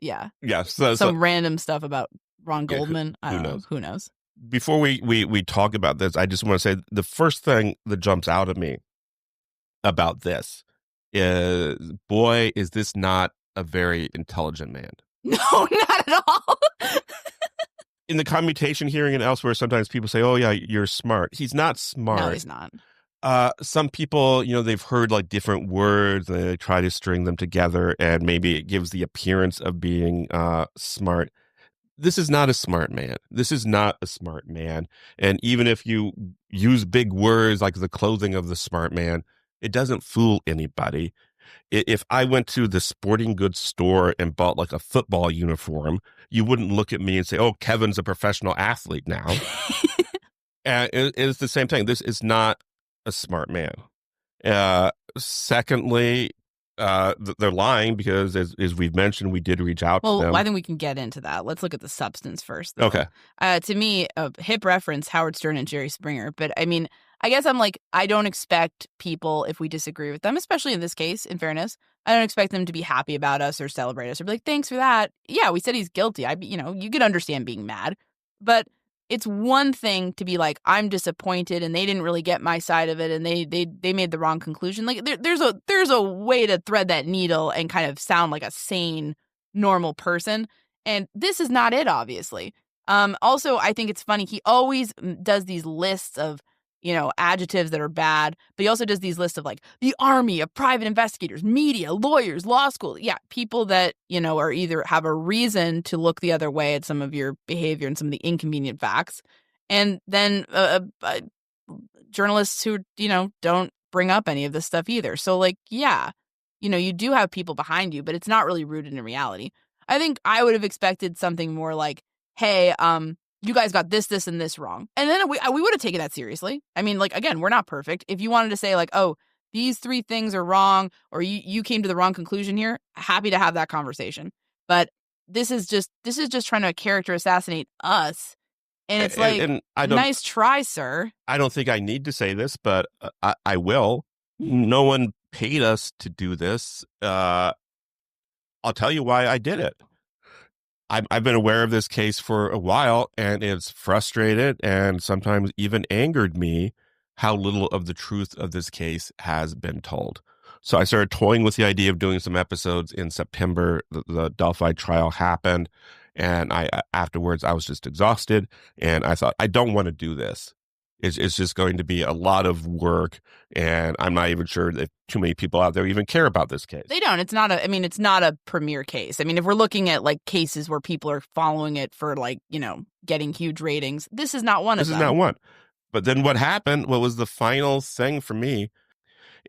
some random stuff about Ron Goldman. I don't know. Who knows? Before we talk about this, I just want to say the first thing that jumps out at me about this is, boy, is this not a very intelligent man. No, not at all. In the commutation hearing and elsewhere, sometimes people say, oh, yeah, you're smart. He's not smart. No, he's not. Some people, they've heard like different words and they try to string them together and maybe it gives the appearance of being smart. This is not a smart man. This is not a smart man. And even if you use big words like the clothing of the smart man, it doesn't fool anybody. If I went to the sporting goods store and bought like a football uniform, you wouldn't look at me and say, oh, Kevin's a professional athlete now. And it's the same thing. This is not a smart man. Secondly, they're lying because, as we've mentioned, we did reach out to them. Well, I think we can get into that. Let's look at the substance first, though. Okay. To me, a hip reference, Howard Stern and Jerry Springer. But, I mean, I guess I'm like, I don't expect people, if we disagree with them, especially in this case, in fairness, I don't expect them to be happy about us or celebrate us or be like, thanks for that. Yeah, we said he's guilty. You could understand being mad. But it's one thing to be like, I'm disappointed and they didn't really get my side of it and they made the wrong conclusion. Like there's a way to thread that needle and kind of sound like a sane, normal person. And this is not it, obviously. Also, I think it's funny. He always does these lists of, adjectives that are bad, but he also does these lists of like the army of private investigators, media, lawyers, law school. Yeah, people that, are either have a reason to look the other way at some of your behavior and some of the inconvenient facts. And then journalists who, don't bring up any of this stuff either. So like, yeah, you do have people behind you, but it's not really rooted in reality. I think I would have expected something more like, hey, you guys got this, and this wrong. And then we would have taken that seriously. I mean, like, again, we're not perfect. If you wanted to say like, oh, these 3 things are wrong, or you came to the wrong conclusion here, happy to have that conversation. But this is just trying to character assassinate us. And it's like, and nice try, sir. I don't think I need to say this, but I will. No one paid us to do this. I'll tell you why I did it. I've been aware of this case for a while, and it's frustrated and sometimes even angered me how little of the truth of this case has been told. So I started toying with the idea of doing some episodes in September. The Delphi trial happened, and afterwards I was just exhausted, and I thought, I don't want to do this. It's just going to be a lot of work, and I'm not even sure that too many people out there even care about this case. They don't. It's not a premier case. I mean, if we're looking at like cases where people are following it for like, getting huge ratings, this is not one of them. This is not one. But then what happened, what was the final thing for me?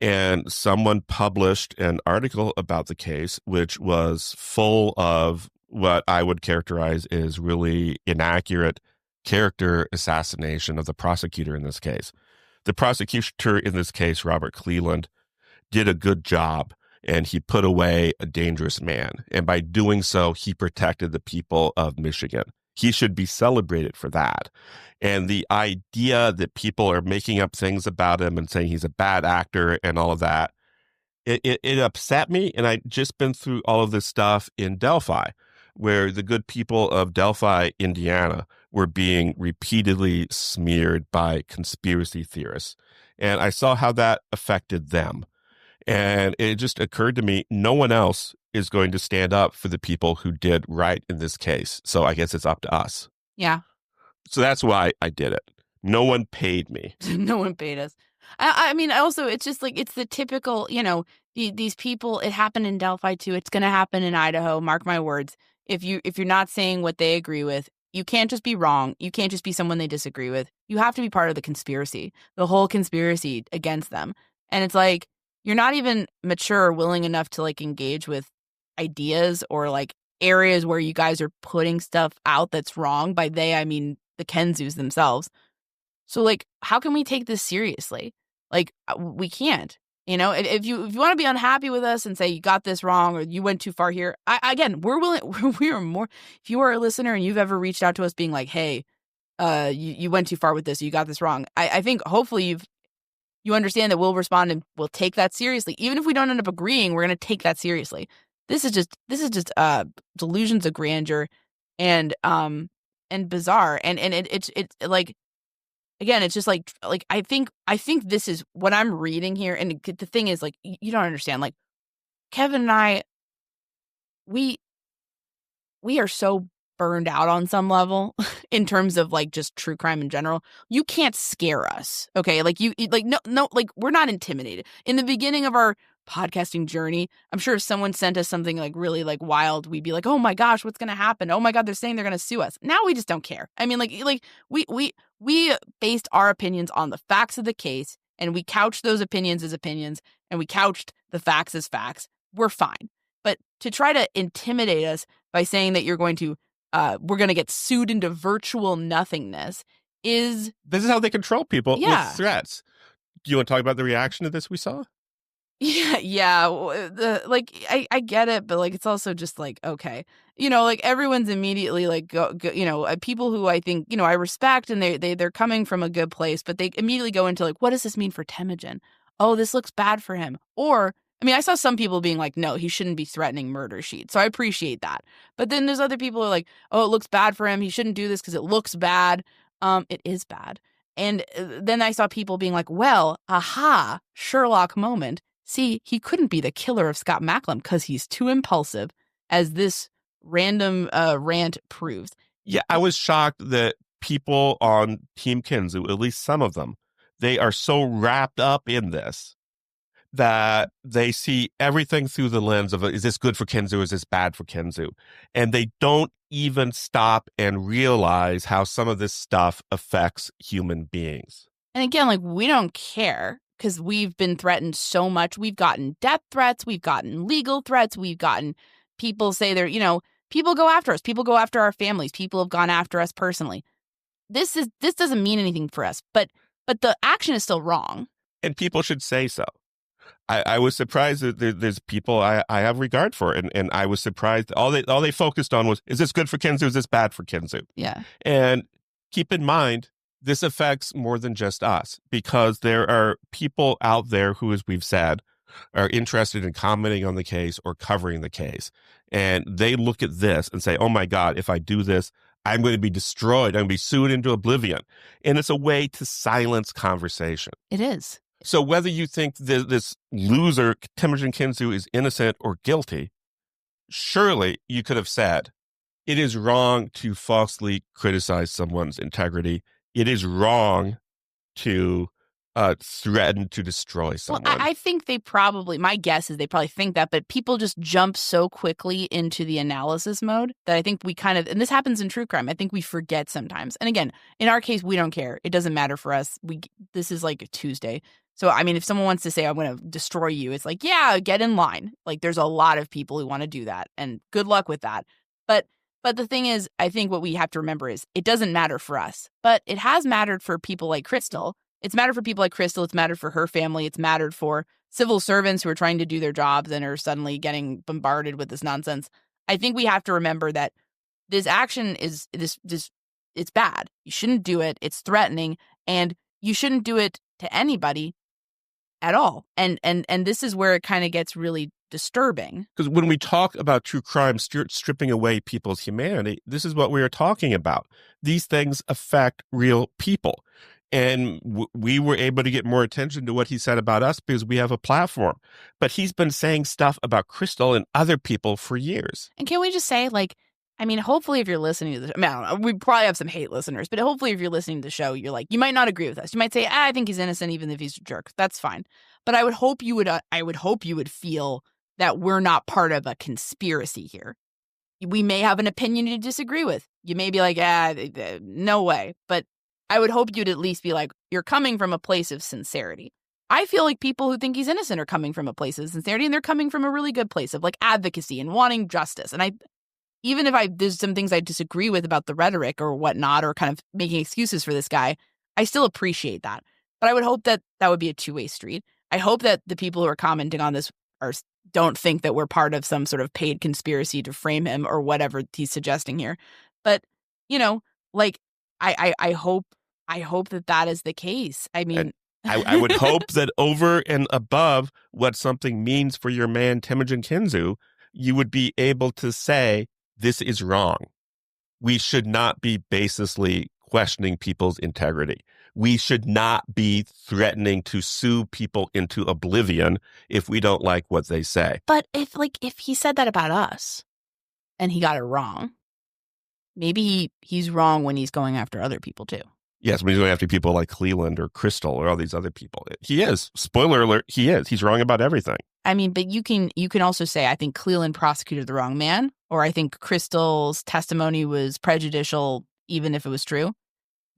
And someone published an article about the case, which was full of what I would characterize as really inaccurate character assassination of the prosecutor in this case. The prosecutor in this case, Robert Cleland, did a good job, and he put away a dangerous man. And by doing so, he protected the people of Michigan. He should be celebrated for that. And the idea that people are making up things about him and saying he's a bad actor and all of that, it upset me. And I'd just been through all of this stuff in Delphi, where the good people of Delphi, Indiana, were being repeatedly smeared by conspiracy theorists. And I saw how that affected them. And it just occurred to me, no one else is going to stand up for the people who did right in this case. So I guess it's up to us. Yeah. So that's why I did it. No one paid me. No one paid us. I mean, also, it's just like, it's the typical, these people, it happened in Delphi too. It's going to happen in Idaho. Mark my words. If you're not saying what they agree with, you can't just be wrong. You can't just be someone they disagree with. You have to be part of the conspiracy, the whole conspiracy against them. And it's like, you're not even mature or willing enough to like engage with ideas or like areas where you guys are putting stuff out that's wrong. By they, I mean the Kensus themselves. So like, how can we take this seriously? Like, we can't. If you want to be unhappy with us and say you got this wrong or you went too far here, again, we're willing. We are more. If you are a listener and you've ever reached out to us being like, hey, you went too far with this, or you got this wrong. I think hopefully you understand that we'll respond and we'll take that seriously. Even if we don't end up agreeing, we're going to take that seriously. This is just delusions of grandeur and bizarre. And it's like, again, it's just like I think this is what I'm reading here. And the thing is, like, you don't understand. Like, Kevin and I, we are so burned out on some level in terms of like just true crime in general. You can't scare us. Okay. Like no, like we're not intimidated. In the beginning of our podcasting journey, I'm sure if someone sent us something like really like wild, we'd be like, oh my gosh, what's going to happen? Oh my God, they're saying they're going to sue us. Now we just don't care. I mean, like we based our opinions on the facts of the case, and we couched those opinions as opinions, and we couched the facts as facts. We're fine. But to try to intimidate us by saying that we're going to get sued into virtual nothingness this is how they control people with threats. Do you want to talk about the reaction to this we saw? Yeah. I get it, but like, it's also just like, okay, like everyone's immediately like, go people who I think, I respect, and they're coming from a good place, but they immediately go into like, what does this mean for Temujin? Oh, this looks bad for him. Or, I mean, I saw some people being like, no, he shouldn't be threatening murdersheet. So I appreciate that. But then there's other people who are like, oh, it looks bad for him. He shouldn't do this because it looks bad. It is bad. And then I saw people being like, well, aha, Sherlock moment. See, he couldn't be the killer of Scott Macklem because he's too impulsive, as this random rant proves. Yeah, I was shocked that people on Team Kensu, at least some of them, they are so wrapped up in this that they see everything through the lens of, is this good for Kensu? Is this bad for Kensu? And they don't even stop and realize how some of this stuff affects human beings. And again, like, we don't care because we've been threatened so much. We've gotten death threats. We've gotten legal threats. We've gotten people say they're, people go after us. People go after our families. People have gone after us personally. This doesn't mean anything for us, but the action is still wrong. And people should say so. I was surprised that there's people I have regard for, and I was surprised all they focused on was, is this good for Kensu? Is this bad for Kensu? Yeah. And keep in mind, this affects more than just us, because there are people out there who, as we've said, are interested in commenting on the case or covering the case. And they look at this and say, oh my God, if I do this, I'm going to be destroyed. I'm going to be sued into oblivion. And it's a way to silence conversation. It is. So whether you think this loser, Temujin Kensu, is innocent or guilty, surely you could have said, it is wrong to falsely criticize someone's integrity. It is wrong to threaten to destroy someone. Well, I think they probably, my guess is they probably think that, but people just jump so quickly into the analysis mode that I think we kind of, and this happens in true crime, I think we forget sometimes. And again, in our case, we don't care. It doesn't matter for us. This is like a Tuesday. So, I mean, if someone wants to say, I'm going to destroy you, it's like, yeah, get in line. Like, there's a lot of people who want to do that, and good luck with that. But the thing is, I think what we have to remember is it doesn't matter for us, but it has mattered for people like Crystal. It's mattered for people like Crystal. It's mattered for her family. It's mattered for civil servants who are trying to do their jobs and are suddenly getting bombarded with this nonsense. I think we have to remember that this action is it's bad. You shouldn't do it. It's threatening, and you shouldn't do it to anybody at all. And this is where it kind of gets really disturbing. Because when we talk about true crime stripping away people's humanity, this is what we are talking about. These things affect real people. And we were able to get more attention to what he said about us because we have a platform. But he's been saying stuff about Crystal and other people for years. And can we just say, like, I mean, hopefully if you're listening to this, I mean, I don't know, we probably have some hate listeners, but hopefully if you're listening to the show, you're like, you might not agree with us. You might say, I think he's innocent even if he's a jerk. That's fine. But I would hope you would feel that we're not part of a conspiracy here. We may have an opinion you disagree with. You may be like, no way. But I would hope you'd at least be like, you're coming from a place of sincerity. I feel like people who think he's innocent are coming from a place of sincerity, and they're coming from a really good place of like advocacy and wanting justice. And even if there's some things I disagree with about the rhetoric or whatnot, or kind of making excuses for this guy, I still appreciate that. But I would hope that would be a two-way street. I hope that the people who are commenting on this don't think that we're part of some sort of paid conspiracy to frame him or whatever he's suggesting here. But, like, I hope that is the case. I mean, I would hope that over and above what something means for your man, Temujin Kensu, you would be able to say, this is wrong. We should not be baselessly questioning people's integrity. We should not be threatening to sue people into oblivion if we don't like what they say. But if he said that about us and he got it wrong, maybe he's wrong when he's going after other people too. Yes, when he's going after people like Cleland or Crystal or all these other people. He is. Spoiler alert, he is. He's wrong about everything. I mean, but you can also say, I think Cleland prosecuted the wrong man, or I think Crystal's testimony was prejudicial even if it was true.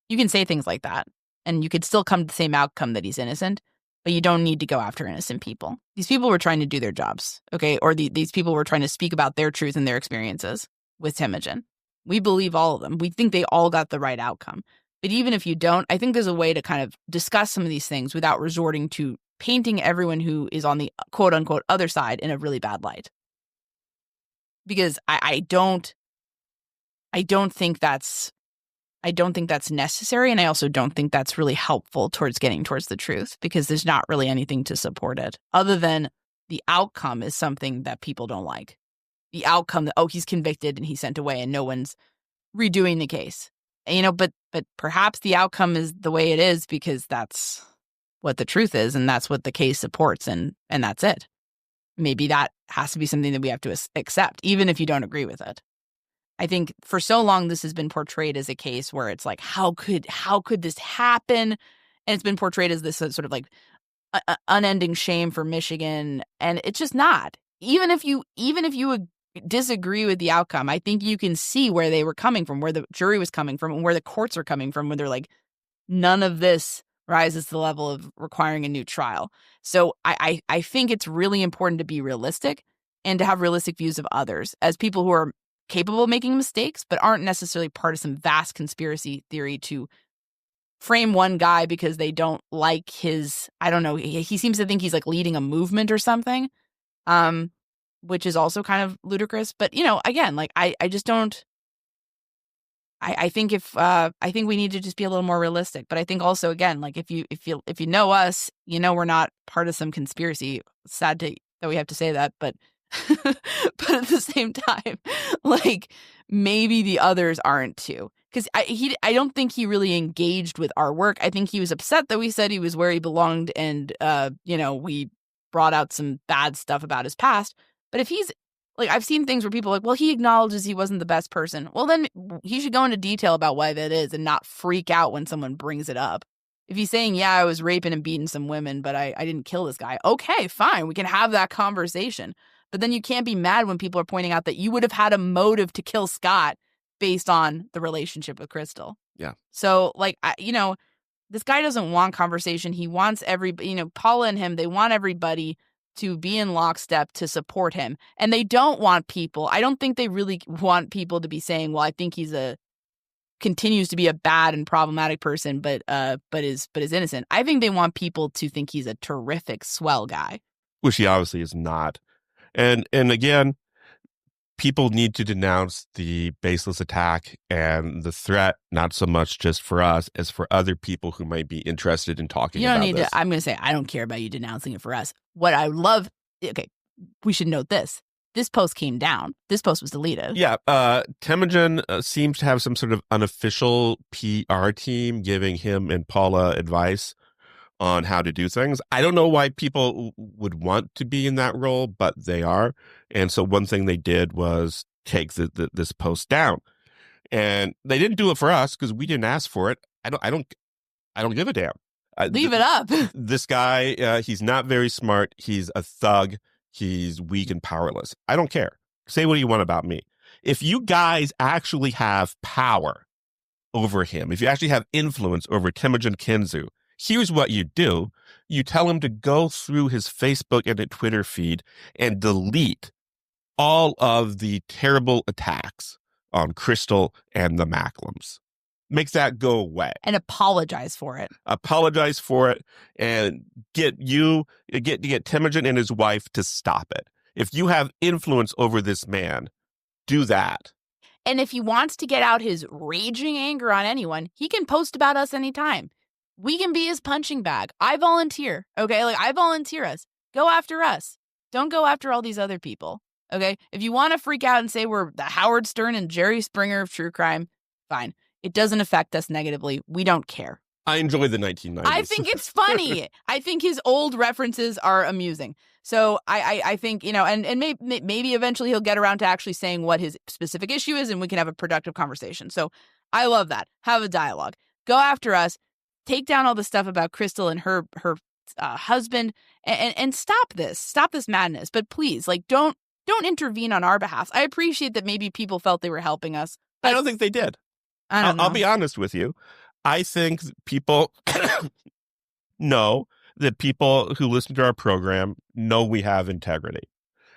You can say things like that, and you could still come to the same outcome that he's innocent, but you don't need to go after innocent people. These people were trying to do their jobs, okay? Or these people were trying to speak about their truth and their experiences with Temujin. We believe all of them. We think they all got the right outcome. But even if you don't, I think there's a way to kind of discuss some of these things without resorting to painting everyone who is on the quote unquote other side in a really bad light. Because I don't think that's necessary, and I also don't think that's really helpful towards getting towards the truth, because there's not really anything to support it other than the outcome is something that people don't like. The outcome that, he's convicted and he's sent away and no one's redoing the case. But perhaps the outcome is the way it is because that's what the truth is and that's what the case supports, and that's it. Maybe that has to be something that we have to accept, even if you don't agree with it. I think for so long this has been portrayed as a case where it's like, how could this happen? And it's been portrayed as this sort of like unending shame for Michigan, and it's just not. Even if you would disagree with the outcome, I think you can see where they were coming from, where the jury was coming from, and where the courts are coming from, where they're like, none of this rises to the level of requiring a new trial. So I think it's really important to be realistic and to have realistic views of others as people who are capable of making mistakes, but aren't necessarily part of some vast conspiracy theory to frame one guy because they don't like his, I don't know, he seems to think he's like leading a movement or something. Which is also kind of ludicrous. But, again, like, I just don't, I think I think we need to just be a little more realistic. But I think also, again, like, if you know us, we're not part of some conspiracy. Sad that we have to say that, but but at the same time, like, maybe the others aren't too. Because I don't think he really engaged with our work. I think he was upset that we said he was where he belonged, and we brought out some bad stuff about his past. But if he's, like, I've seen things where people are like, well, he acknowledges he wasn't the best person. Well, then he should go into detail about why that is and not freak out when someone brings it up. If he's saying, yeah, I was raping and beating some women, but I didn't kill this guy. Okay, fine. We can have that conversation. But then you can't be mad when people are pointing out that you would have had a motive to kill Scott based on the relationship with Crystal. Yeah. So, like, this guy doesn't want conversation. He wants Paula and him, they want everybody to be in lockstep to support him. And they don't want people. I don't think they really want people to be saying, well, I think continues to be a bad and problematic person, but is innocent. I think they want people to think he's a terrific, swell guy. Which he obviously is not. And again, people need to denounce the baseless attack and the threat, not so much just for us as for other people who might be interested in talking about this. You don't need to. I'm going to say, I don't care about you denouncing it for us. What I love, okay, we should note this. This post came down. This post was deleted. Yeah. Temujin seems to have some sort of unofficial PR team giving him and Paula advice on how to do things. I don't know why people would want to be in that role, but they are. And so one thing they did was take this post down. And they didn't do it for us because we didn't ask for it. I don't give a damn. Leave it up. This guy, he's not very smart. He's a thug. He's weak and powerless. I don't care. Say what you want about me. If you guys actually have power over him, if you actually have influence over Temujin Kensu, here's what you do. You tell him to go through his Facebook and Twitter feed and delete all of the terrible attacks on Crystal and the Macklems. Make that go away. And apologize for it. Apologize for it and get Temujin and his wife to stop it. If you have influence over this man, do that. And if he wants to get out his raging anger on anyone, he can post about us anytime. We can be his punching bag. I volunteer, okay? Like, I volunteer us. Go after us. Don't go after all these other people, okay? If you want to freak out and say we're the Howard Stern and Jerry Springer of true crime, fine. It doesn't affect us negatively. We don't care. I enjoy the 1990s. I think it's funny. I think his old references are amusing. So I think, and maybe eventually he'll get around to actually saying what his specific issue is and we can have a productive conversation. So I love that. Have a dialogue. Go after us. Take down all the stuff about Crystal and her husband and stop this madness. But please, like, don't intervene on our behalf. I appreciate that maybe people felt they were helping us. But I don't think they did. I'll be honest with you. I think people know that people who listen to our program know we have integrity.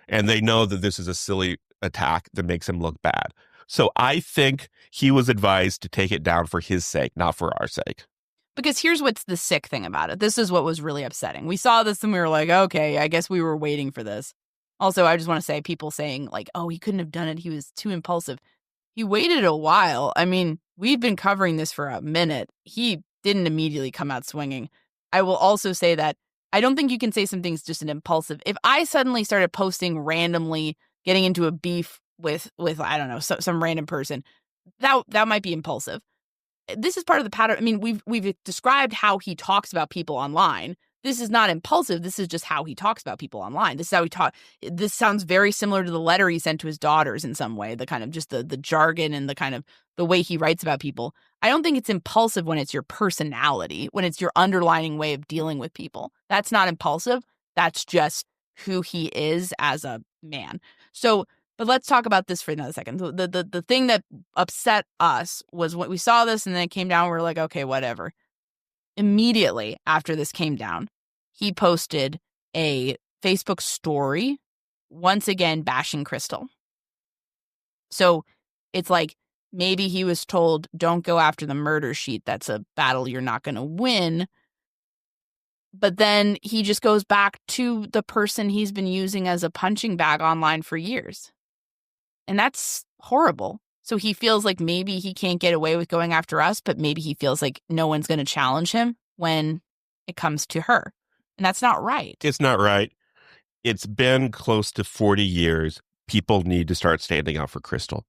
And they know that this is a silly attack that makes him look bad. So I think he was advised to take it down for his sake, not for our sake. Because here's what's the sick thing about it. This is what was really upsetting. We saw this and we were like, okay, I guess we were waiting for this. Also, I just want to say people saying like, oh, he couldn't have done it. He was too impulsive. He waited a while. I mean, we've been covering this for a minute. He didn't immediately come out swinging. I will also say that I don't think you can say something's just an impulsive. If I suddenly started posting randomly, getting into a beef with I don't know, some random person, that might be impulsive. This is part of the pattern. I mean, we've described how he talks about people online. This is not impulsive. This is just how he talks about people online. This is how he talk. This sounds very similar to the letter he sent to his daughters in some way, the kind of just the jargon and the kind of the way he writes about people. I don't think it's impulsive when it's your personality, when it's your underlining way of dealing with people. That's not impulsive. That's just who he is as a man. So, but let's talk about this for another second. The thing that upset us was when we saw this and then it came down, we were like, okay, whatever. Immediately after this came down, he posted a Facebook story, once again bashing Crystal. So it's like maybe he was told, don't go after the murder sheet. That's a battle you're not going to win. But then he just goes back to the person he's been using as a punching bag online for years. And that's horrible. So he feels like maybe he can't get away with going after us, but maybe he feels like no one's going to challenge him when it comes to her. And that's not right. It's not right. It's been close to 40 years. People need to start standing up for Crystal.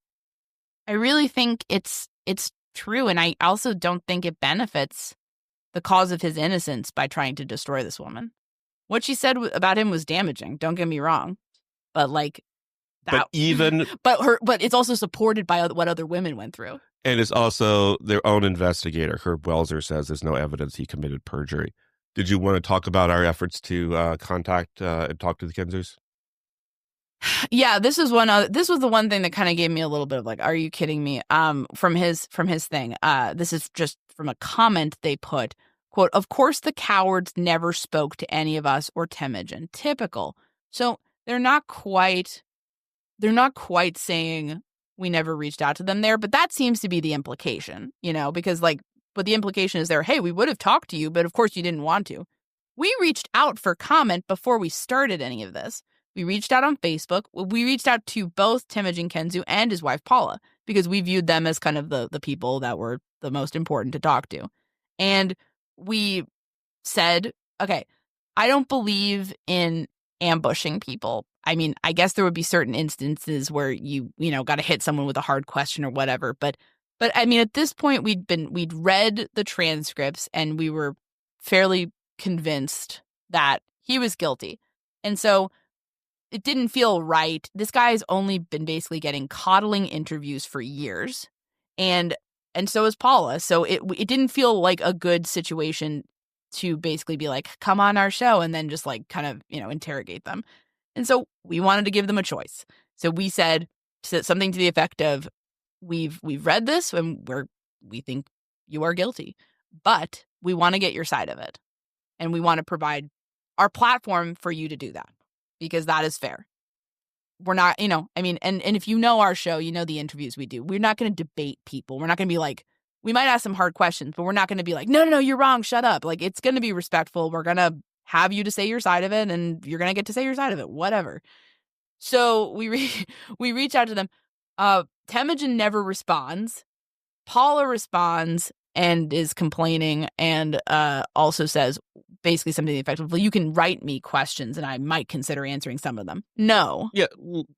I really think it's true. And I also don't think it benefits the cause of his innocence by trying to destroy this woman. What she said about him was damaging. Don't get me wrong. But like, but it's also supported by what other women went through. And it's also their own investigator, Herb Welser, says there's no evidence he committed perjury. Did you want to talk about our efforts to contact and talk to the Kensus? Yeah, this was the one thing that kind of gave me a little bit of like, are you kidding me? From his thing. This is just from a comment they put. Quote, of course the cowards never spoke to any of us or Temujin. Typical. So they're not quite saying we never reached out to them there, but that seems to be the implication, because but the implication is there, hey, we would have talked to you, but of course you didn't want to. We reached out for comment before we started any of this. We reached out on Facebook. We reached out to both Temujin Kensu and his wife Paula because we viewed them as kind of the people that were the most important to talk to. And we said, okay, I don't believe in ambushing people. I mean, I guess there would be certain instances where you got to hit someone with a hard question or whatever. But I mean, at this point, we'd read the transcripts and we were fairly convinced that he was guilty. And so it didn't feel right. This guy's only been basically getting coddling interviews for years. And so is Paula. So it didn't feel like a good situation to basically be like, come on our show and then just like kind of, interrogate them. And so we wanted to give them a choice. So we said something to the effect of, we've read this and we think you are guilty, but we want to get your side of it. And we want to provide our platform for you to do that because that is fair. We're not, and if you know our show, you know the interviews we do. We're not going to debate people. We're not going to be like, we might ask some hard questions, but we're not going to be like, no, you're wrong. Shut up. Like, it's going to be respectful. We're going to have you to say your side of it, and you're going to get to say your side of it, whatever. So we reach out to them. Temujin never responds. Paula responds and is complaining and also says basically something to the effect of, well, you can write me questions and I might consider answering some of them. No.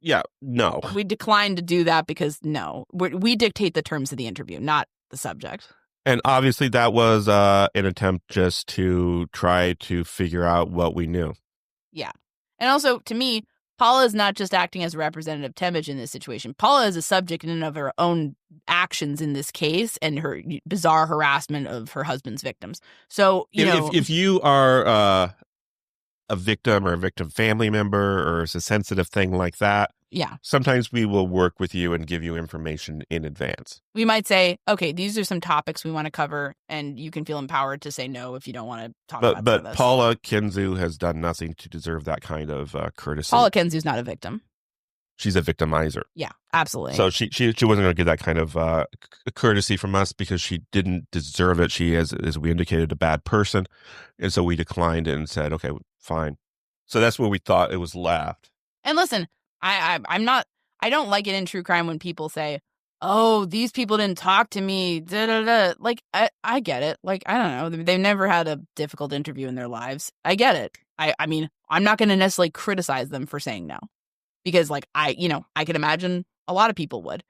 Yeah, no. We declined to do that because no. We dictate the terms of the interview, not the subject. And obviously that was an attempt just to try to figure out what we knew. Yeah. And also, to me, Paula is not just acting as a representative of Temujin in this situation. Paula is a subject in and of her own actions in this case and her bizarre harassment of her husband's victims. So, if you are a victim or a victim family member or it's a sensitive thing like that, yeah, sometimes we will work with you and give you information in advance. We might say, okay, these are some topics we want to cover, and you can feel empowered to say no if you don't want to talk about But this. Paula Kensu has done nothing to deserve that kind of courtesy. Paula Kensu's not a victim. She's a victimizer. Yeah, absolutely. So she wasn't going to get that kind of courtesy from us because she didn't deserve it. She is, as we indicated, a bad person. And so we declined it and said, okay, fine. So that's where we thought it was left. And listen, I don't like it in true crime when people say, oh, these people didn't talk to me. Da, da, da. Like, I get it. Like, I don't know. They've never had a difficult interview in their lives. I get it. I mean, I'm not going to necessarily criticize them for saying no. Because, like, I can imagine a lot of people would.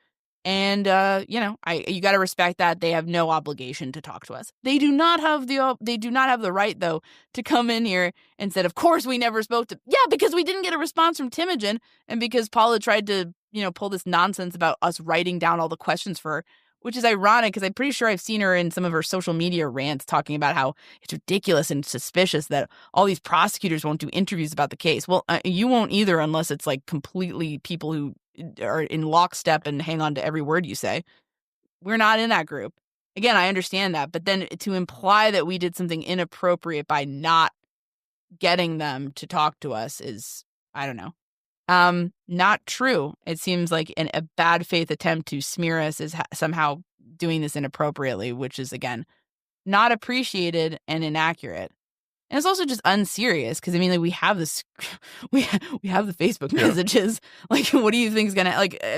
And, you got to respect that. They have no obligation to talk to us. They do not have the right, though, to come in here and said, of course we never spoke to. Yeah, because we didn't get a response from Temujin and because Paula tried to, pull this nonsense about us writing down all the questions for her, which is ironic because I'm pretty sure I've seen her in some of her social media rants talking about how it's ridiculous and suspicious that all these prosecutors won't do interviews about the case. Well, you won't either unless it's like completely people who are in lockstep and hang on to every word you say. We're not in that group. Again, I understand that. But then to imply that we did something inappropriate by not getting them to talk to us is, I don't know. Not true. It seems like a bad faith attempt to smear us is somehow doing this inappropriately, which is, again, not appreciated and inaccurate. And it's also just unserious because, I mean, like, we have this, we have the Facebook messages. Like, what do you think is going to,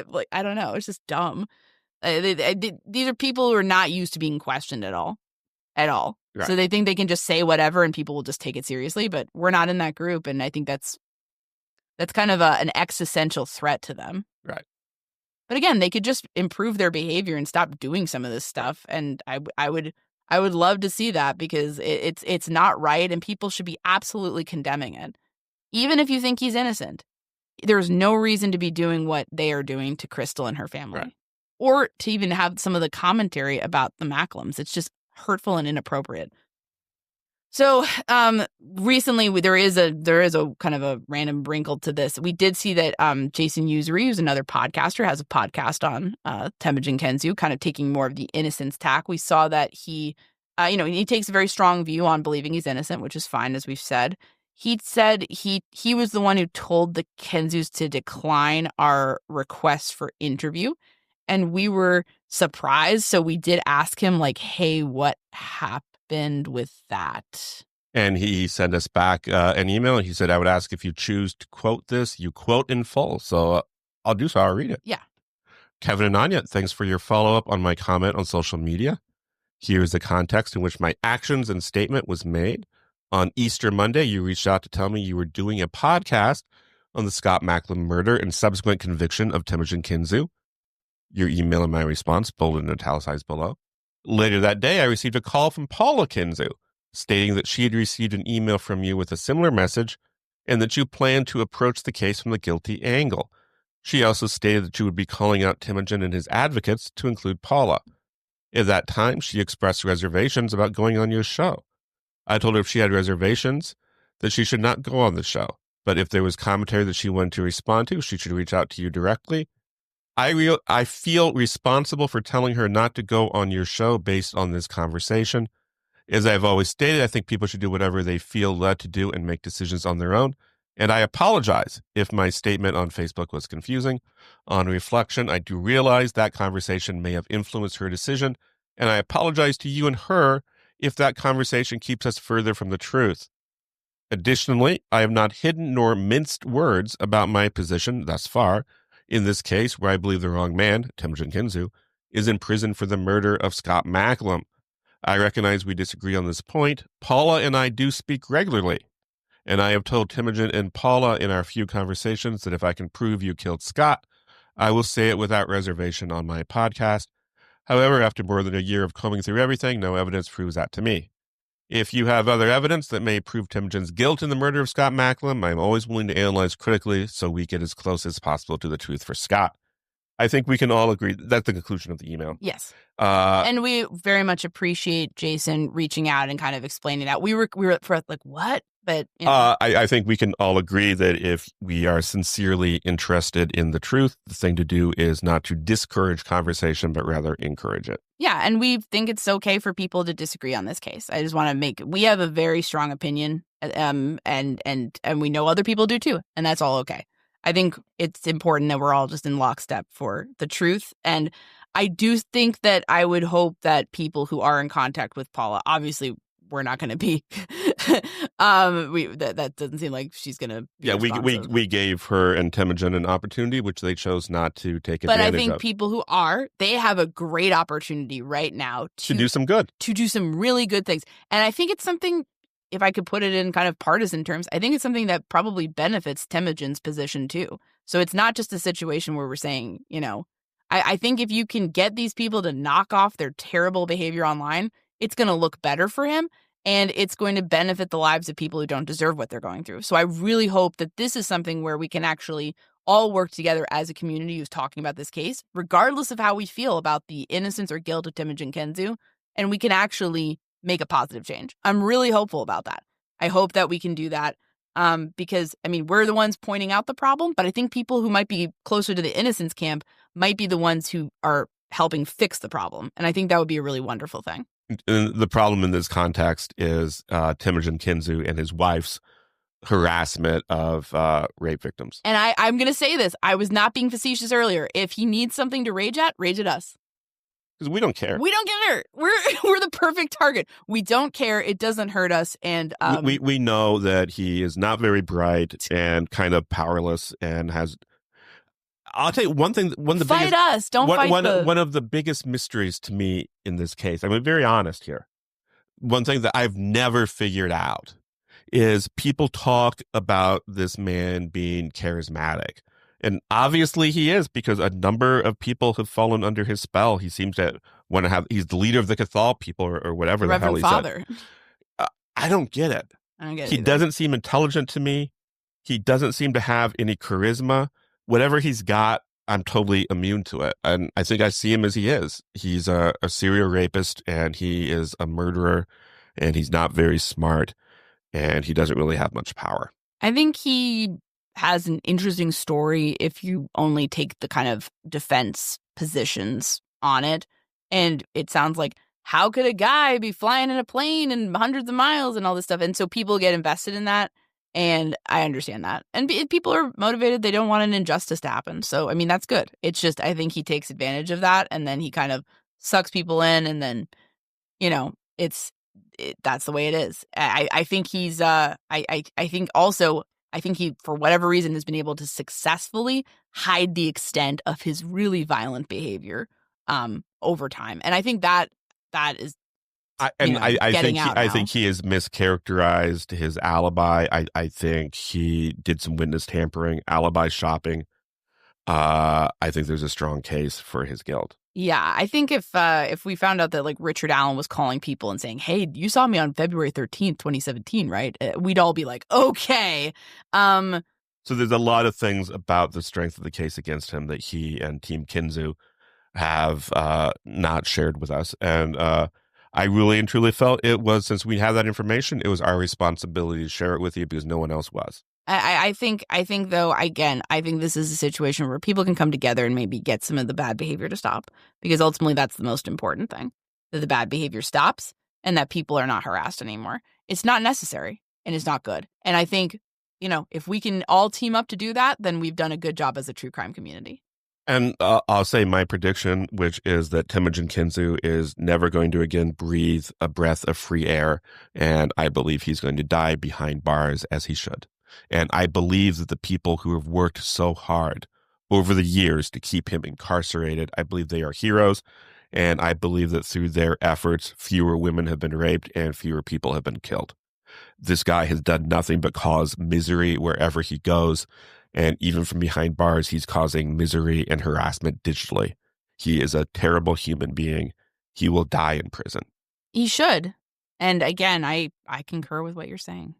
like, I don't know. It's just dumb. These are people who are not used to being questioned at all. Right. So they think they can just say whatever and people will just take it seriously. But we're not in that group. And I think that's kind of an existential threat to them. Right. But again, they could just improve their behavior and stop doing some of this stuff. And I would love to see that because it's not right and people should be absolutely condemning it. Even if you think he's innocent, there's no reason to be doing what they are doing to Crystal and her family. Right. or to even have some of the commentary about the Macklems. It's just hurtful and inappropriate. So recently there is a kind of a random wrinkle to this. We did see that Jason Usry, who's another podcaster, has a podcast on Temujin Kensu, kind of taking more of the innocence tack. We saw that he takes a very strong view on believing he's innocent, which is fine, as we've said. He said he was the one who told the Kensus to decline our request for interview. And we were surprised. So we did ask him, like, hey, what happened with that? And he sent us back an email, and he said, I would ask if you choose to quote this, you quote in full. So I'll do so. I'll read it. Yeah. Kevin and Anya, thanks for your follow-up on my comment on social media. Here's the context in which my actions and statement was made. On Easter Monday, you reached out to tell me you were doing a podcast on the Scott Macklem murder and subsequent conviction of Temujin Kensu. Your email and my response, bolded and italicized below. Later that day, I received a call from Paula Kensu, stating that she had received an email from you with a similar message and that you planned to approach the case from the guilty angle. She also stated that you would be calling out Temujin and his advocates, to include Paula. At that time, she expressed reservations about going on your show. I told her if she had reservations, that she should not go on the show. But if there was commentary that she wanted to respond to, she should reach out to you directly. I feel responsible for telling her not to go on your show based on this conversation. As I've always stated, I think people should do whatever they feel led to do and make decisions on their own. And I apologize if my statement on Facebook was confusing. On reflection, I do realize that conversation may have influenced her decision, and I apologize to you and her if that conversation keeps us further from the truth. Additionally, I have not hidden nor minced words about my position thus far. In this case, where I believe the wrong man, Temujin Kensu, is in prison for the murder of Scott Macklem. I recognize we disagree on this point. Paula and I do speak regularly, and I have told Temujin and Paula in our few conversations that if I can prove you killed Scott, I will say it without reservation on my podcast. However, after more than a year of combing through everything, no evidence proves that to me. If you have other evidence that may prove Temujin's guilt in the murder of Scott Macklem, I'm always willing to analyze critically so we get as close as possible to the truth for Scott. I think we can all agree that's the conclusion of the email. Yes. And we very much appreciate Jason reaching out and kind of explaining that. We were for like, what? But I think we can all agree that if we are sincerely interested in the truth, the thing to do is not to discourage conversation, but rather encourage it. Yeah, and we think it's okay for people to disagree on this case. I just want to we have a very strong opinion, and we know other people do too, and that's all okay. I think it's important that we're all just in lockstep for the truth. And I do think that I would hope that people who are in contact with Paula, obviously we're not going to be, that doesn't seem like she's going to be responsive. we gave her and Temujin an opportunity, which they chose not to take advantage of. But I think people who are, they have a great opportunity right now to do some good, to do some really good things. And I think it's something, if I could put it in kind of partisan terms, I think it's something that probably benefits Temujin's position too. So it's not just a situation where we're saying, I think if you can get these people to knock off their terrible behavior online, it's going to look better for him, and it's going to benefit the lives of people who don't deserve what they're going through. So I really hope that this is something where we can actually all work together as a community who's talking about this case, regardless of how we feel about the innocence or guilt of Temujin Kensu, and we can actually make a positive change. I'm really hopeful about that. I hope that we can do that because, we're the ones pointing out the problem, but I think people who might be closer to the innocence camp might be the ones who are helping fix the problem. And I think that would be a really wonderful thing. And the problem in this context is Temujin Kensu and his wife's harassment of rape victims. And I'm going to say this. I was not being facetious earlier. If he needs something to rage at us. Because we don't care. We don't care. We're the perfect target. We don't care. It doesn't hurt us. And we know that he is not very bright and kind of powerless and has. I'll tell you one thing. Fight us. Don't fight one of the biggest mysteries to me in this case. I'm very honest here. One thing that I've never figured out is people talk about this man being charismatic. And obviously he is, because a number of people have fallen under his spell. He seems to want to he's the leader of the Cathal people or whatever the hell he Father. said. I don't get it. He doesn't seem intelligent to me. He doesn't seem to have any charisma. Whatever he's got, I'm totally immune to it. And I think I see him as he is. He's a serial rapist, and he is a murderer, and he's not very smart, and he doesn't really have much power. I think he has an interesting story if you only take the kind of defense positions on it. And it sounds like, how could a guy be flying in a plane and hundreds of miles and all this stuff? And so people get invested in that. And I understand that. And people are motivated. They don't want an injustice to happen. So, I mean, that's good. It's just, I think he takes advantage of that. And then he kind of sucks people in. And then, that's the way it is. I think he's, I think also, I think he, for whatever reason, has been able to successfully hide the extent of his really violent behavior over time. And I think that is I think he has mischaracterized his alibi. I think he did some witness tampering, alibi shopping. I think there's a strong case for his guilt. Yeah, I think if we found out that like Richard Allen was calling people and saying, "Hey, you saw me on February 13th, 2017, right?" We'd all be like, "Okay." So there's a lot of things about the strength of the case against him that he and Team Kensu have not shared with us, and I really and truly felt it was, since we have that information, it was our responsibility to share it with you because no one else was. I think though, again, I think this is a situation where people can come together and maybe get some of the bad behavior to stop, because ultimately that's the most important thing, that the bad behavior stops and that people are not harassed anymore. It's not necessary and it's not good. And I think, if we can all team up to do that, then we've done a good job as a true crime community. And I'll say my prediction, which is that Temujin Kensu is never going to again breathe a breath of free air. And I believe he's going to die behind bars, as he should. And I believe that the people who have worked so hard over the years to keep him incarcerated, I believe they are heroes. And I believe that through their efforts, fewer women have been raped and fewer people have been killed. This guy has done nothing but cause misery wherever he goes. And even from behind bars, he's causing misery and harassment digitally. He is a terrible human being. He will die in prison. He should. And again, I concur with what you're saying.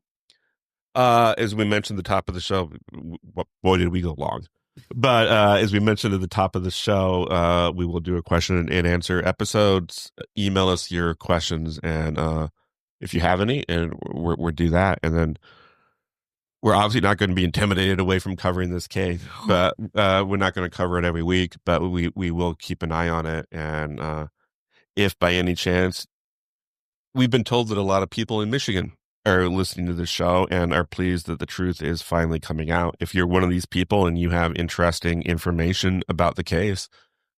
As we mentioned at the top of the show, boy, did we go long. But as we mentioned at the top of the show, we will do a question and answer episodes. Email us your questions, and if you have any, and we'll do that. And then we're obviously not going to be intimidated away from covering this case, but we're not going to cover it every week, but we will keep an eye on it. And if by any chance, we've been told that a lot of people in Michigan are listening to the show and are pleased that the truth is finally coming out. If you're one of these people and you have interesting information about the case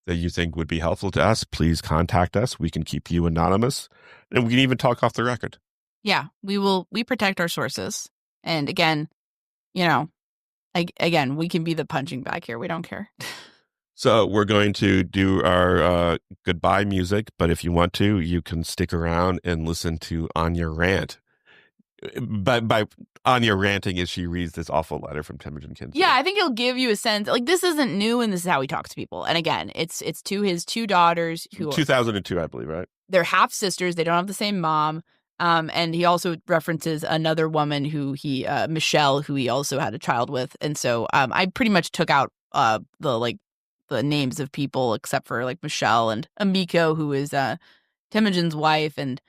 that you think would be helpful to us, please contact us. We can keep you anonymous, and we can even talk off the record. Yeah, we protect our sources. And again, again, we can be the punching bag here. We don't care. So we're going to do our goodbye music, but if you want to, you can stick around and listen to Anya rant. By Anya ranting as she reads this awful letter from Temujin Kensu. Yeah, I think it'll give you a sense. Like, this isn't new, and this is how he talks to people. And again, it's to his two daughters who 2002, I believe, right? They're half sisters. They don't have the same mom. And he also references another woman who Michelle, who he also had a child with. And so I pretty much took out the names of people except for like Michelle and Amiko, who is Temujin's wife. And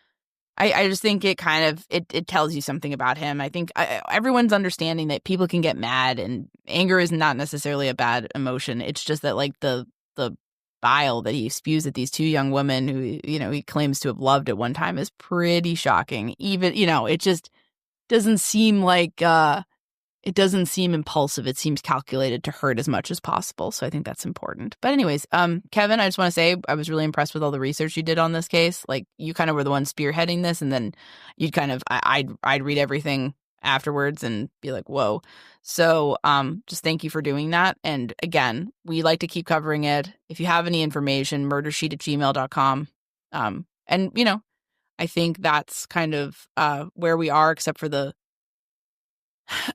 I just think it kind of it tells you something about him. I think everyone's understanding that people can get mad, and anger is not necessarily a bad emotion. It's just that like the bile that he spews at these two young women who he claims to have loved at one time is pretty shocking. Even it just doesn't seem like it doesn't seem impulsive. It seems calculated to hurt as much as possible. So I think that's important. But anyways, Kevin, I just want to say I was really impressed with all the research you did on this case. Like, you kind of were the one spearheading this, and then you'd kind of I'd read everything afterwards and be like, whoa. So just thank you for doing that. And again, we like to keep covering it. If you have any information, murdersheet@gmail.com. And I think that's kind of where we are, except for the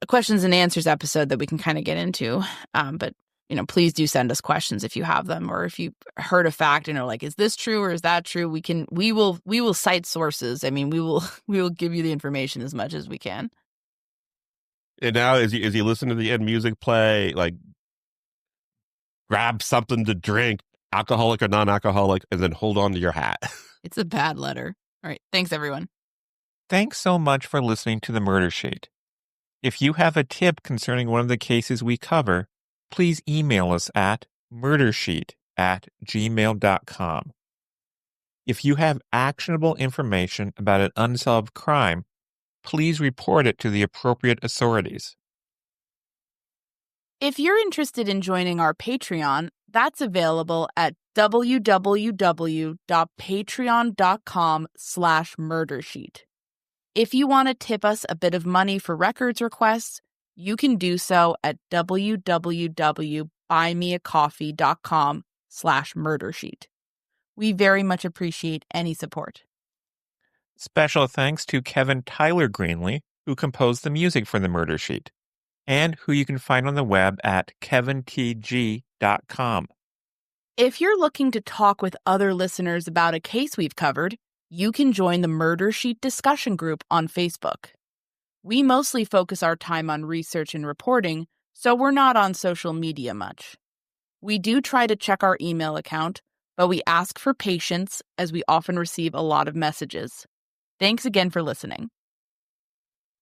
questions and answers episode that we can kind of get into. But please do send us questions if you have them, or if you heard a fact and are like, is this true or is that true? We will cite sources. I mean, we will give you the information as much as we can. And now, as you listen to the end music play, like, grab something to drink, alcoholic or non-alcoholic, and then hold on to your hat. It's a bad letter. All right. Thanks, everyone. Thanks so much for listening to the Murder Sheet. If you have a tip concerning one of the cases we cover, please email us at murdersheet@gmail.com. If you have actionable information about an unsolved crime, please report it to the appropriate authorities. If you're interested in joining our Patreon, that's available at www.patreon.com/murdersheet. If you want to tip us a bit of money for records requests, you can do so at www.buymeacoffee.com/murdersheet. We very much appreciate any support. Special thanks to Kevin Tyler Greenlee, who composed the music for the Murder Sheet, and who you can find on the web at kevintg.com. If you're looking to talk with other listeners about a case we've covered, you can join the Murder Sheet discussion group on Facebook. We mostly focus our time on research and reporting, so we're not on social media much. We do try to check our email account, but we ask for patience as we often receive a lot of messages. Thanks again for listening.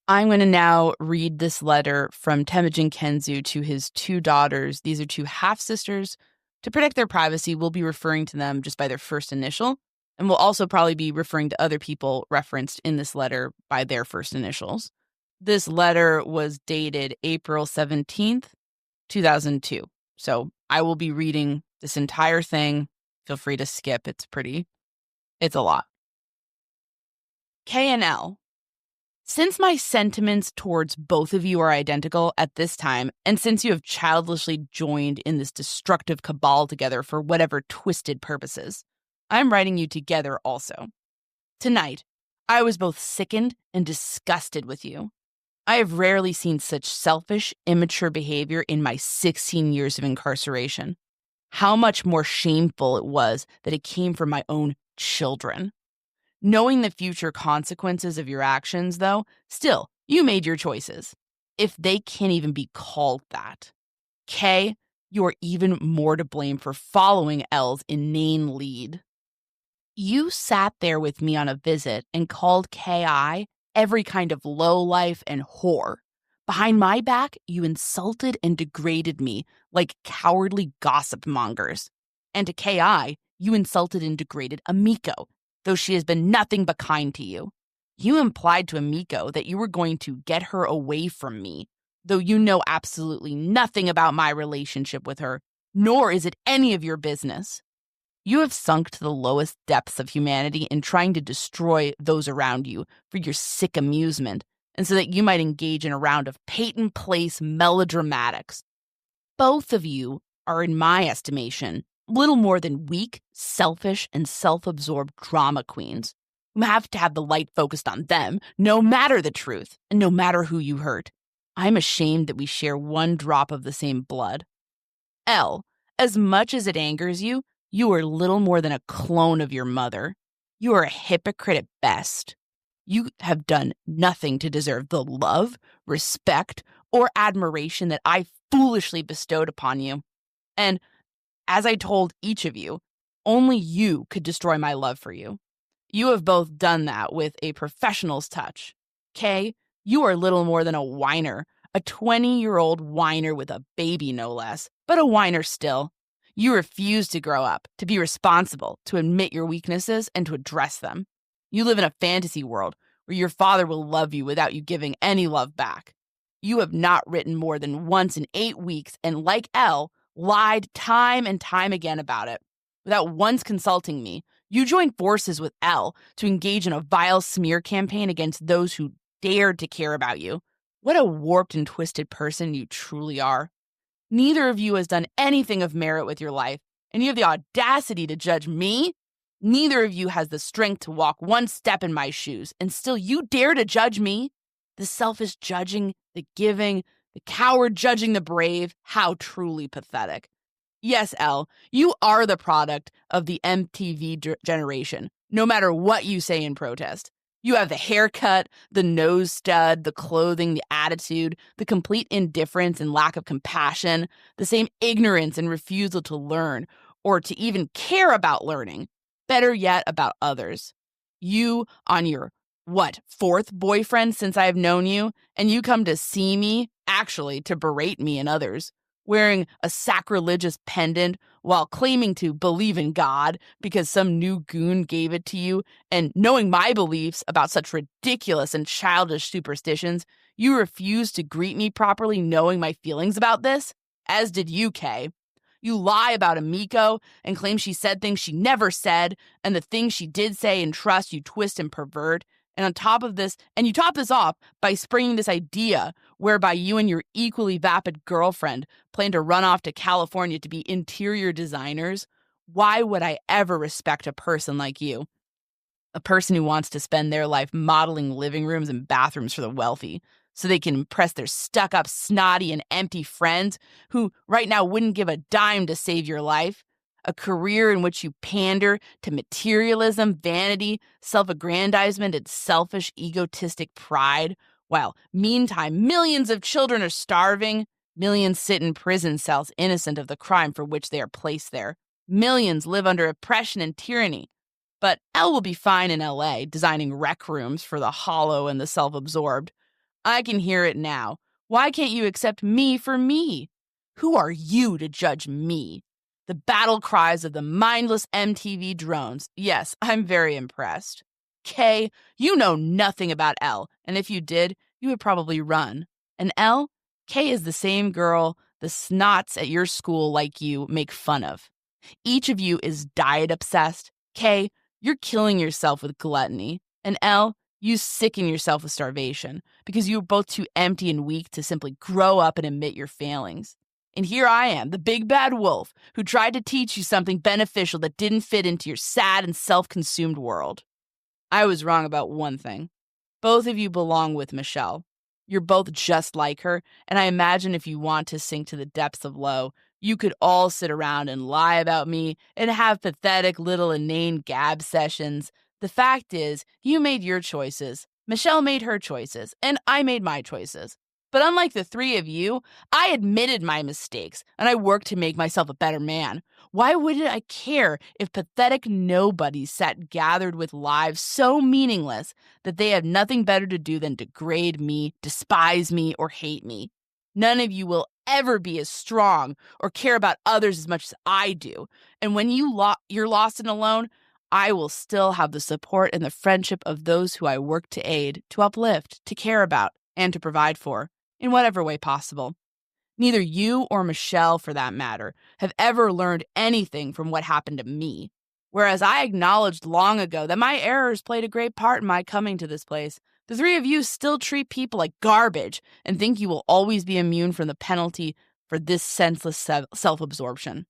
I'm going to now read this letter from Temujin Kensu to his two daughters. These are two half-sisters. To protect their privacy, we'll be referring to them just by their first initial, and we'll also probably be referring to other people referenced in this letter by their first initials. This letter was dated April 17th, 2002. So I will be reading this entire thing. Feel free to skip. It's a lot. K and L. Since my sentiments towards both of you are identical at this time, and since you have childishly joined in this destructive cabal together for whatever twisted purposes, I'm writing you together also. Tonight, I was both sickened and disgusted with you. I have rarely seen such selfish, immature behavior in my 16 years of incarceration. How much more shameful it was that it came from my own children. Knowing the future consequences of your actions, though, still, you made your choices. If they can't even be called that. K, you are even more to blame for following L's inane lead. You sat there with me on a visit and called K.I. every kind of lowlife and whore. Behind my back, you insulted and degraded me like cowardly gossip mongers. And to K.I., you insulted and degraded Amiko, though she has been nothing but kind to you. You implied to Amiko that you were going to get her away from me, though you know absolutely nothing about my relationship with her, nor is it any of your business. You have sunk to the lowest depths of humanity in trying to destroy those around you for your sick amusement, and so that you might engage in a round of Peyton Place melodramatics. Both of you are, in my estimation, little more than weak, selfish, and self-absorbed drama queens who have to have the light focused on them, no matter the truth, and no matter who you hurt. I'm ashamed that we share one drop of the same blood. L, as much as it angers you, you are little more than a clone of your mother. You are a hypocrite at best. You have done nothing to deserve the love, respect, or admiration that I foolishly bestowed upon you. And as I told each of you, only you could destroy my love for you. You have both done that with a professional's touch. K, you are little more than a whiner, a 20-year-old whiner with a baby no less, but a whiner still. You refuse to grow up, to be responsible, to admit your weaknesses, and to address them. You live in a fantasy world where your father will love you without you giving any love back. You have not written more than once in 8 weeks, and like L, lied time and time again about it. Without once consulting me, you joined forces with L to engage in a vile smear campaign against those who dared to care about you. What a warped and twisted person you truly are. Neither of you has done anything of merit with your life, and you have the audacity to judge me? Neither of you has the strength to walk one step in my shoes, and still you dare to judge me? The selfish judging, the giving, the coward judging the brave, how truly pathetic. Yes, L, you are the product of the MTV generation, no matter what you say in protest. You have the haircut, the nose stud, the clothing, the attitude, the complete indifference and lack of compassion, the same ignorance and refusal to learn or to even care about learning. Better yet, about others. You on your, fourth boyfriend since I have known you, and you come to see me, actually to berate me and others, wearing a sacrilegious pendant while claiming to believe in God because some new goon gave it to you, and knowing my beliefs about such ridiculous and childish superstitions, you refuse to greet me properly knowing my feelings about this, as did you, Kay. You lie about Amiko and claim she said things she never said, and the things she did say and trust you twist and pervert. And on top of this, and you top this off by springing this idea whereby you and your equally vapid girlfriend plan to run off to California to be interior designers. Why would I ever respect a person like you? A person who wants to spend their life modeling living rooms and bathrooms for the wealthy so they can impress their stuck-up, snotty, and empty friends who right now wouldn't give a dime to save your life. A career in which you pander to materialism, vanity, self-aggrandizement, and selfish, egotistic pride, while meantime millions of children are starving, millions sit in prison cells innocent of the crime for which they are placed there. Millions live under oppression and tyranny. But Elle will be fine in LA, designing rec rooms for the hollow and the self-absorbed. I can hear it now. Why can't you accept me for me? Who are you to judge me? The battle cries of the mindless MTV drones. Yes, I'm very impressed. Kay, you know nothing about Elle, and if you did, you would probably run. And Elle? Kay is the same girl the snots at your school like you make fun of. Each of you is diet obsessed. Kay, you're killing yourself with gluttony. And Elle, you sicken yourself with starvation because you are both too empty and weak to simply grow up and admit your failings. And here I am, the big bad wolf, who tried to teach you something beneficial that didn't fit into your sad and self-consumed world. I was wrong about one thing. Both of you belong with Michelle. You're both just like her, and I imagine if you want to sink to the depths of low, you could all sit around and lie about me and have pathetic little inane gab sessions. The fact is, you made your choices, Michelle made her choices, and I made my choices. But unlike the three of you, I admitted my mistakes, and I worked to make myself a better man. Why wouldn't I care if pathetic nobodies sat gathered with lives so meaningless that they have nothing better to do than degrade me, despise me, or hate me? None of you will ever be as strong or care about others as much as I do. And when you're lost and alone, I will still have the support and the friendship of those who I work to aid, to uplift, to care about, and to provide for, in whatever way possible. Neither you or Michelle, for that matter, have ever learned anything from what happened to me. Whereas I acknowledged long ago that my errors played a great part in my coming to this place, the three of you still treat people like garbage and think you will always be immune from the penalty for this senseless self-absorption.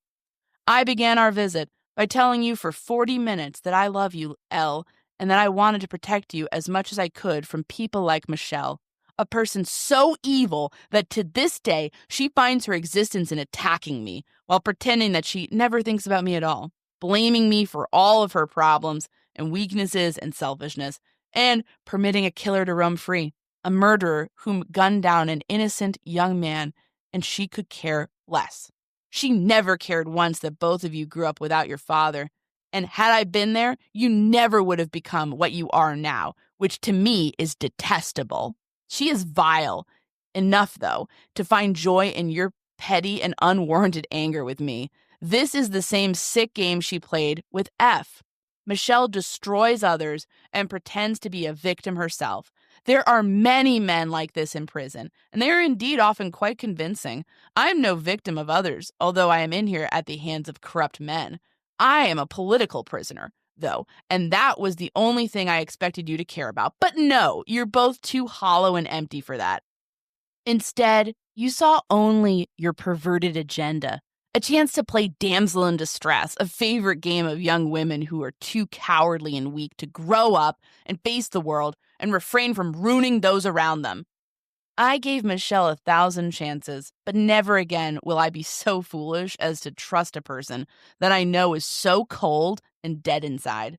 I began our visit by telling you for 40 minutes that I love you, Elle, and that I wanted to protect you as much as I could from people like Michelle, a person so evil that to this day she finds her existence in attacking me while pretending that she never thinks about me at all, blaming me for all of her problems and weaknesses and selfishness, and permitting a killer to roam free, a murderer whom gunned down an innocent young man, and she could care less. She never cared once that both of you grew up without your father, and had I been there, you never would have become what you are now, which to me is detestable. She is vile enough, though, to find joy in your petty and unwarranted anger with me. This is the same sick game she played with F. Michelle destroys others and pretends to be a victim herself. There are many men like this in prison, and they are indeed often quite convincing. I am no victim of others, although I am in here at the hands of corrupt men. I am a political prisoner, though, and that was the only thing I expected you to care about. But no, you're both too hollow and empty for that. Instead, you saw only your perverted agenda, a chance to play damsel in distress, a favorite game of young women who are too cowardly and weak to grow up and face the world and refrain from ruining those around them. I gave Michelle 1,000 chances, but never again will I be so foolish as to trust a person that I know is so cold and dead inside.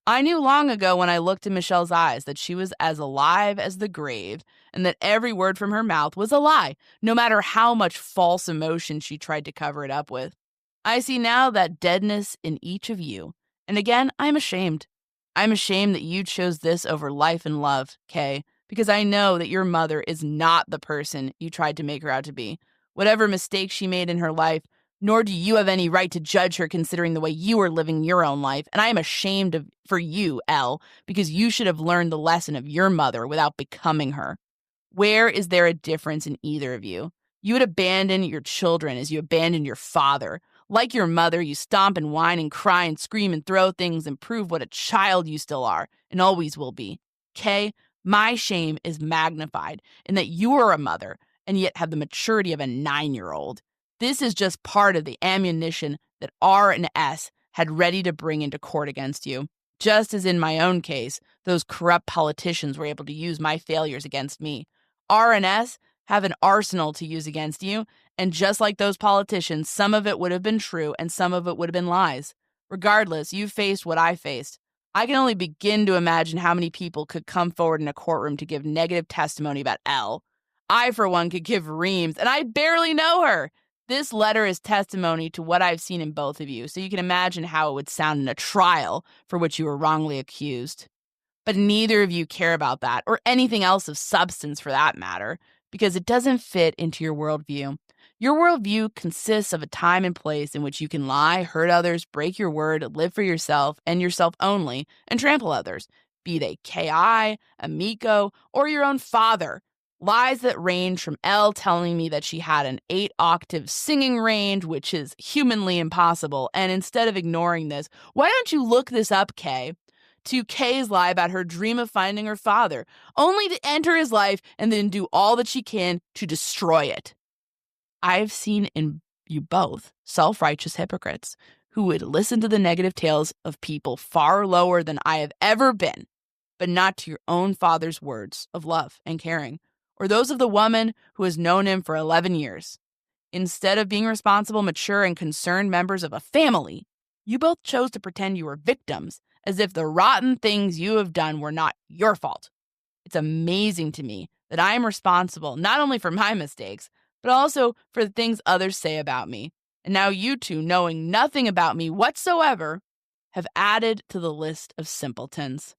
I knew long ago when I looked in Michelle's eyes that she was as alive as the grave and that every word from her mouth was a lie, no matter how much false emotion she tried to cover it up with. I see now that deadness in each of you, and again, I'm ashamed. I'm ashamed that you chose this over life and love, Kay, because I know that your mother is not the person you tried to make her out to be. Whatever mistakes she made in her life, nor do you have any right to judge her considering the way you are living your own life. And I am ashamed for you, Elle, because you should have learned the lesson of your mother without becoming her. Where is there a difference in either of you? You would abandon your children as you abandoned your father. Like your mother, you stomp and whine and cry and scream and throw things and prove what a child you still are and always will be. Kay, my shame is magnified in that you are a mother and yet have the maturity of a 9-year-old. This is just part of the ammunition that R and S had ready to bring into court against you. Just as in my own case, those corrupt politicians were able to use my failures against me. R and S have an arsenal to use against you, and just like those politicians, some of it would have been true and some of it would have been lies. Regardless, you faced what I faced. I can only begin to imagine how many people could come forward in a courtroom to give negative testimony about Elle. I, for one, could give reams, and I barely know her. This letter is testimony to what I've seen in both of you, so you can imagine how it would sound in a trial for which you were wrongly accused. But neither of you care about that, or anything else of substance for that matter, because it doesn't fit into your worldview. Your worldview consists of a time and place in which you can lie, hurt others, break your word, live for yourself and yourself only, and trample others, be they Ki, Amico, or your own father. Lies that range from Elle telling me that she had an 8-octave singing range, which is humanly impossible, and instead of ignoring this, why don't you look this up, Kay? To Kay's lie about her dream of finding her father, only to enter his life and then do all that she can to destroy it. I've seen in you both self-righteous hypocrites who would listen to the negative tales of people far lower than I have ever been, but not to your own father's words of love and caring, or those of the woman who has known him for 11 years. Instead of being responsible, mature, and concerned members of a family, you both chose to pretend you were victims, as if the rotten things you have done were not your fault. It's amazing to me that I am responsible not only for my mistakes, but also for the things others say about me. And now you two, knowing nothing about me whatsoever, have added to the list of simpletons.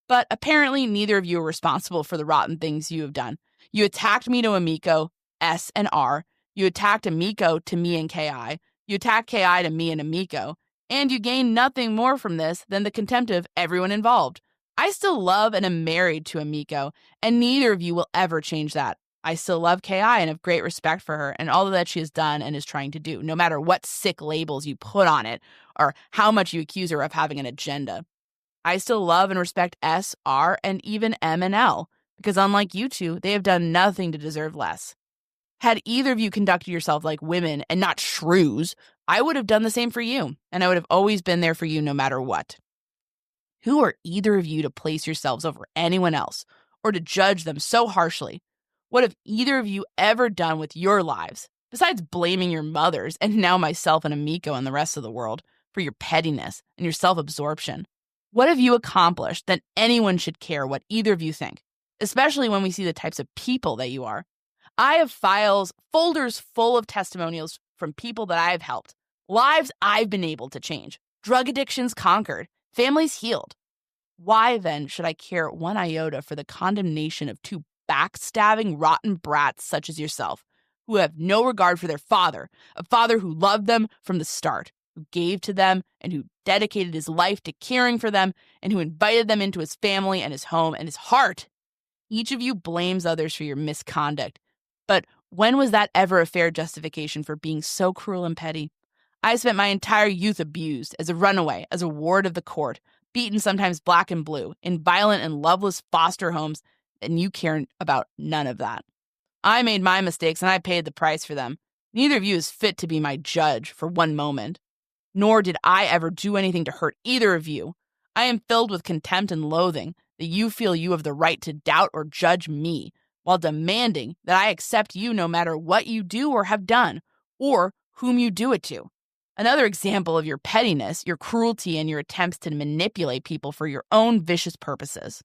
But apparently neither of you are responsible for the rotten things you have done. You attacked me to Amico, S and R. You attacked Amico to me and Ki. You attacked Ki to me and Amico. And you gained nothing more from this than the contempt of everyone involved. I still love and am married to Amico, and neither of you will ever change that. I still love Ki and have great respect for her and all that she has done and is trying to do, no matter what sick labels you put on it or how much you accuse her of having an agenda. I still love and respect S, R, and even M and L, because unlike you two, they have done nothing to deserve less. Had either of you conducted yourself like women and not shrews, I would have done the same for you, and I would have always been there for you no matter what. Who are either of you to place yourselves over anyone else, or to judge them so harshly? What have either of you ever done with your lives, besides blaming your mothers, and now myself and Amico and the rest of the world, for your pettiness and your self-absorption? What have you accomplished that anyone should care what either of you think, especially when we see the types of people that you are? I have folders full of testimonials from people that I have helped, lives I've been able to change, drug addictions conquered, families healed. Why then should I care one iota for the condemnation of two backstabbing, rotten brats such as yourself, who have no regard for their father, a father who loved them from the start, who gave to them and who dedicated his life to caring for them and who invited them into his family and his home and his heart? Each of you blames others for your misconduct. But when was that ever a fair justification for being so cruel and petty? I spent my entire youth abused, as a runaway, as a ward of the court, beaten sometimes black and blue, in violent and loveless foster homes, and you care about none of that. I made my mistakes and I paid the price for them. Neither of you is fit to be my judge for one moment. Nor did I ever do anything to hurt either of you. I am filled with contempt and loathing that you feel you have the right to doubt or judge me, while demanding that I accept you no matter what you do or have done, or whom you do it to. Another example of your pettiness, your cruelty, and your attempts to manipulate people for your own vicious purposes.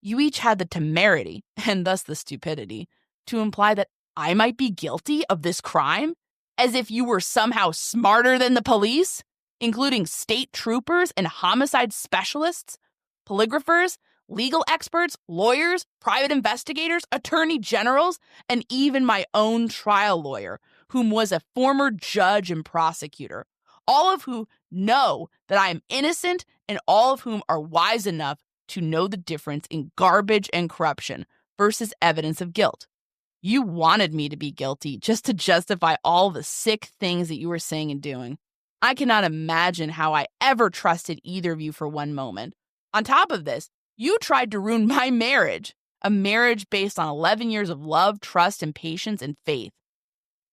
You each had the temerity, and thus the stupidity, to imply that I might be guilty of this crime, as if you were somehow smarter than the police, including state troopers and homicide specialists, polygraphers, legal experts, lawyers, private investigators, attorney generals, and even my own trial lawyer, whom was a former judge and prosecutor, all of who know that I am innocent and all of whom are wise enough to know the difference in garbage and corruption versus evidence of guilt. You wanted me to be guilty just to justify all the sick things that you were saying and doing. I cannot imagine how I ever trusted either of you for one moment. On top of this, you tried to ruin my marriage, a marriage based on 11 years of love, trust, and patience and faith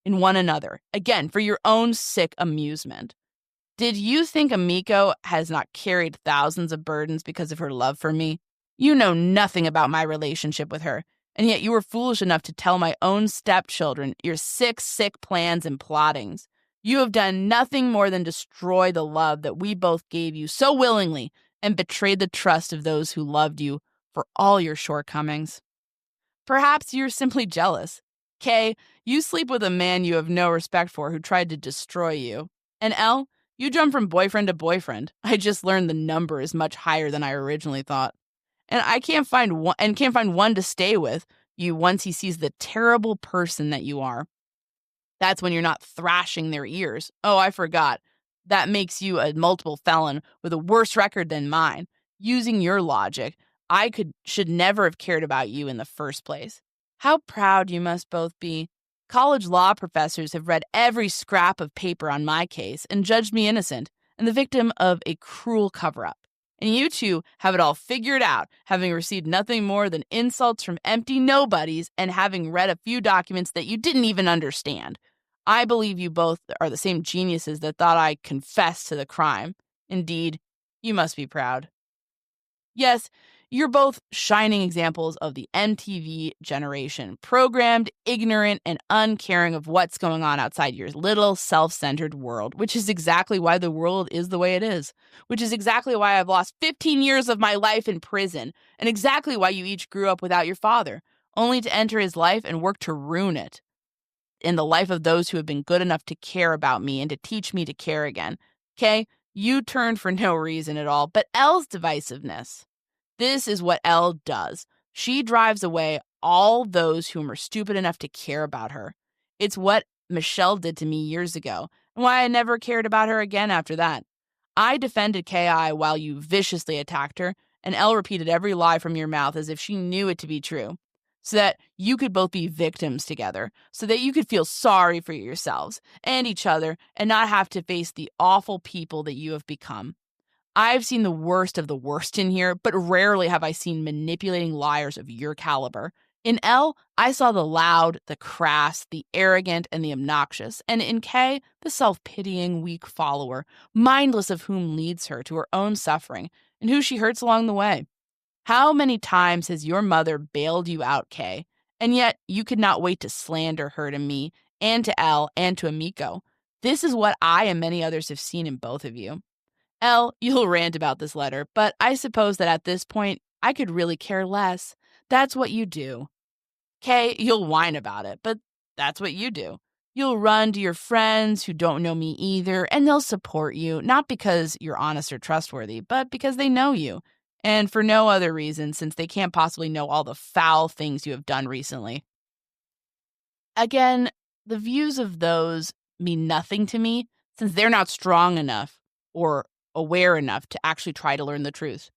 in one another, again, for your own sick amusement. Did you think Amiko has not carried thousands of burdens because of her love for me? You know nothing about my relationship with her, and yet you were foolish enough to tell my own stepchildren your sick plans and plottings. You have done nothing more than destroy the love that we both gave you so willingly and betrayed the trust of those who loved you for all your shortcomings. Perhaps you're simply jealous. Kay, you sleep with a man you have no respect for who tried to destroy you. And L, you jump from boyfriend to boyfriend. I just learned the number is much higher than I originally thought. And I can't find one to stay with you once he sees the terrible person that you are. That's when you're not thrashing their ears. Oh, I forgot. That makes you a multiple felon with a worse record than mine. Using your logic, should never have cared about you in the first place. How proud you must both be. College law professors have read every scrap of paper on my case and judged me innocent and the victim of a cruel cover-up. And you two have it all figured out, having received nothing more than insults from empty nobodies and having read a few documents that you didn't even understand. I believe you both are the same geniuses that thought I confessed to the crime. Indeed, you must be proud. Yes, you're both shining examples of the MTV generation, programmed, ignorant, and uncaring of what's going on outside your little self-centered world, which is exactly why the world is the way it is, which is exactly why I've lost 15 years of my life in prison, and exactly why you each grew up without your father, only to enter his life and work to ruin it in the life of those who have been good enough to care about me and to teach me to care again. Okay? You turned for no reason at all, but Elle's divisiveness. This is what Elle does. She drives away all those whom are stupid enough to care about her. It's what Michelle did to me years ago, and why I never cared about her again after that. I defended K.I. while you viciously attacked her, and Elle repeated every lie from your mouth as if she knew it to be true, so that you could both be victims together, so that you could feel sorry for yourselves and each other and not have to face the awful people that you have become. I've seen the worst of the worst in here, but rarely have I seen manipulating liars of your caliber. In L, I saw the loud, the crass, the arrogant, and the obnoxious, and in K, the self-pitying, weak follower, mindless of whom leads her to her own suffering, and who she hurts along the way. How many times has your mother bailed you out, Kay? And yet you could not wait to slander her to me, and to L, and to Amiko. This is what I and many others have seen in both of you. Elle, you'll rant about this letter, but I suppose that at this point, I could really care less. That's what you do. Kay, you'll whine about it, but that's what you do. You'll run to your friends who don't know me either, and they'll support you, not because you're honest or trustworthy, but because they know you. And for no other reason, since they can't possibly know all the foul things you have done recently. Again, the views of those mean nothing to me, since they're not strong enough or aware enough to actually try to learn the truth.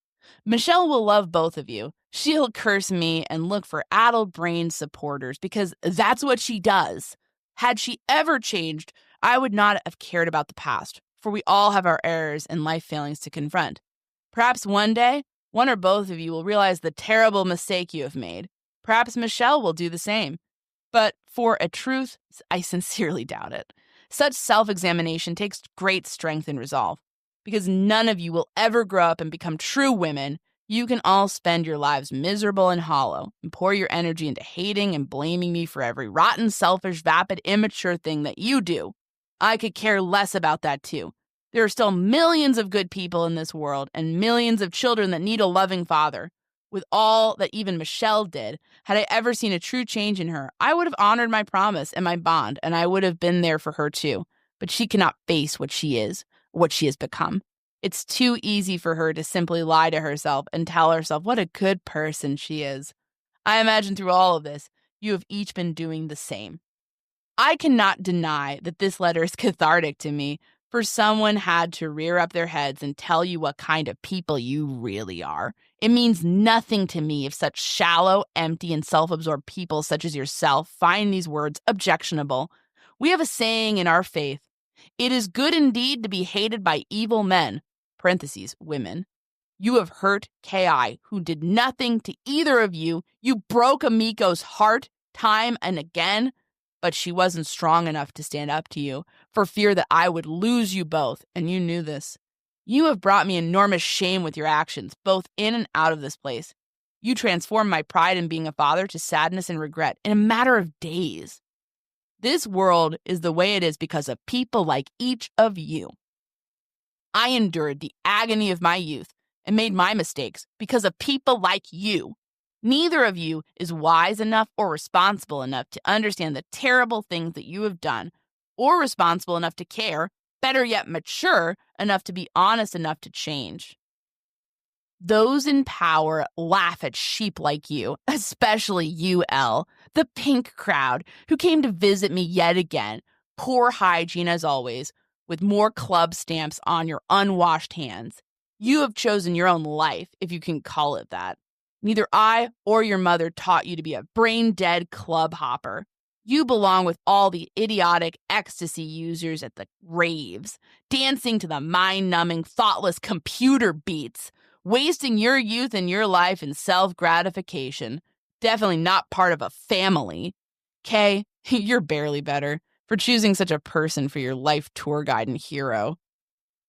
Michelle will love both of you. She'll curse me and look for addle-brained supporters because that's what she does. Had she ever changed, I would not have cared about the past, for we all have our errors and life failings to confront. Perhaps one day, one or both of you will realize the terrible mistake you have made. Perhaps Michelle will do the same. But for a truth, I sincerely doubt it. Such self-examination takes great strength and resolve. Because none of you will ever grow up and become true women, you can all spend your lives miserable and hollow and pour your energy into hating and blaming me for every rotten, selfish, vapid, immature thing that you do. I could care less about that too. There are still millions of good people in this world and millions of children that need a loving father. With all that even Michelle did, had I ever seen a true change in her, I would have honored my promise and my bond, and I would have been there for her too. But she cannot face what she is, what she has become. It's too easy for her to simply lie to herself and tell herself what a good person she is. I imagine through all of this, you have each been doing the same. I cannot deny that this letter is cathartic to me, for someone had to rear up their heads and tell you what kind of people you really are. It means nothing to me if such shallow, empty, and self-absorbed people such as yourself find these words objectionable. We have a saying in our faith, "It is good indeed to be hated by evil men," parentheses, women. You have hurt K.I., who did nothing to either of you. You broke Amiko's heart time and again, but she wasn't strong enough to stand up to you for fear that I would lose you both, and you knew this. You have brought me enormous shame with your actions, both in and out of this place. You transformed my pride in being a father to sadness and regret in a matter of days. This world is the way it is because of people like each of you. I endured the agony of my youth and made my mistakes because of people like you. Neither of you is wise enough or responsible enough to understand the terrible things that you have done, or responsible enough to care, better yet mature enough to be honest enough to change. Those in power laugh at sheep like you, especially you, Elle, the pink crowd, who came to visit me yet again. Poor hygiene as always, with more club stamps on your unwashed hands. You have chosen your own life, if you can call it that. Neither I or your mother taught you to be a brain-dead club hopper. You belong with all the idiotic ecstasy users at the raves, dancing to the mind-numbing, thoughtless computer beats, wasting your youth and your life in self-gratification. Definitely not part of a family. Kay, you're barely better for choosing such a person for your life tour guide and hero.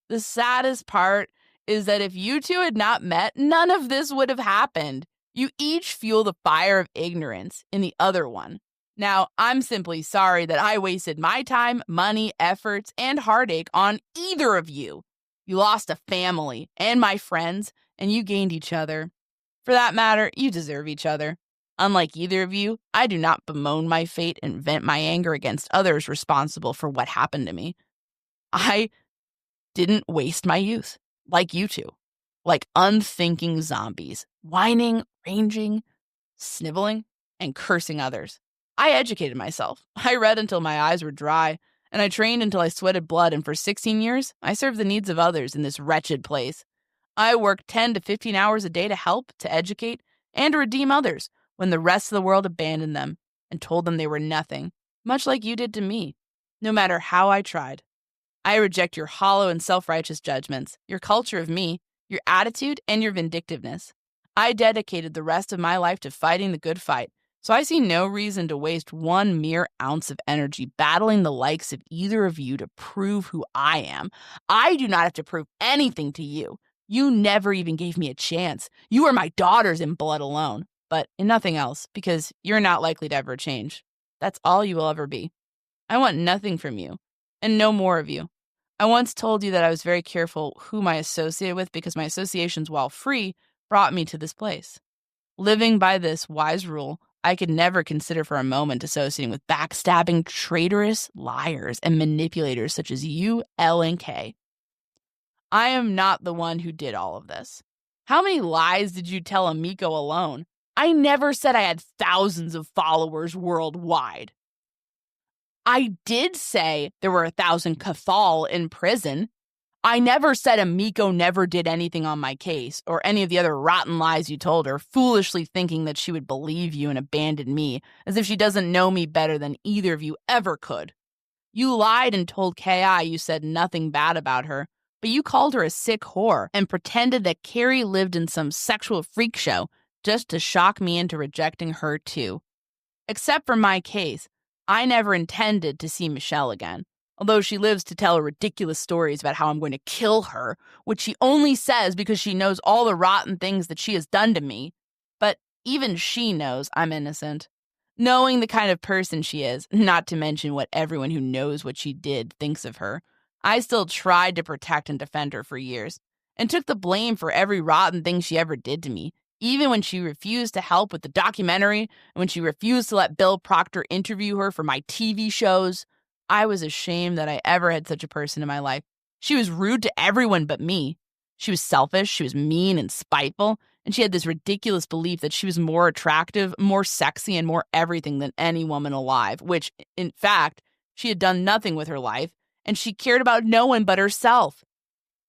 The saddest part is that if you two had not met, none of this would have happened. You each fuel the fire of ignorance in the other one. Now, I'm simply sorry that I wasted my time, money, efforts, and heartache on either of you. You lost a family and my friends, and you gained each other. For that matter, you deserve each other. Unlike either of you, I do not bemoan my fate and vent my anger against others responsible for what happened to me. I didn't waste my youth, like you two, like unthinking zombies, whining, ranging, sniveling, and cursing others. I educated myself. I read until my eyes were dry, and I trained until I sweated blood, and for 16 years, I served the needs of others in this wretched place. I worked 10 to 15 hours a day to help, to educate, and to redeem others when the rest of the world abandoned them and told them they were nothing, much like you did to me, no matter how I tried. I reject your hollow and self-righteous judgments, your culture of me, your attitude, and your vindictiveness. I dedicated the rest of my life to fighting the good fight, so I see no reason to waste one mere ounce of energy battling the likes of either of you to prove who I am. I do not have to prove anything to you. You never even gave me a chance. You are my daughters in blood alone, but in nothing else, because you're not likely to ever change. That's all you will ever be. I want nothing from you, and no more of you. I once told you that I was very careful whom I associated with because my associations, while free, brought me to this place. Living by this wise rule, I could never consider for a moment associating with backstabbing, traitorous liars and manipulators such as you, L, and K. I am not the one who did all of this. How many lies did you tell Amiko alone? I never said I had thousands of followers worldwide. I did say there were 1,000 Cathal in prison. I never said Amiko never did anything on my case, or any of the other rotten lies you told her, foolishly thinking that she would believe you and abandon me, as if she doesn't know me better than either of you ever could. You lied and told K.I. you said nothing bad about her, but you called her a sick whore and pretended that Carrie lived in some sexual freak show just to shock me into rejecting her too. Except for my case, I never intended to see Michelle again, although she lives to tell ridiculous stories about how I'm going to kill her, which she only says because she knows all the rotten things that she has done to me. But even she knows I'm innocent. Knowing the kind of person she is, not to mention what everyone who knows what she did thinks of her, I still tried to protect and defend her for years, and took the blame for every rotten thing she ever did to me, even when she refused to help with the documentary and when she refused to let Bill Proctor interview her for my TV shows. I was ashamed that I ever had such a person in my life. She was rude to everyone but me. She was selfish, she was mean and spiteful, and she had this ridiculous belief that she was more attractive, more sexy, and more everything than any woman alive, which, in fact, she had done nothing with her life, and she cared about no one but herself.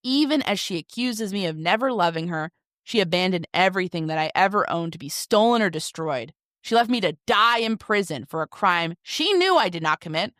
Even as she accuses me of never loving her, she abandoned everything that I ever owned to be stolen or destroyed. She left me to die in prison for a crime she knew I did not commit,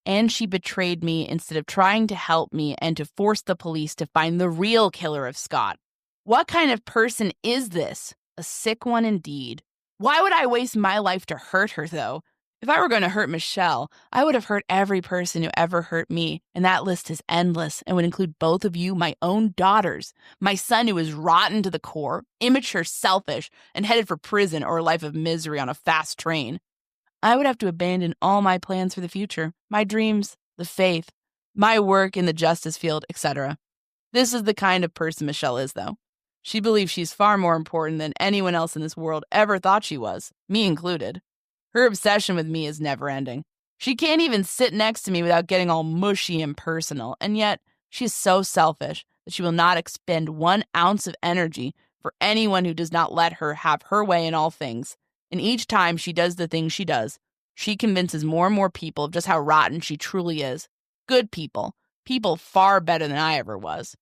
and she betrayed me instead of trying to help me and to force the police to find the real killer of Scott. What kind of person is this? A sick one indeed. Why would I waste my life to hurt her, though? If I were going to hurt Michelle, I would have hurt every person who ever hurt me, and that list is endless and would include both of you, my own daughters, my son who is rotten to the core, immature, selfish, and headed for prison or a life of misery on a fast train. I would have to abandon all my plans for the future, my dreams, the faith, my work in the justice field, etc. This is the kind of person Michelle is, though. She believes she's far more important than anyone else in this world ever thought she was, me included. Her obsession with me is never-ending. She can't even sit next to me without getting all mushy and personal, and yet she is so selfish that she will not expend 1 ounce of energy for anyone who does not let her have her way in all things. And each time she does the things she does, she convinces more and more people of just how rotten she truly is. Good people. People far better than I ever was.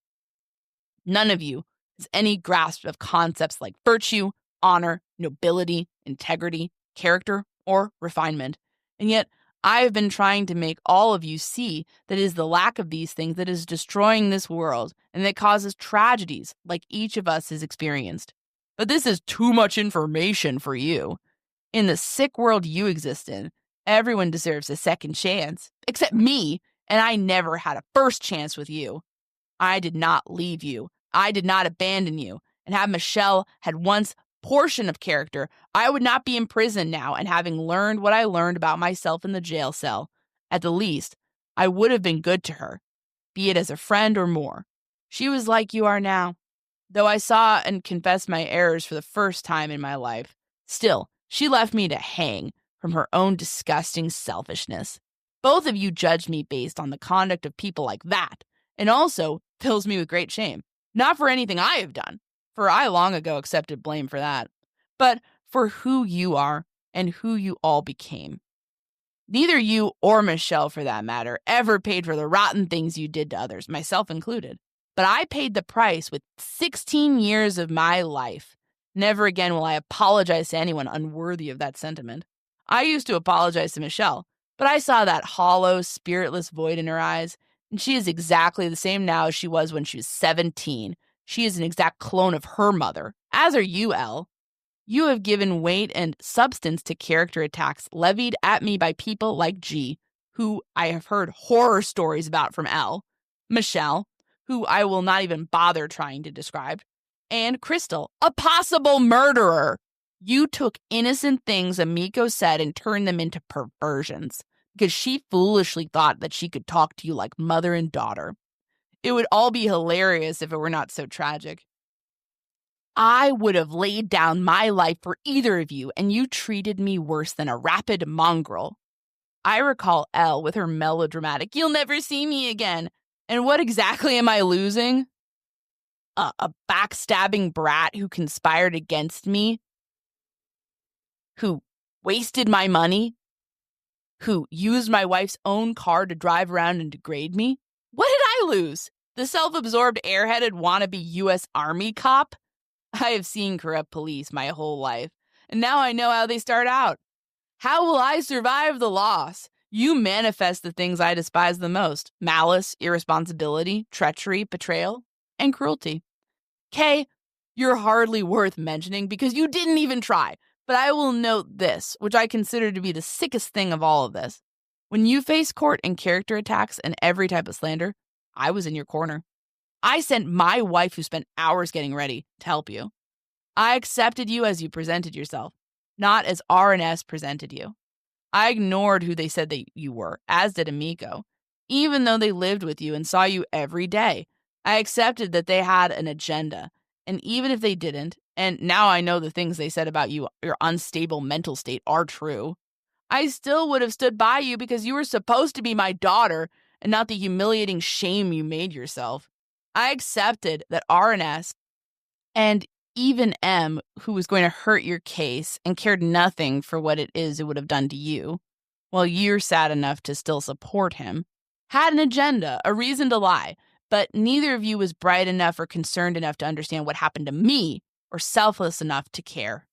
None of you has any grasp of concepts like virtue, honor, nobility, integrity, character, or refinement. And yet, I have been trying to make all of you see that it is the lack of these things that is destroying this world and that causes tragedies like each of us has experienced. But this is too much information for you. In the sick world you exist in, everyone deserves a second chance, except me, and I never had a first chance with you. I did not leave you. I did not abandon you. And had Michelle had once portion of character, I would not be in prison now, and having learned what I learned about myself in the jail cell, at the least, I would have been good to her, be it as a friend or more. She was like you are now. Though I saw and confessed my errors for the first time in my life, still, she left me to hang from her own disgusting selfishness. Both of you judged me based on the conduct of people like that, and also fills me with great shame. Not for anything I have done, for I long ago accepted blame for that, but for who you are and who you all became. Neither you or Michelle, for that matter, ever paid for the rotten things you did to others, myself included. But I paid the price with 16 years of my life. Never again will I apologize to anyone unworthy of that sentiment. I used to apologize to Michelle, but I saw that hollow, spiritless void in her eyes, and she is exactly the same now as she was when she was 17. She is an exact clone of her mother, as are you, Elle. You have given weight and substance to character attacks levied at me by people like G, who I have heard horror stories about from Elle, Michelle, who I will not even bother trying to describe, and Crystal, a possible murderer. You took innocent things Amiko said and turned them into perversions because she foolishly thought that she could talk to you like mother and daughter. It would all be hilarious if it were not so tragic. I would have laid down my life for either of you, and you treated me worse than a rabid mongrel. I recall Elle with her melodramatic, "You'll never see me again." And what exactly am I losing? A backstabbing brat who conspired against me, who wasted my money, who used my wife's own car to drive around and degrade me? What did I lose? The self-absorbed airheaded wannabe U.S. Army cop? I have seen corrupt police my whole life, and now I know how they start out. How will I survive the loss? You manifest the things I despise the most: malice, irresponsibility, treachery, betrayal, and cruelty. Kay, you're hardly worth mentioning because you didn't even try. But I will note this, which I consider to be the sickest thing of all of this. When you face court and character attacks and every type of slander, I was in your corner. I sent my wife, who spent hours getting ready, to help you. I accepted you as you presented yourself. not as R&S presented you. I ignored who they said that you were, as did Amiko. Even though they lived with you and saw you every day, I accepted that they had an agenda. And even if they didn't, and now I know the things they said about you, your unstable mental state, are true, I still would have stood by you because you were supposed to be my daughter and not the humiliating shame you made yourself. I accepted that R&S and even M, who was going to hurt your case and cared nothing for what it is it would have done to you, while you're sad enough to still support him, had an agenda, a reason to lie, but neither of you was bright enough or concerned enough to understand what happened to me or selfless enough to care.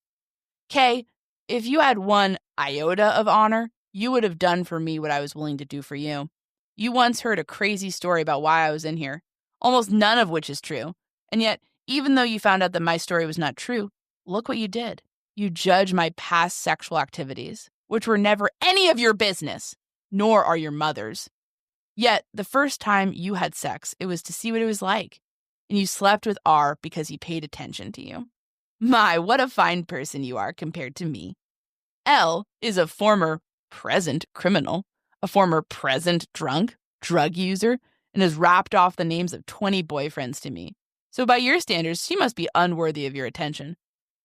Kay, if you had one iota of honor, you would have done for me what I was willing to do for you. You once heard a crazy story about why I was in here, almost none of which is true, and yet, even though you found out that my story was not true, look what you did. You judged my past sexual activities, which were never any of your business, nor are your mother's. Yet, the first time you had sex, it was to see what it was like, and you slept with R because he paid attention to you. My, what a fine person you are compared to me. L is a former present criminal, a former present drunk, drug user, and has rapped off the names of 20 boyfriends to me. So by your standards, she must be unworthy of your attention.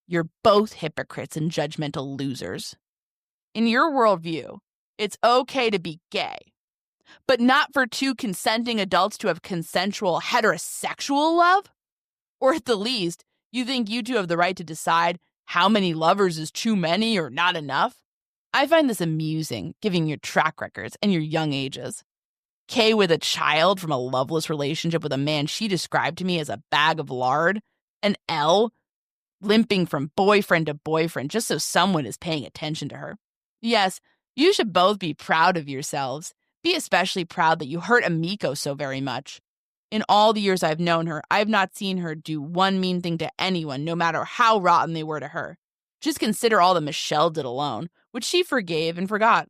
You're both hypocrites and judgmental losers. In your worldview, it's okay to be gay, but not for two consenting adults to have consensual heterosexual love? Or at the least, you think you two have the right to decide how many lovers is too many or not enough? I find this amusing, given your track records and your young ages. Kay with a child from a loveless relationship with a man she described to me as a bag of lard, and L limping from boyfriend to boyfriend just so someone is paying attention to her. Yes, you should both be proud of yourselves. Be especially proud that you hurt Amiko so very much. In all the years I've known her, I've not seen her do one mean thing to anyone, no matter how rotten they were to her. Just consider all that Michelle did alone, which she forgave and forgot.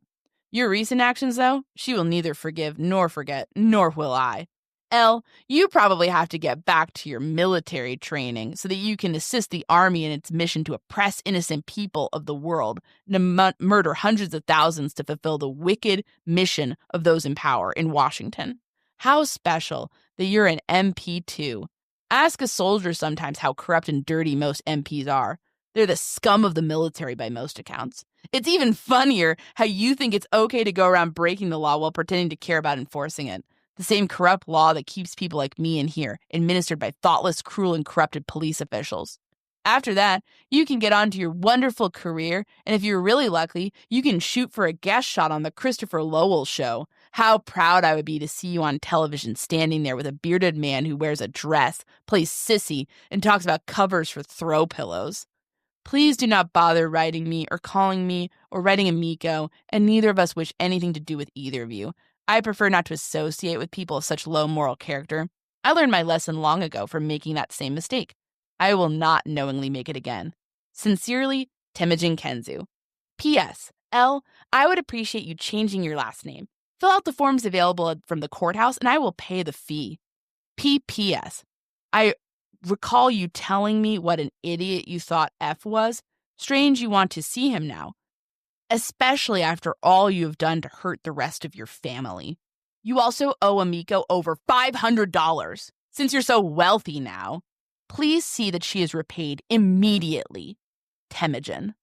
Your recent actions, though, she will neither forgive nor forget, nor will I. Elle, you probably have to get back to your military training so that you can assist the army in its mission to oppress innocent people of the world and to murder hundreds of thousands to fulfill the wicked mission of those in power in Washington. How special that you're an MP too. Ask a soldier sometimes how corrupt and dirty most MPs are. They're the scum of the military by most accounts. It's even funnier how you think it's okay to go around breaking the law while pretending to care about enforcing it. The same corrupt law that keeps people like me in here, administered by thoughtless, cruel, and corrupted police officials. After that, you can get on to your wonderful career, and if you're really lucky, you can shoot for a guest shot on the Christopher Lowell show. How proud I would be to see you on television standing there with a bearded man who wears a dress, plays sissy, and talks about covers for throw pillows. Please do not bother writing me or calling me or writing Amiko, and neither of us wish anything to do with either of you. I prefer not to associate with people of such low moral character. I learned my lesson long ago from making that same mistake. I will not knowingly make it again. Sincerely, Temujin Kensu. P.S. L, I would appreciate you changing your last name. Fill out the forms available from the courthouse, and I will pay the fee. P.P.S. I recall you telling me what an idiot you thought F was. Strange you want to see him now, especially after all you have done to hurt the rest of your family. You also owe Amiko over $500. Since you're so wealthy now, please see that she is repaid immediately. Temujin.